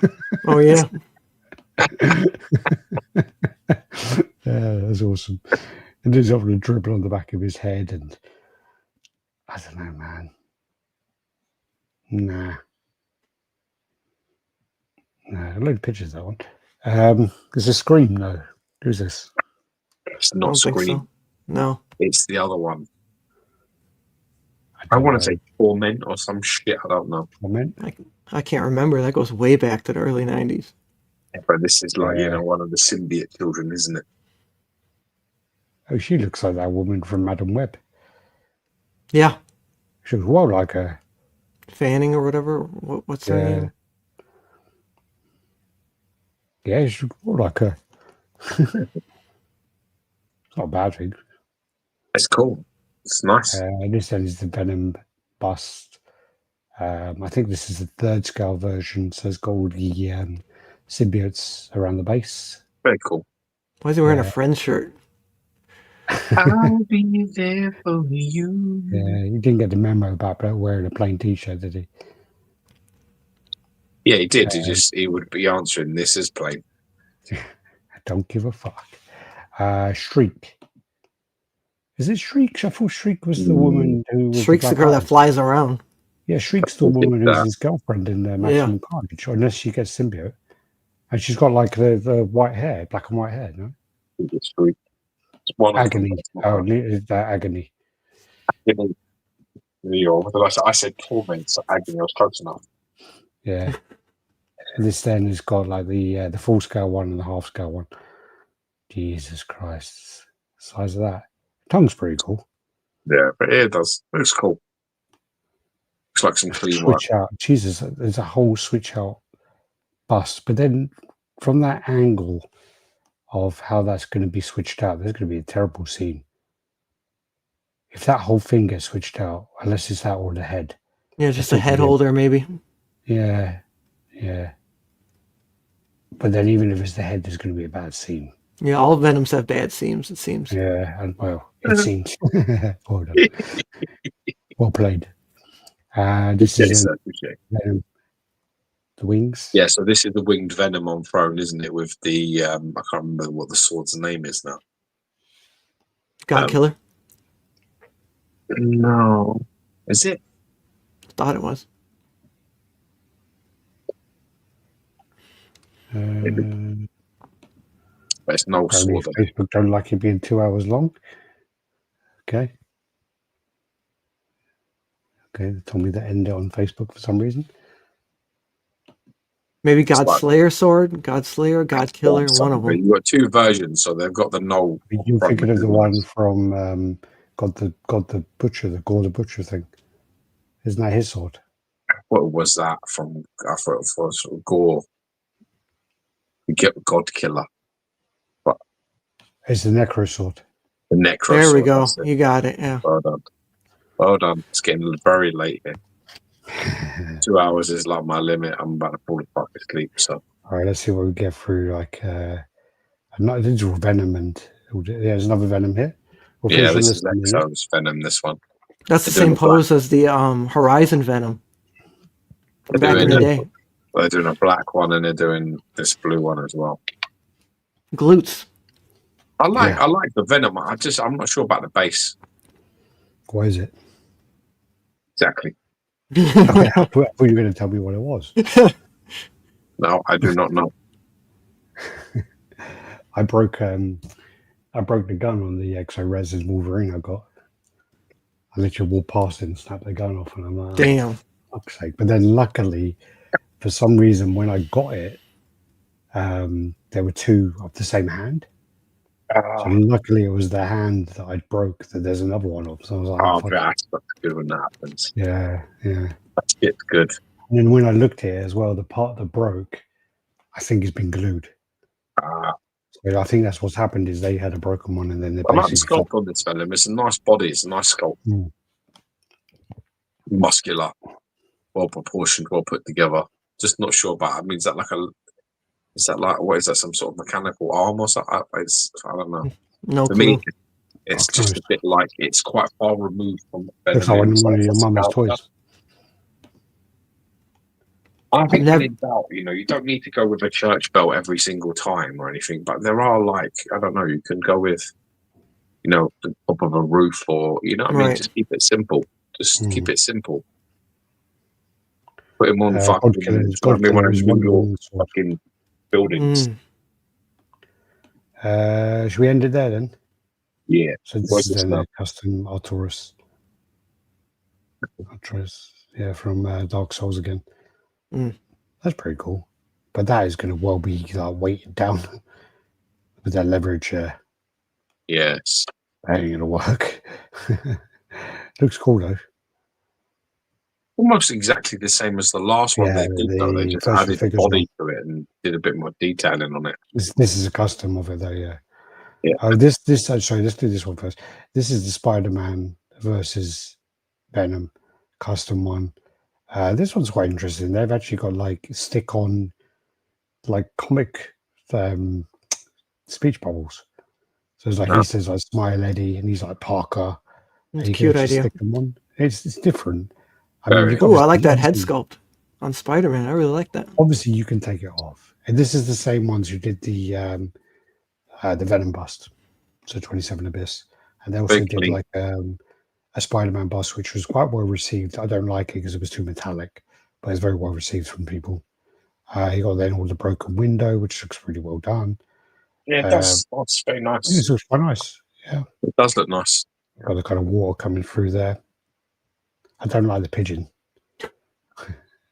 Oh yeah. Yeah, that's awesome. And there's often a dribble on the back of his head, and I don't know, man. Nah, a load of pictures, that one. There's a Scream, though. Who's this? It's not Scream. So. No. It's the other one. I want to say Torment or some shit. I don't know. Torment? I can't remember. That goes way back to the early 90s. Yeah, but this is like, one of the symbiote children, isn't it? Oh, she looks like that woman from Madam Web. Yeah. She looks well like her. Fanning or whatever. What's her name? Yeah, she looks well like her. It's not a bad thing. It's cool. It's nice. This then is the Venom bust. I think this is the 3rd scale version, so it's got all the symbiotes around the base. Very cool. Why is he wearing a Friends shirt? I'll be there for you. Yeah, he didn't get the memo about wearing a plain t-shirt, did he? Yeah, he did. He would be answering this as plain. I don't give a fuck. Shriek. Is it Shriek? I thought Shriek was the woman who was... Shriek's the girl that flies around. Yeah, Shriek's the woman who's his girlfriend in Maximum Carnage, unless she gets symbiote. And she's got like the white hair, black and white hair, no? It's Shriek. It's one Agony. Is that Agony? I said Torment, so Agony. I was close enough. Yeah. And this then has got like the full scale one and the half scale one. Jesus Christ. The size of that. Tongue's pretty cool. Yeah, but it does. It looks cool. Looks like some clean work. Switch out. Jesus, there's a whole switch out bust. But then from that angle of how that's going to be switched out, there's going to be a terrible scene. If that whole thing gets switched out, unless it's that or the head. Yeah, just a head holder, maybe. Yeah. But then even if it's the head, there's going to be a bad scene. Yeah, all Venoms have bad seams, it seems. Yeah, and well, it seems. Well done. Well played. This is Venom. The wings? Yeah, so this is the winged Venom on throne, isn't it? With the, I can't remember what the sword's name is now. God Killer? No. Is it? Thought it was. But it's no sword. Facebook don't like it being 2 hours long. Okay. They told me to end it on Facebook for some reason. Maybe God Slayer sword, God Slayer, God Killer, one of them. You've got 2 versions, so they've got the no. You're thinking of the one from God the Butcher, the Gore the Butcher thing. Isn't that his sword? What was that from? I thought it was Gore. God Killer. But it's the Necro sword. The Necro there sword. We go. You got it, yeah. Well done. It's getting very late here. 2 hours is like my limit. I'm about to fall apart to sleep. So, all right, let's see what we get through. Like, not digital Venom and There's another Venom here. We'll Yeah, finish on this is one, Exo's Venom, this one. That's the They're doing same a black- pose as the Horizon Venom from They're back in the doing day. They're doing a black one and they're doing this blue one as well. Glutes. I like the Venom. I'm not sure about the base. What is it? Exactly. Okay, I thought you were going to tell me what it was. No, I do not know. I broke the gun on the Exo Res's Wolverine I got. I literally walked past it and snapped the gun off, and I'm like, Damn. fuck's sake. But then luckily, for some reason, when I got it, there were two of the same hand. So luckily, it was the hand that I broke that there's another one of. So I was like, fuck. That's good when that happens. Yeah. It's good. And then when I looked at it as well, the part that broke, I think has been glued. So I think that's what's happened is they had a broken one and then they I like the basically sculpt on this Venom. It's a nice body. It's a nice sculpt. Muscular, well proportioned, well put together. Just not sure about. I mean, is that like what is that? Some sort of mechanical arm or something? I don't know. No For clue. me, it's just a bit like it's quite far removed from looks like one of your mum's toys. I think in doubt, you don't need to go with a church belt every single time or anything, but there are I don't know, you can go with, the top of a roof or, what I mean? Right. Just keep it simple. Just keep it simple. Put him on one of these fucking buildings. Should we end it there then? Yeah. So this is a custom Arturus. Yeah, from Dark Souls again. That's pretty cool. But that is going to well be weighted down with that leverage. Yes. That ain't going to work. Looks cool though. Almost exactly the same as the last one they did, though. They just added body to it and did a bit more detailing on it. This is a custom of it though, yeah. Yeah. Oh, sorry, let's do this one first. This is the Spider-Man versus Venom custom one. This one's quite interesting. They've actually got stick-on comic speech bubbles. So it's he says Smile Eddie, and he's like Parker. It's a cute idea. Stick them on. It's different. I like that head sculpt on Spider-Man. I really like that. Obviously, you can take it off, and this is the same ones who did the Venom bust, so 27 Abyss, and they also did a Spider-Man bust, which was quite well received. I don't like it because it was too metallic, but it's very well received from people. He got then all the broken window, which looks really well done. Yeah, that's very nice. It looks quite nice. Yeah, it does look nice. Got the kind of water coming through there. I don't like the pigeon.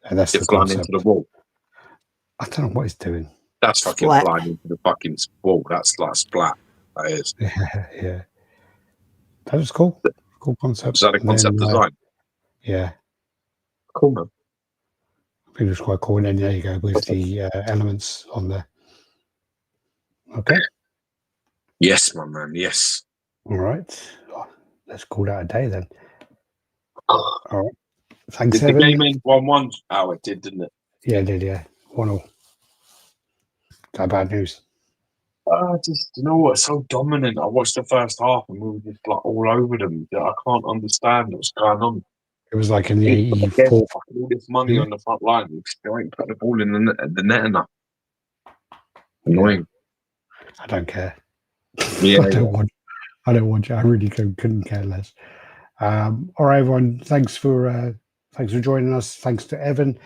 And that's it's flying into the wall. I don't know what it's doing. That's fucking flying into the fucking wall. That's like splat. That is. Yeah. That was cool. Cool concept. Is that a concept design? Yeah. Cool, man. I think it was quite cool. And then there you go with the elements on there. Okay. Yes, my man. Yes. All right. Let's call that a day then. All right. Thanks, Did Evan. the game end 1-1? Oh, it did, didn't it? Yeah, it did, yeah. 1-0. Is that bad news? It's so dominant. I watched the first half and we were just all over them. I can't understand what's going on. It was in the 84th. All this money on the front line. We still ain't put the ball in the net enough. Annoying. I don't care. Yeah. I don't want you. I really couldn't care less. All right, everyone. Thanks for joining us. Thanks to Evan.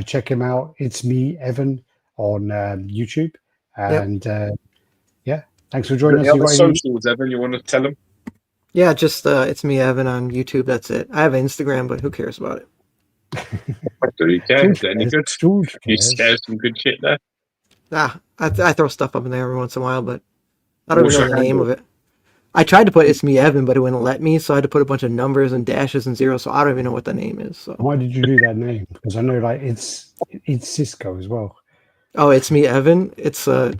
Check him out. It's me, Evan, on YouTube. And thanks for joining us. You got socials, Evan? You want to tell them? Yeah, just it's me, Evan, on YouTube. That's it. I have Instagram, but who cares about it? Do you care? Is it any good? You share some good shit there? I throw stuff up in there every once in a while, but I don't know the name of it. I tried to put it's me, Evan, but it wouldn't let me, so I had to put a bunch of numbers and dashes and zeros, so I don't even know what the name is. So. Why did you do that name? Because I know it's Cisco as well. Oh, it's me, Evan. It's a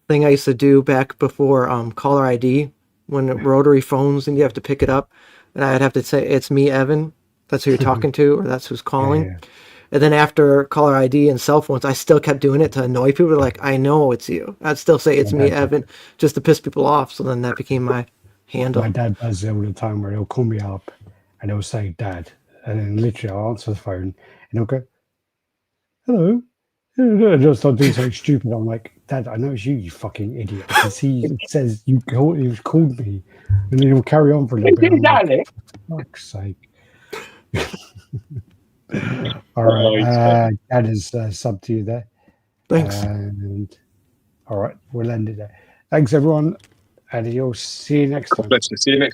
thing I used to do back before caller ID, when rotary phones and you have to pick it up, and I'd have to say it's me, Evan. That's who you're talking to, or that's who's calling. And then after caller ID and cell phones, I still kept doing it to annoy people. Like, I know it's you. I'd still say it's me, Evan, just to piss people off. So then that became my handle. My dad does it all the time where he'll call me up and he'll say, Dad. And then literally I'll answer the phone and he'll go, hello. And he'll start doing something stupid. I'm like, Dad, I know it's you, you fucking idiot. Because he says you've called me. And then he'll carry on for a little bit. I'm like, for fuck's sake. All right. Dad is sub to you there. Thanks. And all right, we'll end it there. Thanks, everyone. Adios. See you next time. God bless you. See you next